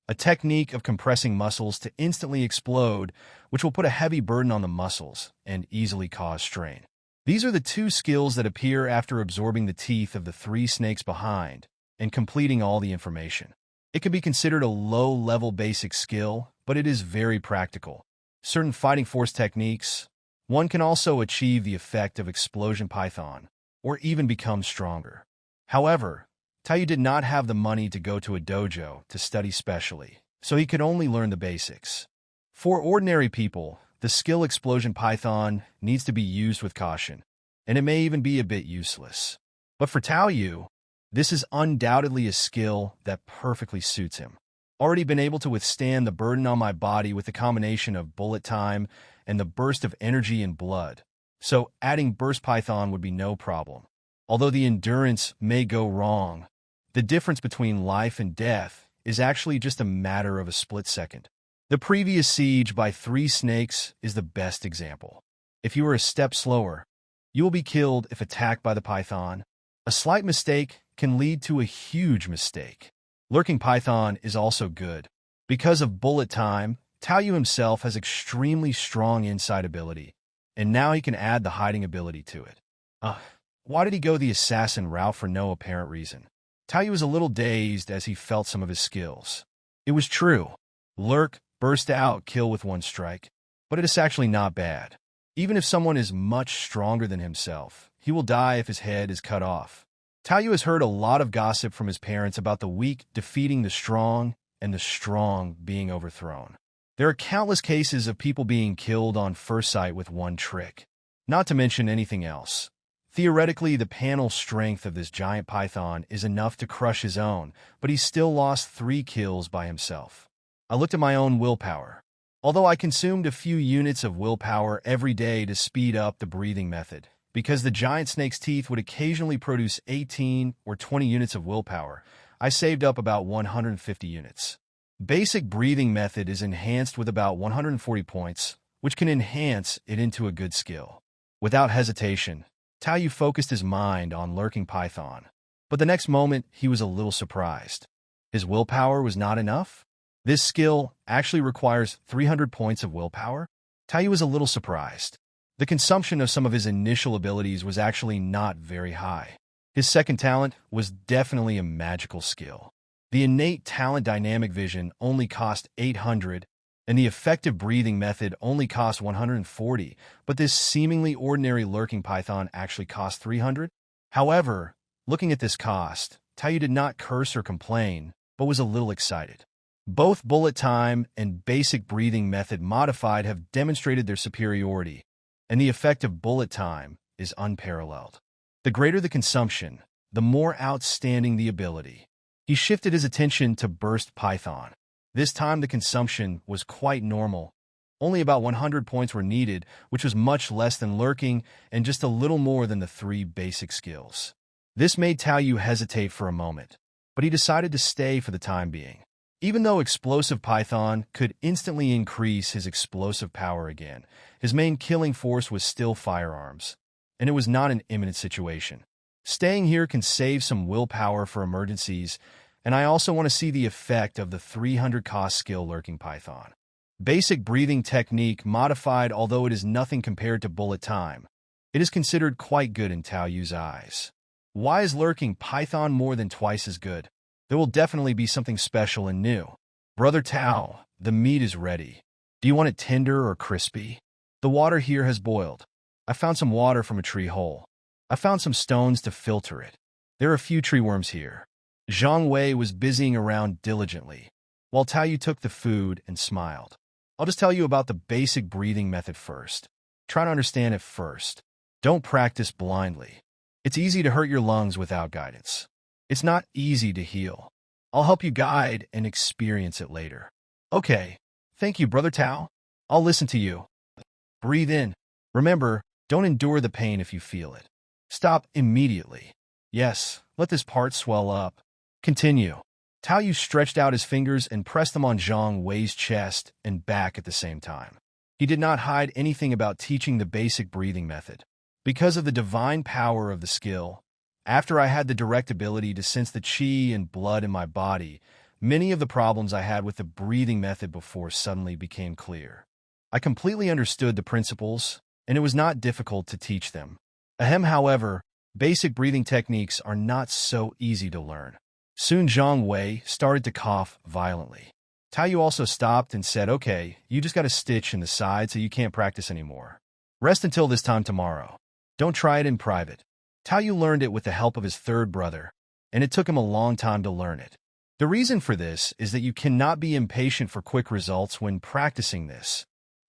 a technique of compressing muscles to instantly explode, which will put a heavy burden on the muscles and easily cause strain. These are the two skills that appear after absorbing the teeth of the three snakes behind and completing all the information. It can be considered a low-level basic skill, but it is very practical. Certain fighting force techniques, one can also achieve the effect of Explosion Python, or even become stronger. However, Tao Yu did not have the money to go to a dojo to study specially, so he could only learn the basics. For ordinary people, the skill Explosion Python needs to be used with caution, and it may even be a bit useless. But for Tao Yu, this is undoubtedly a skill that perfectly suits him. Already been able to withstand the burden on my body with the combination of bullet time and the burst of energy and blood, so adding Burst Python would be no problem. Although the endurance may go wrong, the difference between life and death is actually just a matter of a split second. The previous siege by 3 snakes is the best example. If you are a step slower, you will be killed if attacked by the python. A slight mistake can lead to a huge mistake. Lurking Python is also good. Because of bullet time, Tao Yu himself has extremely strong inside ability, and now he can add the hiding ability to it. Why did he go the assassin route for no apparent reason? Tao Yu was a little dazed as he felt some of his skills. It was true. Lurk, burst out, kill with 1 strike. But it is actually not bad. Even if someone is much stronger than himself, he will die if his head is cut off. Tao Yu has heard a lot of gossip from his parents about the weak defeating the strong and the strong being overthrown. There are countless cases of people being killed on first sight with 1 trick, not to mention anything else. Theoretically, the panel strength of this giant python is enough to crush his own, but he still lost 3 kills by himself. I looked at my own willpower. Although I consumed a few units of willpower every day to speed up the breathing method, because the giant snake's teeth would occasionally produce 18 or 20 units of willpower, I saved up about 150 units. Basic breathing method is enhanced with about 140 points, which can enhance it into a good skill. Without hesitation, Tao Yu focused his mind on Lurking Python, but the next moment he was a little surprised. His willpower was not enough? This skill actually requires 300 points of willpower? Tao Yu was a little surprised. The consumption of some of his initial abilities was actually not very high. His second talent was definitely a magical skill. The innate talent Dynamic Vision only cost 800, and the effective breathing method only cost 140, but this seemingly ordinary Lurking Python actually cost 300? However, looking at this cost, Tao Yu did not curse or complain, but was a little excited. Both Bullet Time and Basic Breathing Method Modified have demonstrated their superiority, and the effect of Bullet Time is unparalleled. The greater the consumption, the more outstanding the ability. He shifted his attention to Burst Python. This time the consumption was quite normal. Only about 100 points were needed, which was much less than Lurking and just a little more than the 3 basic skills. This made Tao Yu hesitate for a moment, but he decided to stay for the time being. Even though Explosive Python could instantly increase his explosive power again, his main killing force was still firearms, and it was not an imminent situation. Staying here can save some willpower for emergencies, and I also want to see the effect of the 300 cost skill Lurking Python. Basic Breathing Technique Modified, although it is nothing compared to Bullet Time, it is considered quite good in Tao Yu's eyes. Why is Lurking Python more than twice as good? There will definitely be something special and new. Brother Tao, the meat is ready. Do you want it tender or crispy? The water here has boiled. I found some water from a tree hole. I found some stones to filter it. There are a few tree worms here. Zhang Wei was busying around diligently, while Tao Yu took the food and smiled. I'll just tell you about the basic breathing method first. Try to understand it first. Don't practice blindly. It's easy to hurt your lungs without guidance. It's not easy to heal. I'll help you guide and experience it later. Okay. Thank you, Brother Tao. I'll listen to you. Breathe in. Remember, don't endure the pain if you feel it. Stop immediately. Yes, let this part swell up. Continue. Tao Yu stretched out his fingers and pressed them on Zhang Wei's chest and back at the same time. He did not hide anything about teaching the basic breathing method. Because of the divine power of the skill, after I had the direct ability to sense the qi and blood in my body, many of the problems I had with the breathing method before suddenly became clear. I completely understood the principles, and it was not difficult to teach them. However, basic breathing techniques are not so easy to learn. Soon Zhang Wei started to cough violently. Tao Yu also stopped and said, "Okay, you just got a stitch in the side so you can't practice anymore. Rest until this time tomorrow. Don't try it in private." Tao Yu learned it with the help of his third brother, and it took him a long time to learn it. The reason for this is that you cannot be impatient for quick results when practicing this.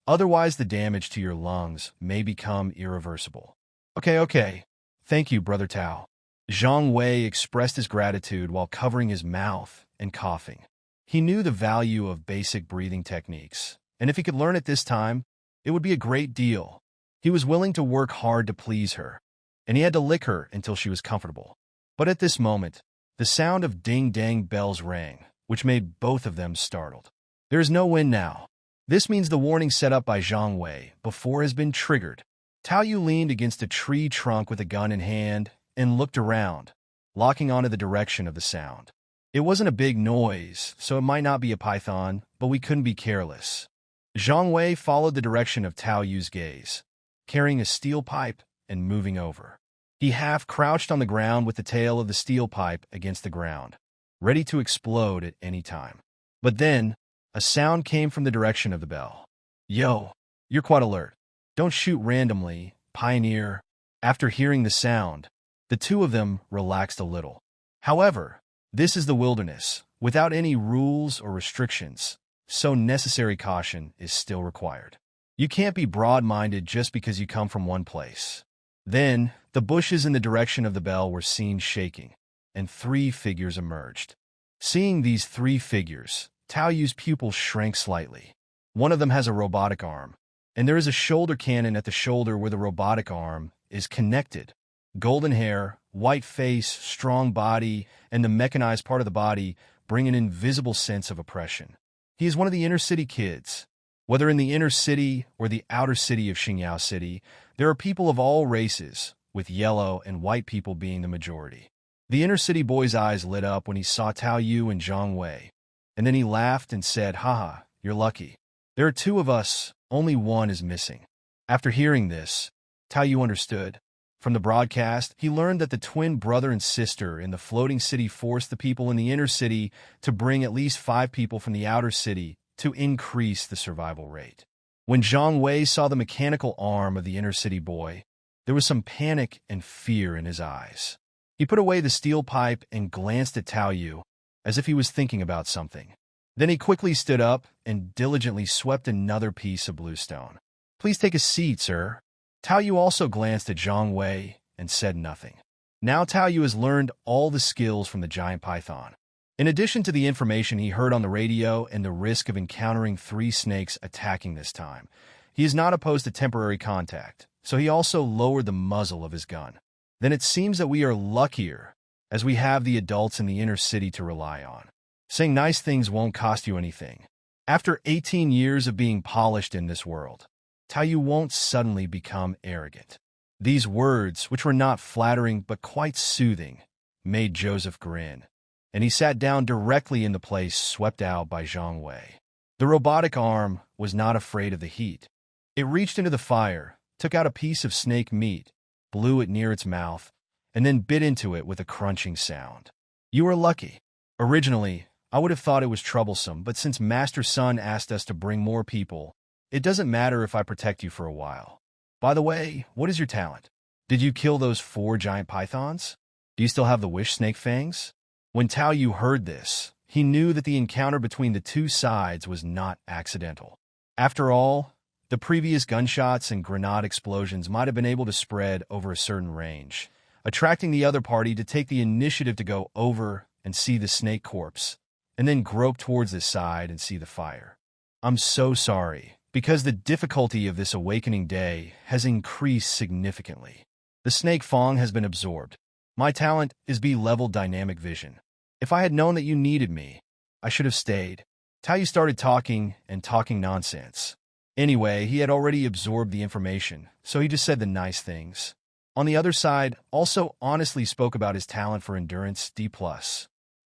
Otherwise, the damage to your lungs may become irreversible. Okay. Thank you, Brother Tao. Zhang Wei expressed his gratitude while covering his mouth and coughing. He knew the value of basic breathing techniques, and if he could learn it this time, it would be a great deal. He was willing to work hard to please her, and he had to lick her until she was comfortable. But at this moment, the sound of ding-dang bells rang, which made both of them startled. There is no wind now. This means the warning set up by Zhang Wei before has been triggered. Tao Yu leaned against a tree trunk with a gun in hand and looked around, locking onto the direction of the sound. It wasn't a big noise, so it might not be a python, but we couldn't be careless. Zhang Wei followed the direction of Tao Yu's gaze, carrying a steel pipe and moving over. He half-crouched on the ground with the tail of the steel pipe against the ground, ready to explode at any time. But then, a sound came from the direction of the bell. "Yo, you're quite alert. Don't shoot randomly, Pioneer." After hearing the sound, the two of them relaxed a little. However, this is the wilderness, without any rules or restrictions, so necessary caution is still required. You can't be broad-minded just because you come from one place. Then, the bushes in the direction of the bell were seen shaking, and 3 figures emerged. Seeing these 3 figures, Tao Yu's pupils shrank slightly. One of them has a robotic arm, and there is a shoulder cannon at the shoulder where the robotic arm is connected. Golden hair, white face, strong body, and the mechanized part of the body bring an invisible sense of oppression. He is one of the inner-city kids. Whether in the inner city or the outer city of Xingyao City, there are people of all races, with yellow and white people being the majority. The inner-city boy's eyes lit up when he saw Tao Yu and Zhang Wei, and then he laughed and said, "Haha, you're lucky. There are 2 of us, only one is missing." After hearing this, Tao Yu understood. From the broadcast, he learned that the twin brother and sister in the floating city forced the people in the inner city to bring at least 5 people from the outer city to increase the survival rate. When Zhang Wei saw the mechanical arm of the inner city boy, there was some panic and fear in his eyes. He put away the steel pipe and glanced at Tao Yu, as if he was thinking about something. Then he quickly stood up and diligently swept another piece of bluestone. "Please take a seat, sir." Tao Yu also glanced at Zhang Wei and said nothing. Now Tao Yu has learned all the skills from the giant python. In addition to the information he heard on the radio and the risk of encountering 3 snakes attacking this time, he is not opposed to temporary contact, so he also lowered the muzzle of his gun. Then it seems that we are luckier, as we have the adults in the inner city to rely on. Saying nice things won't cost you anything. After 18 years of being polished in this world, Tao Yu won't suddenly become arrogant. These words, which were not flattering but quite soothing, made Joseph grin, and he sat down directly in the place swept out by Zhang Wei. The robotic arm was not afraid of the heat. It reached into the fire, took out a piece of snake meat, blew it near its mouth, and then bit into it with a crunching sound. "You are lucky. Originally, I would have thought it was troublesome, but since Master Sun asked us to bring more people, it doesn't matter if I protect you for a while. By the way, what is your talent? Did you kill those 4 giant pythons? Do you still have the wish snake fangs?" When Tao Yu heard this, he knew that the encounter between the 2 sides was not accidental. After all, the previous gunshots and grenade explosions might have been able to spread over a certain range, attracting the other party to take the initiative to go over and see the snake corpse, and then grope towards the side and see the fire. I'm so sorry, because the difficulty of this awakening day has increased significantly. The snake Fong has been absorbed. My talent is B-level dynamic vision. If I had known that you needed me, I should have stayed. Tao started talking nonsense. Anyway, he had already absorbed the information, so he just said the nice things. On the other side, also honestly spoke about his talent for endurance D+.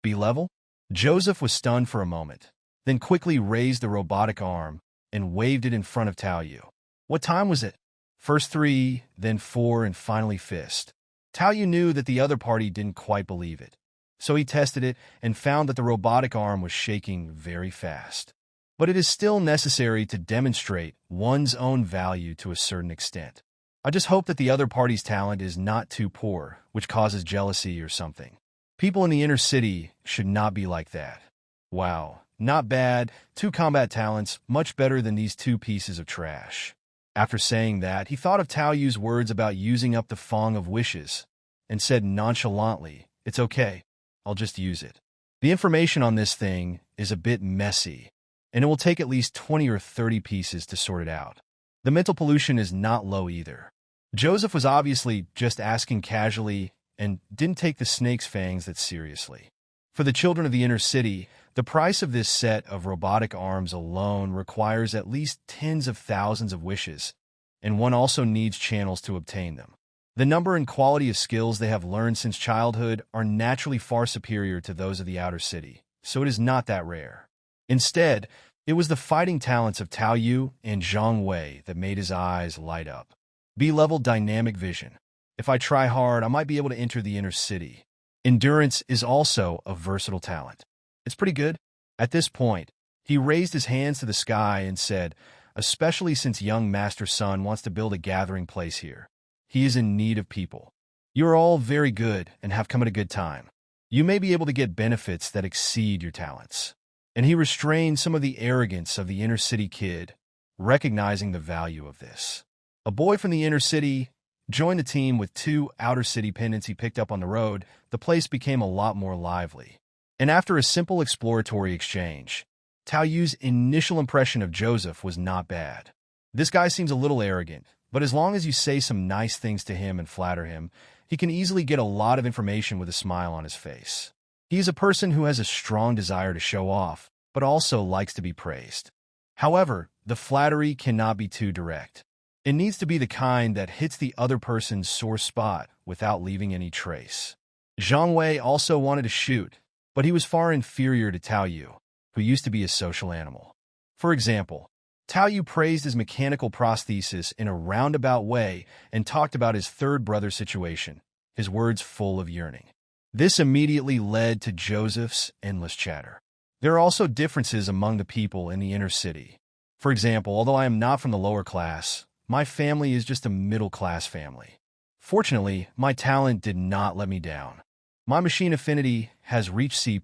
B-level? Joseph was stunned for a moment, then quickly raised the robotic arm and waved it in front of Tao Yu. What time was it? First 3, then 4, and finally fist. Tao Yu knew that the other party didn't quite believe it, so he tested it and found that the robotic arm was shaking very fast. But it is still necessary to demonstrate one's own value to a certain extent. I just hope that the other party's talent is not too poor, which causes jealousy or something. People in the inner city should not be like that. Wow, not bad. 2 combat talents, much better than these 2 pieces of trash. After saying that, he thought of Tao Yu's words about using up the Fong of Wishes and said nonchalantly, "It's okay, I'll just use it." The information on this thing is a bit messy, and it will take at least 20 or 30 pieces to sort it out. The mental pollution is not low either. Joseph was obviously just asking casually and didn't take the snake's fangs that seriously. For the children of the inner city, the price of this set of robotic arms alone requires at least tens of thousands of wishes, and one also needs channels to obtain them. The number and quality of skills they have learned since childhood are naturally far superior to those of the outer city, so it is not that rare. Instead, it was the fighting talents of Tao Yu and Zhang Wei that made his eyes light up. B-level dynamic vision. If I try hard, I might be able to enter the inner city. Endurance is also a versatile talent. It's pretty good. At this point, he raised his hands to the sky and said, especially since young Master Sun wants to build a gathering place here. He is in need of people. You are all very good and have come at a good time. You may be able to get benefits that exceed your talents. And he restrained some of the arrogance of the inner city kid, recognizing the value of this. A boy from the inner city joined the team with 2 outer city pendants he picked up on the road. The place became a lot more lively. And after a simple exploratory exchange, Tao Yu's initial impression of Joseph was not bad. This guy seems a little arrogant, but as long as you say some nice things to him and flatter him, he can easily get a lot of information with a smile on his face. He is a person who has a strong desire to show off, but also likes to be praised. However, the flattery cannot be too direct. It needs to be the kind that hits the other person's sore spot without leaving any trace. Zhang Wei also wanted to shoot, but he was far inferior to Tao Yu, who used to be a social animal. For example, Tao Yu praised his mechanical prosthesis in a roundabout way and talked about his third brother's situation, his words full of yearning. This immediately led to Joseph's endless chatter. There are also differences among the people in the inner city. For example, although I am not from the lower class, my family is just a middle-class family. Fortunately, my talent did not let me down. My machine affinity has reached C+.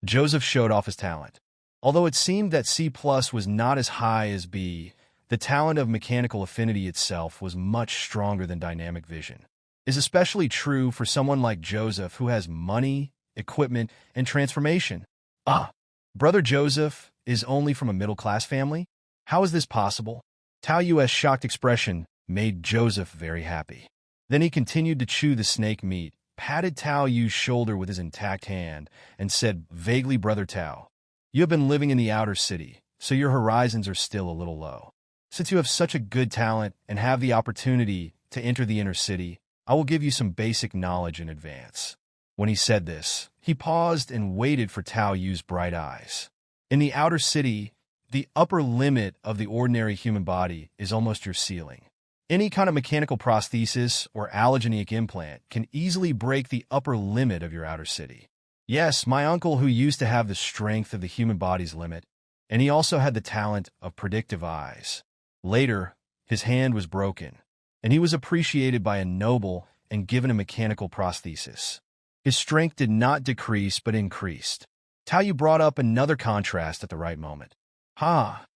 Joseph showed off his talent. Although it seemed that C+ was not as high as B, the talent of mechanical affinity itself was much stronger than dynamic vision. Is especially true for someone like Joseph who has money, equipment, and transformation. Brother Joseph is only from a middle-class family? How is this possible? Tao Yu's shocked expression made Joseph very happy. Then he continued to chew the snake meat, patted Tao Yu's shoulder with his intact hand, and said vaguely, "Brother Tao, you have been living in the outer city, so your horizons are still a little low. Since you have such a good talent and have the opportunity to enter the inner city, I will give you some basic knowledge in advance." When he said this, he paused and waited for Tao Yu's bright eyes. In the outer city, the upper limit of the ordinary human body is almost your ceiling. Any kind of mechanical prosthesis or allogenic implant can easily break the upper limit of your outer city. Yes, my uncle who used to have the strength of the human body's limit, and he also had the talent of predictive eyes. Later, his hand was broken, and he was appreciated by a noble and given a mechanical prosthesis. His strength did not decrease but increased. Tao Yu brought up another contrast at the right moment.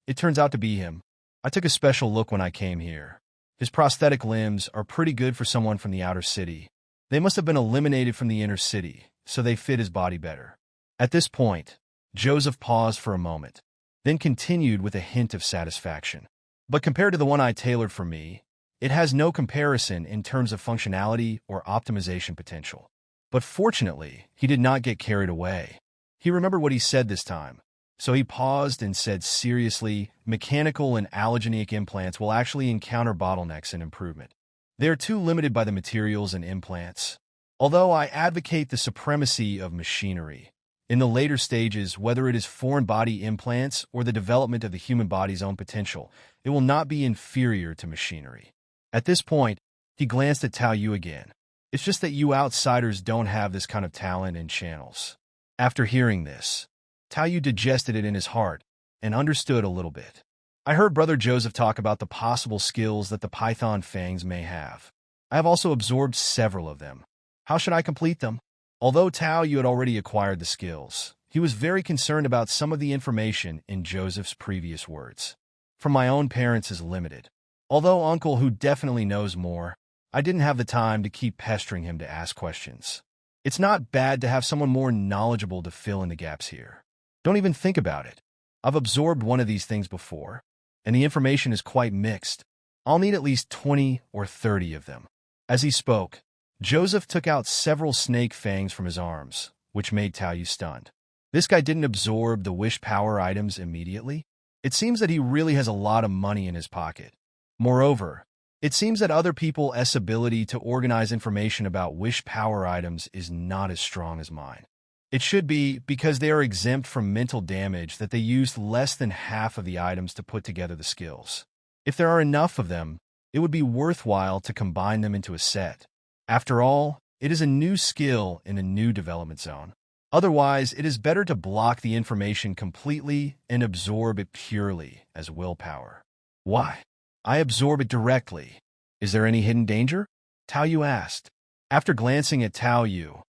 It turns out to be him. I took a special look when I came here. His prosthetic limbs are pretty good for someone from the outer city. They must have been eliminated from the inner city, so they fit his body better. At this point, Joseph paused for a moment, then continued with a hint of satisfaction. But compared to the one I tailored for me, it has no comparison in terms of functionality or optimization potential. But fortunately, he did not get carried away. He remembered what he said this time, so he paused and said seriously, mechanical and allogenic implants will actually encounter bottlenecks in improvement. They are too limited by the materials and implants. Although I advocate the supremacy of machinery, in the later stages, whether it is foreign body implants or the development of the human body's own potential, it will not be inferior to machinery. At this point, he glanced at Tao Yu again. It's just that you outsiders don't have this kind of talent and channels. After hearing this, Tao Yu digested it in his heart and understood a little bit. I heard Brother Joseph talk about the possible skills that the Python fangs may have. I have also absorbed several of them. How should I complete them? Although Tao Yu had already acquired the skills, he was very concerned about some of the information in Joseph's previous words. From my own parents is limited. Although Uncle, who definitely knows more, I didn't have the time to keep pestering him to ask questions. It's not bad to have someone more knowledgeable to fill in the gaps here. Don't even think about it. I've absorbed one of these things before, and the information is quite mixed. I'll need at least 20 or 30 of them. As he spoke, Joseph took out several snake fangs from his arms, which made Tao Yu stunned. This guy didn't absorb the wish power items immediately. It seems that he really has a lot of money in his pocket. Moreover, it seems that other people's ability to organize information about wish power items is not as strong as mine. It should be because they are exempt from mental damage that they used less than half of the items to put together the skills. If there are enough of them, it would be worthwhile to combine them into a set. After all, it is a new skill in a new development zone. Otherwise, it is better to block the information completely and absorb it purely as willpower. Why? I absorb it directly. Is there any hidden danger? Tao Yu asked. After glancing at Tao Yu,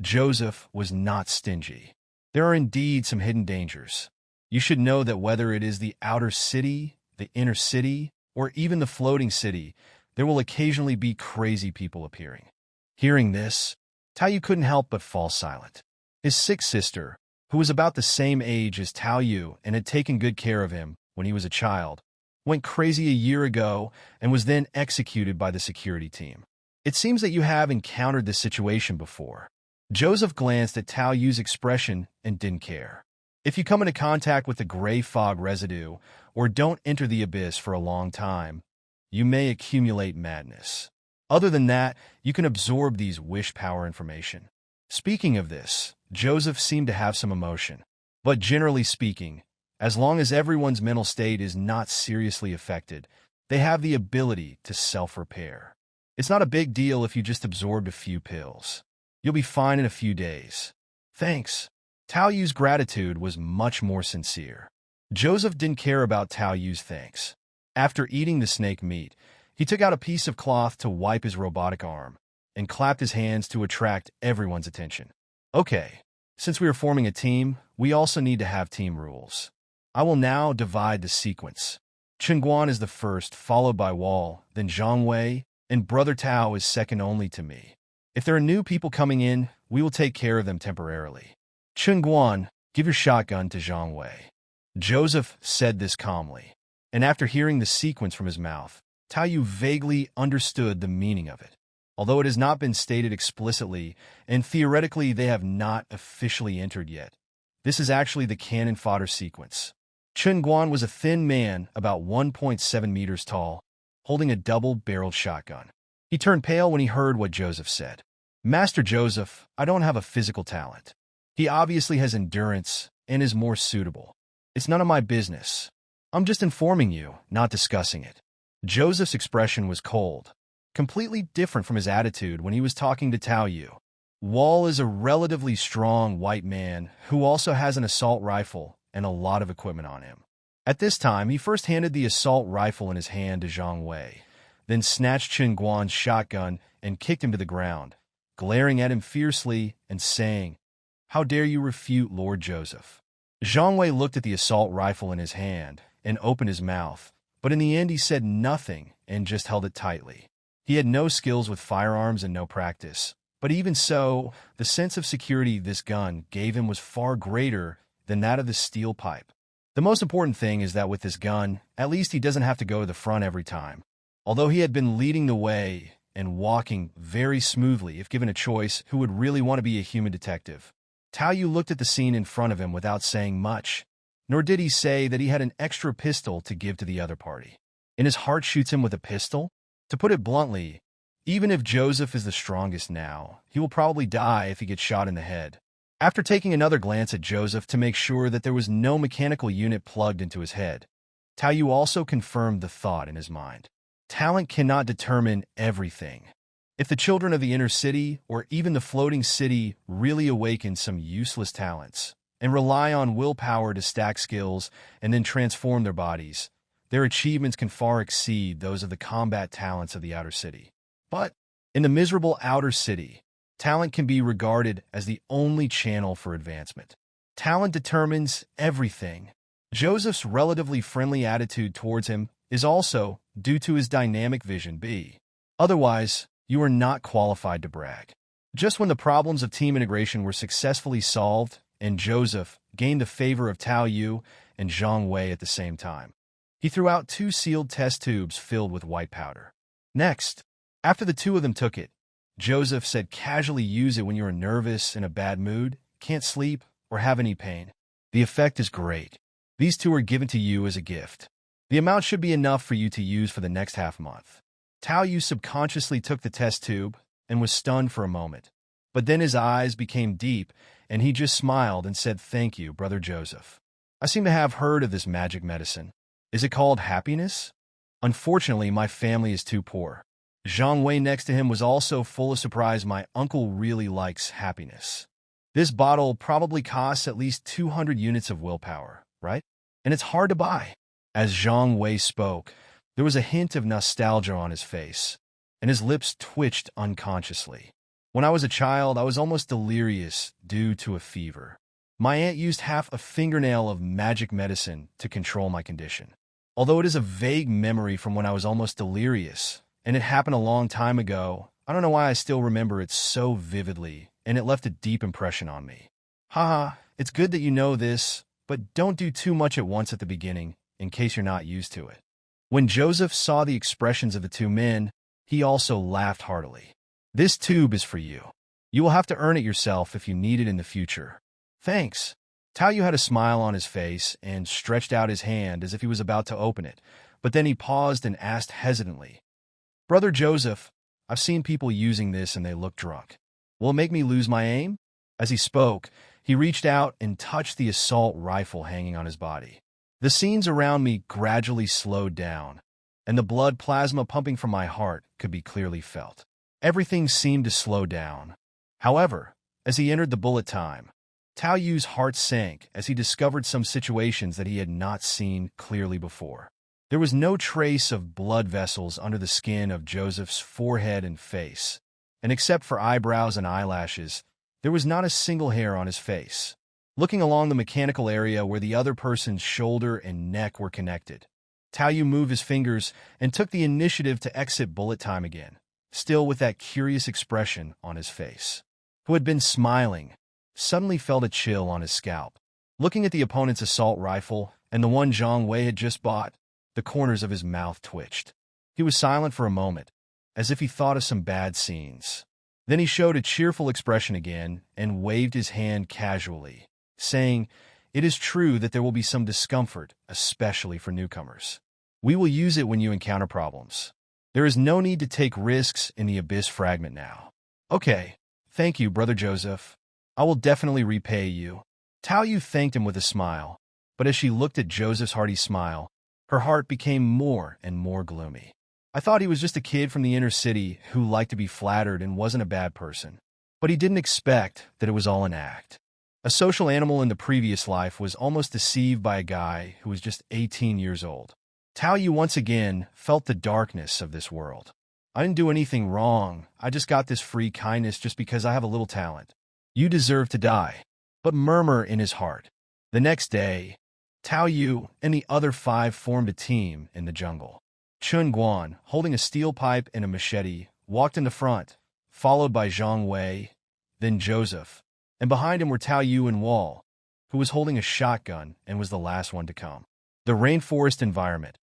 Joseph was not stingy. There are indeed some hidden dangers. You should know that whether it is the outer city, the inner city, or even the floating city, there will occasionally be crazy people appearing. Hearing this, Tao Yu couldn't help but fall silent. His sick sister, who was about the same age as Tao Yu and had taken good care of him when he was a child, went crazy a year ago and was then executed by the security team. It seems that you have encountered this situation before. Joseph glanced at Tao Yu's expression and didn't care. If you come into contact with the gray fog residue or don't enter the abyss for a long time, you may accumulate madness. Other than that, you can absorb these wish power information. Speaking of this, Joseph seemed to have some emotion. But generally speaking, as long as everyone's mental state is not seriously affected, they have the ability to self-repair. It's not a big deal if you just absorbed a few pills. You'll be fine in a few days. Thanks. Tao Yu's gratitude was much more sincere. Joseph didn't care about Tao Yu's thanks. After eating the snake meat, he took out a piece of cloth to wipe his robotic arm and clapped his hands to attract everyone's attention. Okay, since we are forming a team, we also need to have team rules. I will now divide the sequence. Chengguan is the first, followed by Wall, then Zhang Wei, and Brother Tao is second only to me. If there are new people coming in, we will take care of them temporarily. Chengguan, give your shotgun to Zhang Wei. Joseph said this calmly, and after hearing the sequence from his mouth, Tao Yu vaguely understood the meaning of it. Although it has not been stated explicitly, and theoretically they have not officially entered yet, this is actually the cannon fodder sequence. Chengguan was a thin man, about 1.7 meters tall, holding a double-barreled shotgun. He turned pale when he heard what Joseph said. Master Joseph, I don't have a physical talent. He obviously has endurance and is more suitable. It's none of my business. I'm just informing you, not discussing it. Joseph's expression was cold, completely different from his attitude when he was talking to Tao Yu. Wall is a relatively strong white man who also has an assault rifle and a lot of equipment on him. At this time, he first handed the assault rifle in his hand to Zhang Wei, then snatched Chengguan's shotgun and kicked him to the ground, glaring at him fiercely and saying, "How dare you refute Lord Joseph?" Zhang Wei looked at the assault rifle in his hand and opened his mouth, but in the end he said nothing and just held it tightly. He had no skills with firearms and no practice, But even so, the sense of security this gun gave him was far greater than that of the steel pipe. The most important thing is that with this gun, at least he doesn't have to go to the front every time. Although he had been leading the way and walking very smoothly if given a choice, who would really want to be a human detective? Tao Yu looked at the scene in front of him without saying much, nor did he say that he had an extra pistol to give to the other party. And his heart shoots him with a pistol? To put it bluntly, even if Joseph is the strongest now, he will probably die if he gets shot in the head. After taking another glance at Joseph to make sure that there was no mechanical unit plugged into his head, Tao Yu also confirmed the thought in his mind. Talent cannot determine everything. If the children of the inner city or even the floating city really awaken some useless talents and rely on willpower to stack skills and then transform their bodies, their achievements can far exceed those of the combat talents of the outer city. But in the miserable outer city, talent can be regarded as the only channel for advancement. Talent determines everything. Joseph's relatively friendly attitude towards him is also due to his dynamic vision B. Otherwise, you are not qualified to brag. Just when the problems of team integration were successfully solved and Joseph gained the favor of Tao Yu and Zhang Wei at the same time, he threw out 2 sealed test tubes filled with white powder. Next, after the 2 of them took it, Joseph said casually use it when you are nervous, in a bad mood, can't sleep, or have any pain. The effect is great. These 2 are given to you as a gift. The amount should be enough for you to use for the next half-month. Tao Yu subconsciously took the test tube and was stunned for a moment. But then his eyes became deep, and he just smiled and said, "Thank you, Brother Joseph. I seem to have heard of this magic medicine. Is it called happiness? Unfortunately, my family is too poor." Zhang Wei next to him was also full of surprise. "My uncle really likes happiness. This bottle probably costs at least 200 units of willpower, right? And it's hard to buy." As Zhang Wei spoke, there was a hint of nostalgia on his face, and his lips twitched unconsciously. "When I was a child, I was almost delirious due to a fever. My aunt used half a fingernail of magic medicine to control my condition. Although it is a vague memory from when I was almost delirious, and it happened a long time ago, I don't know why I still remember it so vividly, and it left a deep impression on me. Haha, it's good that you know this, but don't do too much at once at the beginning, in case you're not used to it." When Joseph saw the expressions of the 2 men, he also laughed heartily. "This tube is for you. You will have to earn it yourself if you need it in the future." "Thanks." Tao Yu had a smile on his face and stretched out his hand as if he was about to open it, but then he paused and asked hesitantly, "Brother Joseph, I've seen people using this and they look drunk. Will it make me lose my aim?" As he spoke, he reached out and touched the assault rifle hanging on his body. The scenes around me gradually slowed down, and the blood plasma pumping from my heart could be clearly felt. Everything seemed to slow down. However, as he entered the bullet time, Tao Yu's heart sank as he discovered some situations that he had not seen clearly before. There was no trace of blood vessels under the skin of Joseph's forehead and face, and except for eyebrows and eyelashes, there was not a single hair on his face. Looking along the mechanical area where the other person's shoulder and neck were connected, Tao Yu moved his fingers and took the initiative to exit bullet time again, still with that curious expression on his face. Who had been smiling, suddenly felt a chill on his scalp. Looking at the opponent's assault rifle and the one Zhang Wei had just bought, the corners of his mouth twitched. He was silent for a moment, as if he thought of some bad scenes. Then he showed a cheerful expression again and waved his hand casually, saying, "It is true that there will be some discomfort, especially for newcomers. We will use it when you encounter problems. There is no need to take risks in the Abyss fragment now." "Okay, thank you, Brother Joseph. I will definitely repay you." Tao Yu thanked him with a smile, but as she looked at Joseph's hearty smile, her heart became more and more gloomy. "I thought he was just a kid from the inner city who liked to be flattered and wasn't a bad person. But he didn't expect that it was all an act. A social animal in the previous life was almost deceived by a guy who was just 18 years old." Tao Yu once again felt the darkness of this world. "I didn't do anything wrong. I just got this free kindness just because I have a little talent. You deserve to die." But murmur in his heart. The next day, Tao Yu and the other 5 formed a team in the jungle. Chun Guan, holding a steel pipe and a machete, walked in the front, followed by Zhang Wei, then Joseph, and behind him were Tao Yu and Wall, who was holding a shotgun and was the last one to come. The rainforest environment.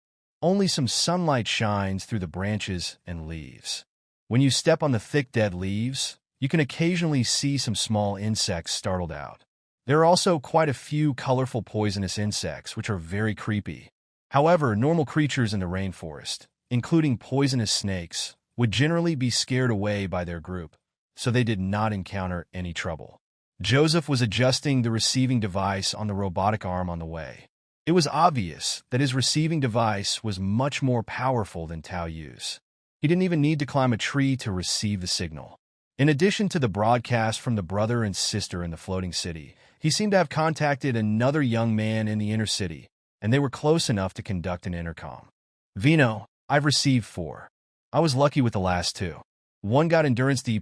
Only some sunlight shines through the branches and leaves. When you step on the thick dead leaves, you can occasionally see some small insects startled out. There are also quite a few colorful poisonous insects, which are very creepy. However, normal creatures in the rainforest, including poisonous snakes, would generally be scared away by their group, so they did not encounter any trouble. Joseph was adjusting the receiving device on the robotic arm on the way. It was obvious that his receiving device was much more powerful than Tao Yu's. He didn't even need to climb a tree to receive the signal. In addition to the broadcast from the brother and sister in the floating city, he seemed to have contacted another young man in the inner city, and they were close enough to conduct an intercom. Vino, I've received 4. I was lucky with the last 2. One got Endurance D+,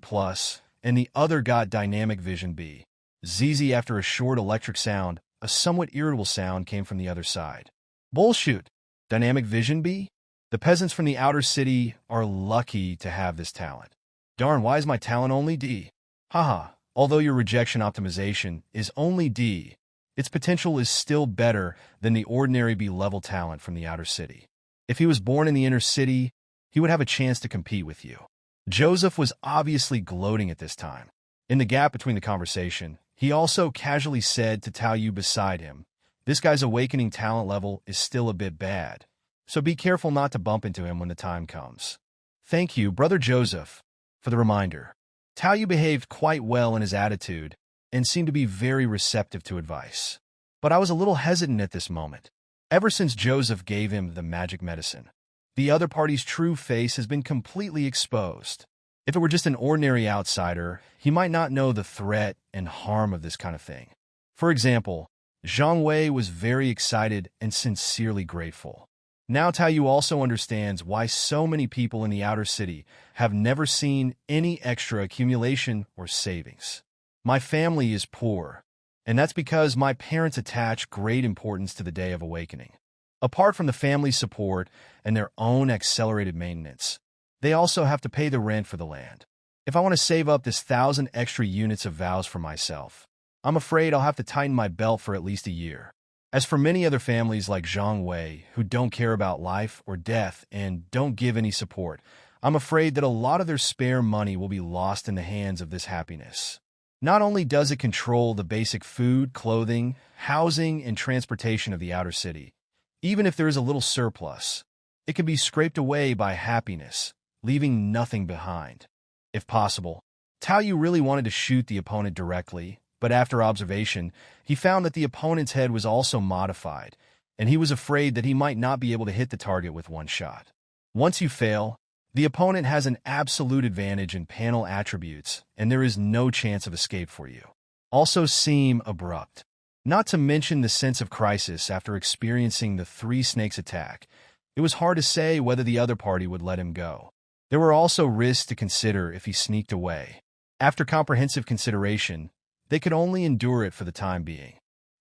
and the other got Dynamic Vision B. ZZ. After a short electric sound, a somewhat irritable sound came from the other side. Bullshit! Dynamic Vision B? The peasants from the outer city are lucky to have this talent. Darn, why is my talent only D? Haha, although your rejection optimization is only D, its potential is still better than the ordinary B-level talent from the outer city. If he was born in the inner city, he would have a chance to compete with you. Joseph was obviously gloating at this time. In the gap between the conversation, he also casually said to Tao Yu beside him, "This guy's awakening talent level is still a bit bad, so be careful not to bump into him when the time comes." Thank you, Brother Joseph, for the reminder. Tao Yu behaved quite well in his attitude and seemed to be very receptive to advice. But I was a little hesitant at this moment. Ever since Joseph gave him the magic medicine, the other party's true face has been completely exposed. If it were just an ordinary outsider, he might not know the threat and harm of this kind of thing. For example, Zhang Wei was very excited and sincerely grateful. Now Tao Yu also understands why so many people in the outer city have never seen any extra accumulation or savings. My family is poor, and that's because my parents attach great importance to the Day of Awakening. Apart from the family support and their own accelerated maintenance, they also have to pay the rent for the land. If I want to save up this 1,000 extra units of vows for myself, I'm afraid I'll have to tighten my belt for at least a year. As for many other families like Zhang Wei, who don't care about life or death and don't give any support, I'm afraid that a lot of their spare money will be lost in the hands of this happiness. Not only does it control the basic food, clothing, housing, and transportation of the outer city, even if there is a little surplus, it can be scraped away by happiness, leaving nothing behind. If possible, Tao Yu really wanted to shoot the opponent directly, but after observation, he found that the opponent's head was also modified, and he was afraid that he might not be able to hit the target with one shot. Once you fail, the opponent has an absolute advantage in panel attributes, and there is no chance of escape for you. Also seem abrupt. Not to mention the sense of crisis after experiencing the 3 snakes attack, it was hard to say whether the other party would let him go. There were also risks to consider if he sneaked away. After comprehensive consideration, they could only endure it for the time being.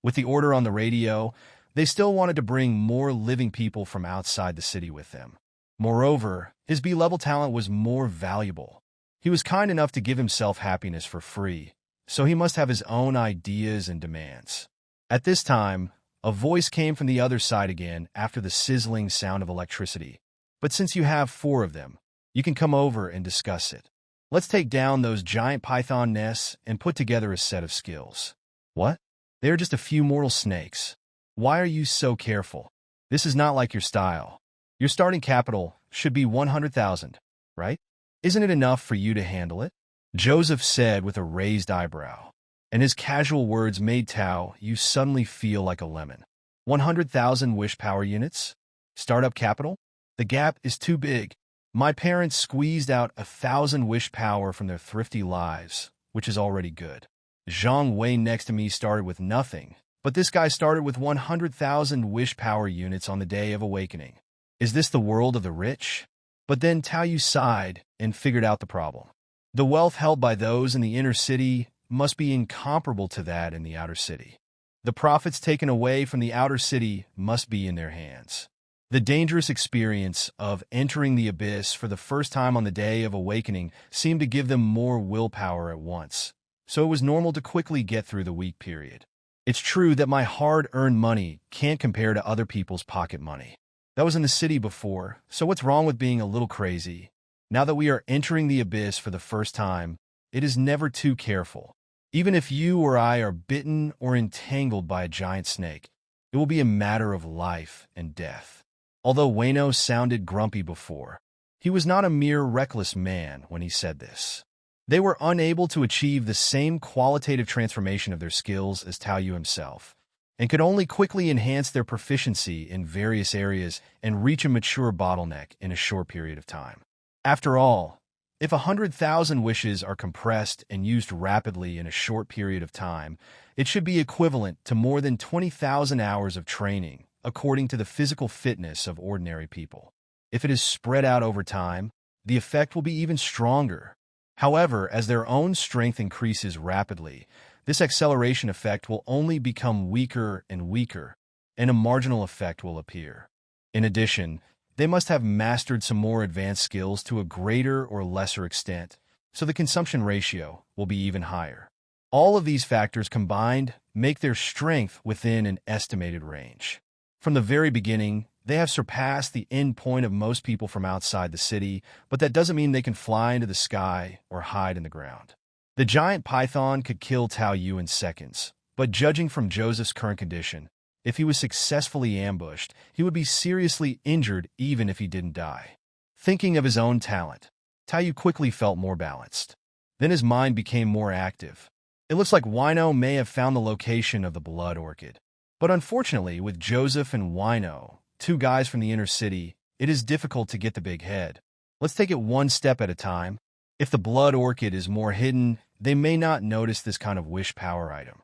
With the order on the radio, they still wanted to bring more living people from outside the city with them. Moreover, his B-level talent was more valuable. He was kind enough to give himself happiness for free, so he must have his own ideas and demands. At this time, a voice came from the other side again after the sizzling sound of electricity. But since you have 4 of them, you can come over and discuss it. Let's take down those giant python nests and put together a set of skills. What? They are just a few mortal snakes. Why are you so careful? This is not like your style. Your starting capital should be 100,000, right? Isn't it enough for you to handle it? Joseph said with a raised eyebrow, and his casual words made Tao Yu suddenly feel like a lemon. 100,000 wish power units? Startup capital? The gap is too big. My parents squeezed out 1,000 wish power from their thrifty lives, which is already good. Zhang Wei next to me started with nothing, but this guy started with 100,000 wish power units on the Day of Awakening. Is this the world of the rich? But then Tao Yu sighed and figured out the problem. The wealth held by those in the inner city must be incomparable to that in the outer city. The profits taken away from the outer city must be in their hands. The dangerous experience of entering the abyss for the first time on the day of awakening seemed to give them more willpower at once, so it was normal to quickly get through the weak period. It's true that my hard-earned money can't compare to other people's pocket money. That was in the city before, so what's wrong with being a little crazy? Now that we are entering the abyss for the first time, it is never too careful. Even if you or I are bitten or entangled by a giant snake, it will be a matter of life and death. Although Wayno sounded grumpy before, he was not a mere reckless man when he said this. They were unable to achieve the same qualitative transformation of their skills as Taoyu himself, and could only quickly enhance their proficiency in various areas and reach a mature bottleneck in a short period of time. After all, if 100,000 wishes are compressed and used rapidly in a short period of time, it should be equivalent to more than 20,000 hours of training, according to the physical fitness of ordinary people. If it is spread out over time, the effect will be even stronger. However, as their own strength increases rapidly, this acceleration effect will only become weaker and weaker, and a marginal effect will appear. In addition, they must have mastered some more advanced skills to a greater or lesser extent, so the consumption ratio will be even higher. All of these factors combined make their strength within an estimated range. From the very beginning, they have surpassed the end point of most people from outside the city, but that doesn't mean they can fly into the sky or hide in the ground. The giant python could kill Taoyu in seconds, but judging from Joseph's current condition, if he was successfully ambushed, he would be seriously injured even if he didn't die. Thinking of his own talent, Taoyu quickly felt more balanced. Then his mind became more active. It looks like Wino may have found the location of the blood orchid. But unfortunately, with Joseph and Wino, two guys from the inner city, it is difficult to get the big head. Let's take it one step at a time. If the blood orchid is more hidden, they may not notice this kind of wish power item.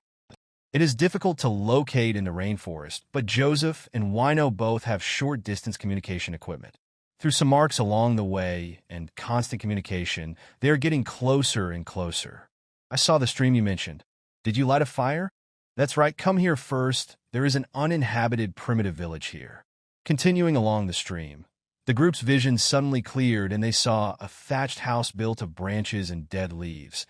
It is difficult to locate in the rainforest, but Joseph and Wino both have short-distance communication equipment. Through some marks along the way and constant communication, they are getting closer and closer. I saw the stream you mentioned. Did you light a fire? That's right, come here first. There is an uninhabited primitive village here. Continuing along the stream, the group's vision suddenly cleared and they saw a thatched house built of branches and dead leaves.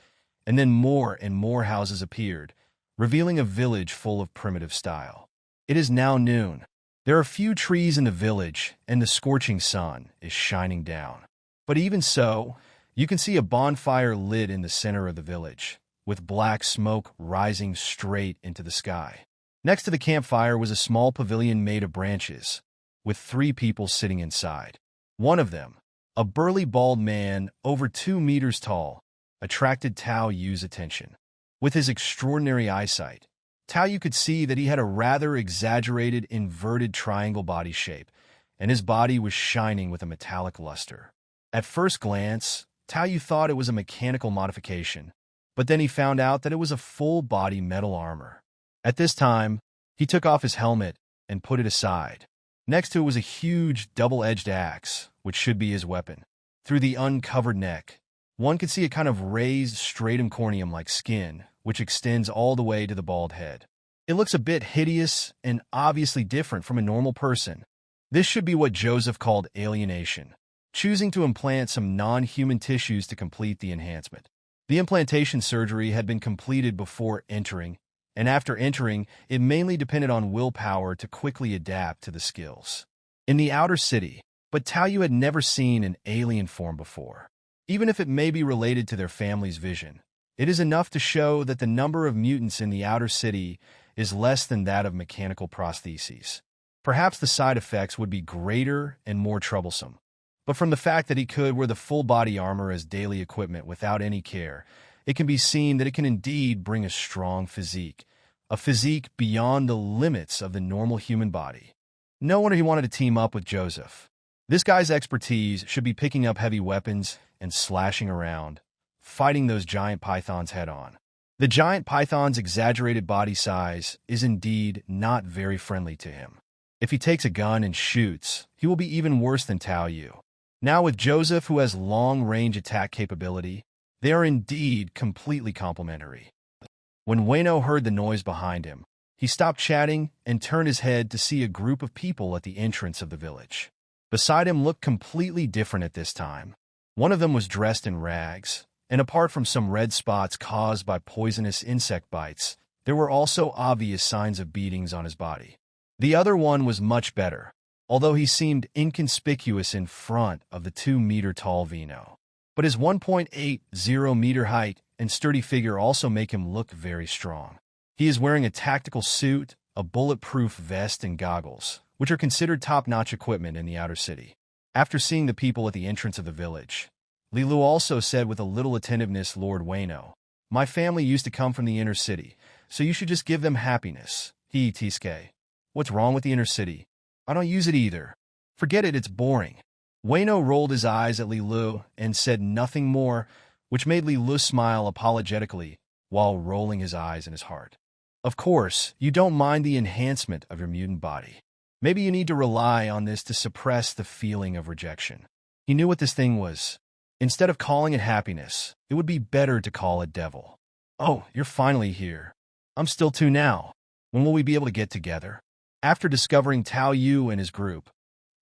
And then more and more houses appeared, revealing a village full of primitive style. It is now noon. There are few trees in the village, and the scorching sun is shining down. But even so, you can see a bonfire lit in the center of the village, with black smoke rising straight into the sky. Next to the campfire was a small pavilion made of branches, with 3 people sitting inside. One of them, a burly bald man over 2 meters tall, attracted Taoyu's attention. With his extraordinary eyesight, Taoyu could see that he had a rather exaggerated inverted triangle body shape, and his body was shining with a metallic luster. At first glance, Taoyu thought it was a mechanical modification, but then he found out that it was a full-body metal armor. At this time, he took off his helmet and put it aside. Next to it was a huge double-edged axe, which should be his weapon. Through the uncovered neck, one could see a kind of raised stratum corneum-like skin, which extends all the way to the bald head. It looks a bit hideous and obviously different from a normal person. This should be what Joseph called alienation, choosing to implant some non-human tissues to complete the enhancement. The implantation surgery had been completed before entering, and after entering, it mainly depended on willpower to quickly adapt to the skills. In the outer city, but Taoyu had never seen an alien form before. Even if it may be related to their family's vision, it is enough to show that the number of mutants in the outer city is less than that of mechanical prostheses. Perhaps the side effects would be greater and more troublesome. But from the fact that he could wear the full-body armor as daily equipment without any care, it can be seen that it can indeed bring a strong physique, a physique beyond the limits of the normal human body. No wonder he wanted to team up with Joseph. This guy's expertise should be picking up heavy weapons and slashing around, fighting those giant pythons head-on. The giant python's exaggerated body size is indeed not very friendly to him. If he takes a gun and shoots, he will be even worse than Taoyu. Now with Joseph, who has long-range attack capability, they are indeed completely complementary. When Wayno heard the noise behind him, He stopped chatting and turned his head to see a group of people at the entrance of the village. Beside him looked completely different at this time. One of them was dressed in rags, and apart from some red spots caused by poisonous insect bites, there were also obvious signs of beatings on his body. The other one was much better, although he seemed inconspicuous in front of the 2-meter-tall Vino. But his 1.80-meter height and sturdy figure also make him look very strong. He is wearing a tactical suit, a bulletproof vest, and goggles, which are considered top-notch equipment in the outer city. After seeing the people at the entrance of the village, Lilu also said with a little attentiveness, "Lord Wayno, my family used to come from the inner city, so you should just give them happiness. Tiske. What's wrong with the inner city? I don't use it either. Forget it, it's boring." Wayno rolled his eyes at Lilu and said nothing more, which made Lilu smile apologetically while rolling his eyes in his heart. Of course, you don't mind the enhancement of your mutant body. Maybe you need to rely on this to suppress the feeling of rejection. He knew what this thing was. Instead of calling it happiness, it would be better to call it devil. "Oh, you're finally here. I'm still too now. When will we be able to get together?" After discovering Tao Yu and his group,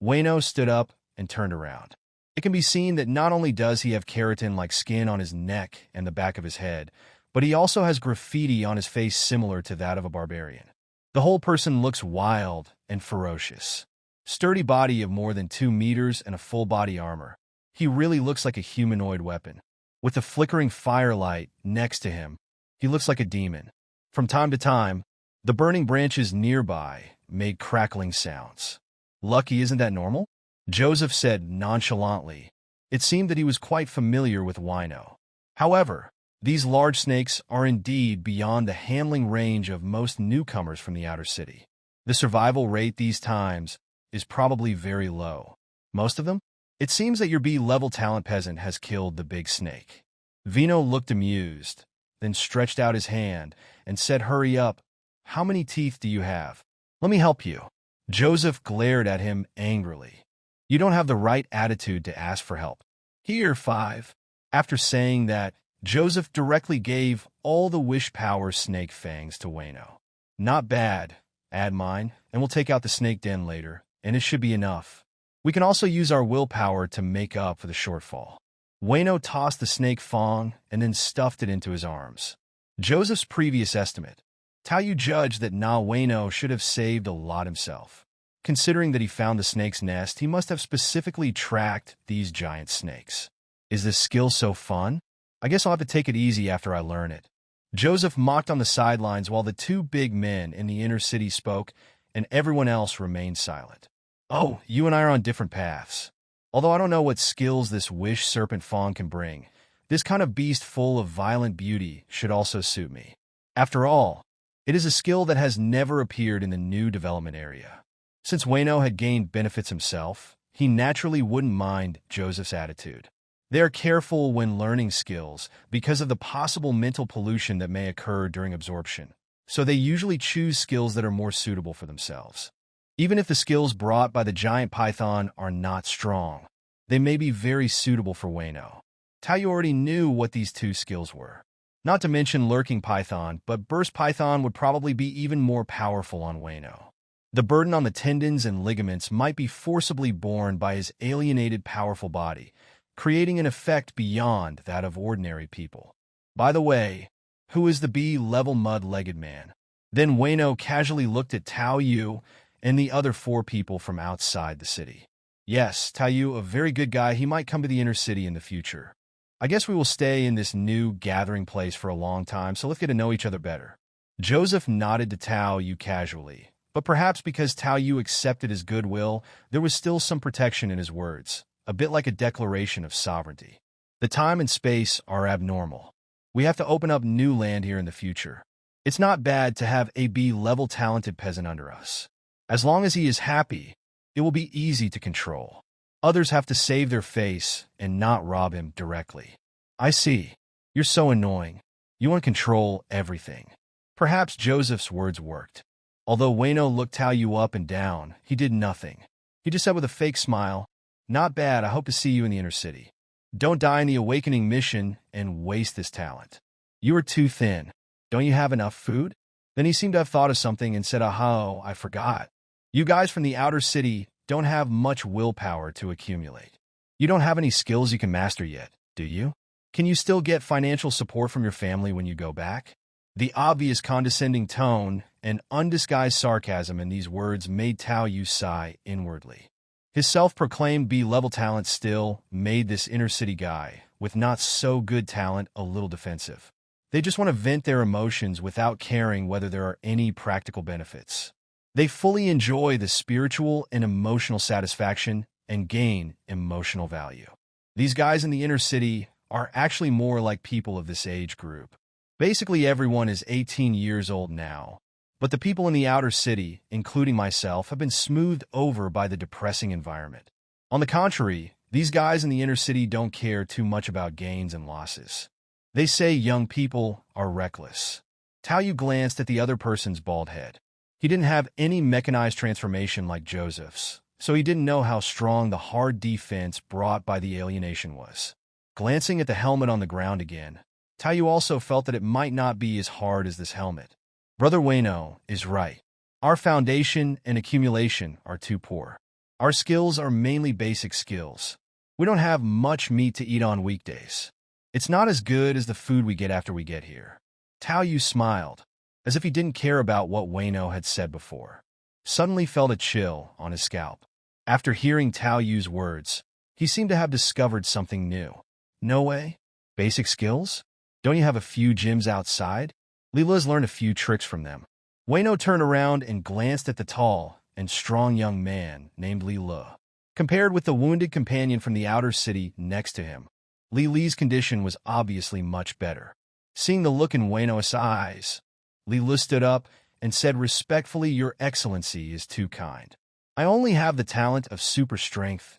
Wayno stood up and turned around. It can be seen that not only does he have keratin-like skin on his neck and the back of his head, but he also has graffiti on his face similar to that of a barbarian. The whole person looks wild and ferocious. Sturdy body of more than 2 meters and a full body armor. He really looks like a humanoid weapon. With the flickering firelight next to him, he looks like a demon. From time to time, the burning branches nearby made crackling sounds. "Lucky, isn't that normal?" Joseph said nonchalantly. It seemed that he was quite familiar with Wayno. However, these large snakes are indeed beyond the handling range of most newcomers from the outer city. The survival rate these times is probably very low. Most of them? It seems that your B-level talent peasant has killed the big snake. Vino looked amused, then stretched out his hand and said, "Hurry up. How many teeth do you have? Let me help you." Joseph glared at him angrily. "You don't have the right attitude to ask for help. Here, 5. After saying that, Joseph directly gave all the wish power snake fangs to Wayno. "Not bad. Add mine, and we'll take out the snake den later, and it should be enough. We can also use our willpower to make up for the shortfall." Wayno tossed the snake fang and then stuffed it into his arms. Joseph's previous estimate. Tao judged that Wayno should have saved a lot himself. Considering that he found the snake's nest, he must have specifically tracked these giant snakes. Is this skill so fun? I guess I'll have to take it easy after I learn it. Joseph mocked on the sidelines while the 2 big men in the inner city spoke, and everyone else remained silent. "Oh, you and I are on different paths. Although I don't know what skills this wish serpent fawn can bring, this kind of beast full of violent beauty should also suit me. After all, it is a skill that has never appeared in the new development area." Since Wayno had gained benefits himself, he naturally wouldn't mind Joseph's attitude. They are careful when learning skills because of the possible mental pollution that may occur during absorption, so they usually choose skills that are more suitable for themselves. Even if the skills brought by the giant python are not strong, they may be very suitable for Wayno. Tao already knew what these 2 skills were. Not to mention lurking python, but burst python would probably be even more powerful on Wayno. The burden on the tendons and ligaments might be forcibly borne by his alienated powerful body, creating an effect beyond that of ordinary people. By the way, who is the B-level mud-legged man? Then Wayno casually looked at Tao Yu and the other 4 people from outside the city. "Yes, Tao Yu, a very good guy. He might come to the inner city in the future. I guess we will stay in this new gathering place for a long time, so let's get to know each other better." Joseph nodded to Tao Yu casually, but perhaps because Tao Yu accepted his goodwill, there was still some protection in his words, a bit like a declaration of sovereignty. The time and space are abnormal. We have to open up new land here in the future. It's not bad to have a B-level talented peasant under us. As long as he is happy, it will be easy to control. Others have to save their face and not rob him directly. "I see. You're so annoying. You want to control everything." Perhaps Joseph's words worked. Although Wayno looked Tao Yu up and down, he did nothing. He just said with a fake smile, "Not bad. I hope to see you in the inner city. Don't die in the awakening mission and waste this talent. You are too thin. Don't you have enough food?" Then he seemed to have thought of something and said, "Oh, I forgot. You guys from the outer city don't have much willpower to accumulate. You don't have any skills you can master yet, do you? Can you still get financial support from your family when you go back?" The obvious condescending tone and undisguised sarcasm in these words made Tao Yu sigh inwardly. His self-proclaimed B-level talent still made this inner-city guy with not-so-good talent a little defensive. They just want to vent their emotions without caring whether there are any practical benefits. They fully enjoy the spiritual and emotional satisfaction and gain emotional value. These guys in the inner city are actually more like people of this age group. Basically, everyone is 18 years old now, but the people in the outer city, including myself, have been smoothed over by the depressing environment. On the contrary, these guys in the inner city don't care too much about gains and losses. They say young people are reckless. Tao Yu glanced at the other person's bald head. He didn't have any mechanized transformation like Joseph's, so he didn't know how strong the hard defense brought by the alienation was. Glancing at the helmet on the ground again, Tao Yu also felt that it might not be as hard as this helmet. Brother Wayno is right. Our foundation and accumulation are too poor. Our skills are mainly basic skills. We don't have much meat to eat on weekdays. It's not as good as the food we get after we get here. Tao Yu smiled, as if he didn't care about what Wayno had said before. Suddenly felt a chill on his scalp. After hearing Tao Yu's words, he seemed to have discovered something new. No way? Basic skills? Don't you have a few gyms outside? Lila's learned a few tricks from them. Wayno turned around and glanced at the tall and strong young man named Lila. Compared with the wounded companion from the outer city next to him, Li's condition was obviously much better. Seeing the look in Wayno's eyes, Lila stood up and said respectfully, "Your Excellency is too kind. I only have the talent of super strength,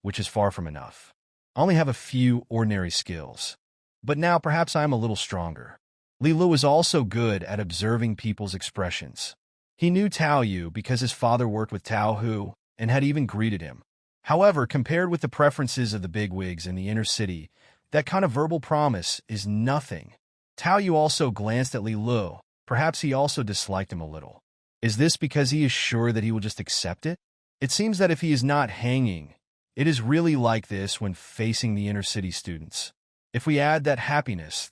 which is far from enough. I only have a few ordinary skills. But now perhaps I am a little stronger." Lila was also good at observing people's expressions. He knew Tao Yu because his father worked with Tao Hu and had even greeted him. However, compared with the preferences of the bigwigs in the inner city, that kind of verbal promise is nothing. Tao Yu also glanced at Li Lu. Perhaps he also disliked him a little. Is this because he is sure that he will just accept it? It seems that if he is not hanging, it is really like this when facing the inner city students. If we add that happiness,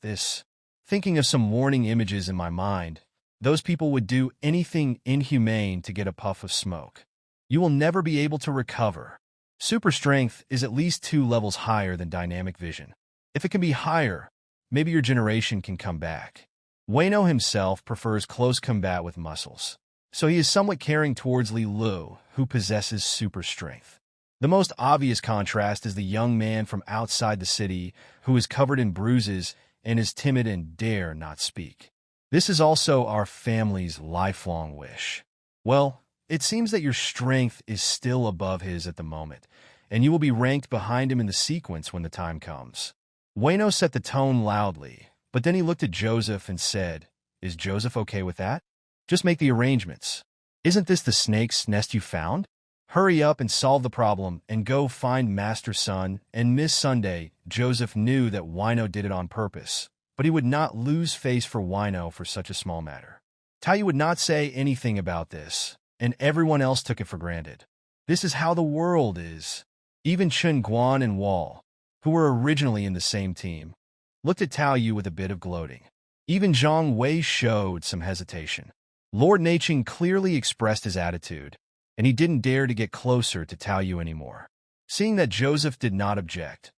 thinking of some warning images in my mind, those people would do anything inhumane to get a puff of smoke. You will never be able to recover. Super strength is at least 2 levels higher than dynamic vision. If it can be higher, maybe your generation can come back. Wayno himself prefers close combat with muscles, so he is somewhat caring towards Li Lu, who possesses super strength. The most obvious contrast is the young man from outside the city who is covered in bruises and is timid and dare not speak. This is also our family's lifelong wish. Well, it seems that your strength is still above his at the moment, and you will be ranked behind him in the sequence when the time comes. Wayno set the tone loudly, but then he looked at Joseph and said, "Is Joseph okay with that? Just make the arrangements. Isn't this the snake's nest you found? Hurry up and solve the problem and go find Master Sun and Miss Sunday." Joseph knew that Wayno did it on purpose, but he would not lose face for Wayno for such a small matter. Tao Yu would not say anything about this, and everyone else took it for granted. This is how the world is. Even Chen Guan and Wall, who were originally in the same team, looked at Tao Yu with a bit of gloating. Even Zhang Wei showed some hesitation. Lord Naching clearly expressed his attitude, and he didn't dare to get closer to Tao Yu anymore. Seeing that Joseph did not object,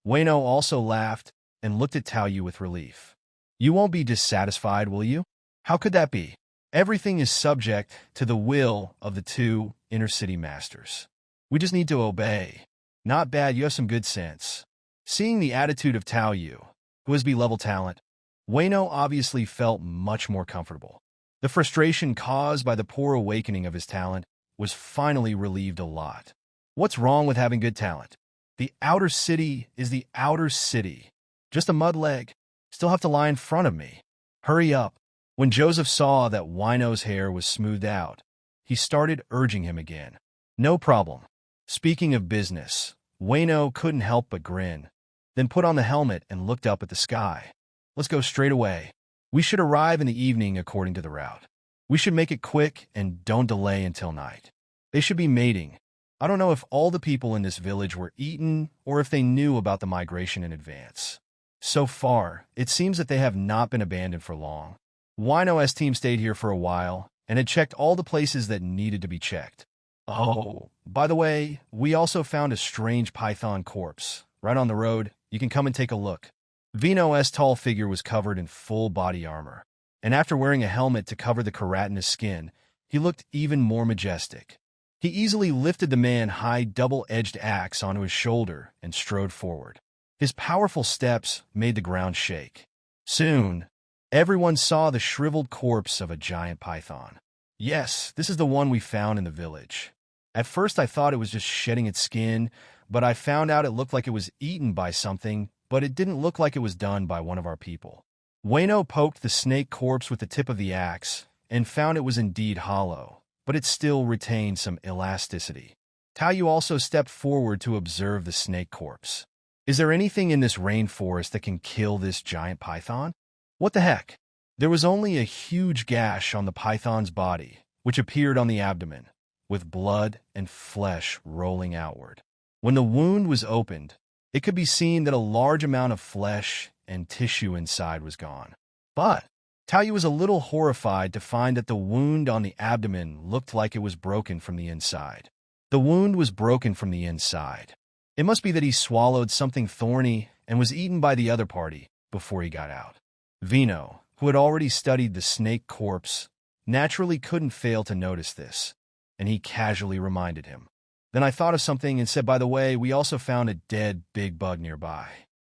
Wayno also laughed and looked at Tao Yu with relief. "You won't be dissatisfied, will you? How could that be? Everything is subject to the will of the 2 inner-city masters. We just need to obey." "Not bad, you have some good sense." Seeing the attitude of Tao Yu, who has B-level talent, Wayno obviously felt much more comfortable. The frustration caused by the poor awakening of his talent was finally relieved a lot. What's wrong with having good talent? The outer city is the outer city. Just a mud leg. Still have to lie in front of me. Hurry up. When Joseph saw that Wayno's hair was smoothed out, he started urging him again. "No problem." Speaking of business, Wayno couldn't help but grin, then put on the helmet and looked up at the sky. "Let's go straight away." We should arrive in the evening according to the route. We should make it quick and don't delay until night. They should be mating. I don't know if all the people in this village were eaten or if they knew about the migration in advance. So far, it seems that they have not been abandoned for long. Wino's team stayed here for a while and had checked all the places that needed to be checked. Oh, by the way, we also found a strange python corpse. Right on the road, you can come and take a look. Vino's tall figure was covered in full body armor, and after wearing a helmet to cover the keratinous skin, he looked even more majestic. He easily lifted the man-high double-edged axe onto his shoulder and strode forward. His powerful steps made the ground shake. Soon, everyone saw the shriveled corpse of a giant python. Yes, this is the one we found in the village. At first I thought it was just shedding its skin, but I found out it looked like it was eaten by something, but it didn't look like it was done by one of our people. Wayno poked the snake corpse with the tip of the axe and found it was indeed hollow, but it still retained some elasticity. Taoyu also stepped forward to observe the snake corpse. Is there anything in this rainforest that can kill this giant python? What the heck? There was only a huge gash on the python's body, which appeared on the abdomen, with blood and flesh rolling outward. When the wound was opened, it could be seen that a large amount of flesh and tissue inside was gone. But Taoyu was a little horrified to find that the wound on the abdomen looked like it was broken from the inside. The wound was broken from the inside. It must be that he swallowed something thorny and was eaten by the other party before he got out. Vino, who had already studied the snake corpse, naturally couldn't fail to notice this, and he casually reminded him. Then I thought of something and said, by the way, we also found a dead big bug nearby.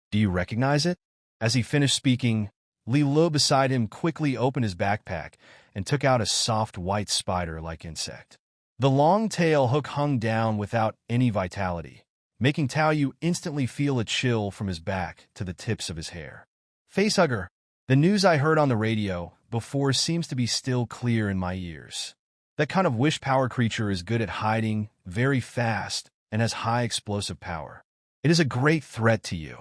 Do you recognize it? As he finished speaking, Li Lu beside him quickly opened his backpack and took out a soft white spider-like insect. The long tail hook hung down without any vitality, making Taoyu instantly feel a chill from his back to the tips of his hair. Facehugger, the news I heard on the radio before seems to be still clear in my ears. That kind of wish power creature is good at hiding, very fast, and has high explosive power. It is a great threat to you.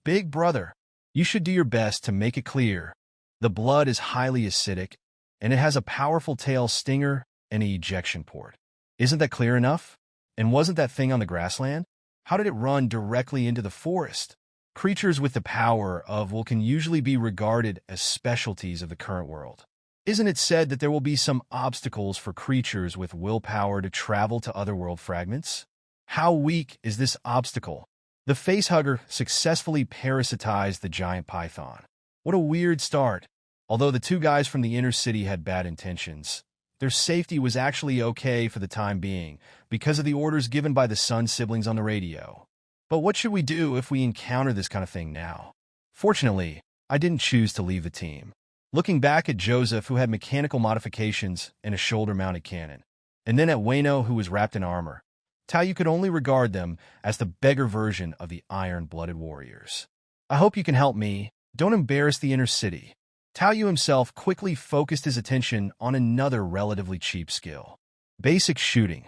Big brother, you should do your best to make it clear. The blood is highly acidic, and it has a powerful tail stinger and an ejection port. Isn't that clear enough? And wasn't that thing on the grassland? How did it run directly into the forest? Creatures with the power of will can usually be regarded as specialties of the current world. Isn't it said that there will be some obstacles for creatures with willpower to travel to otherworld fragments? How weak is this obstacle? The facehugger successfully parasitized the giant python. What a weird start. Although the two guys from the inner city had bad intentions, their safety was actually okay for the time being because of the orders given by the Sun siblings on the radio. But what should we do if we encounter this kind of thing now? Fortunately, I didn't choose to leave the team. Looking back at Joseph, who had mechanical modifications and a shoulder-mounted cannon, and then at Wayno, who was wrapped in armor, Taoyu could only regard them as the beggar version of the iron-blooded warriors. I hope you can help me. Don't embarrass the inner city. Taoyu himself quickly focused his attention on another relatively cheap skill: basic shooting.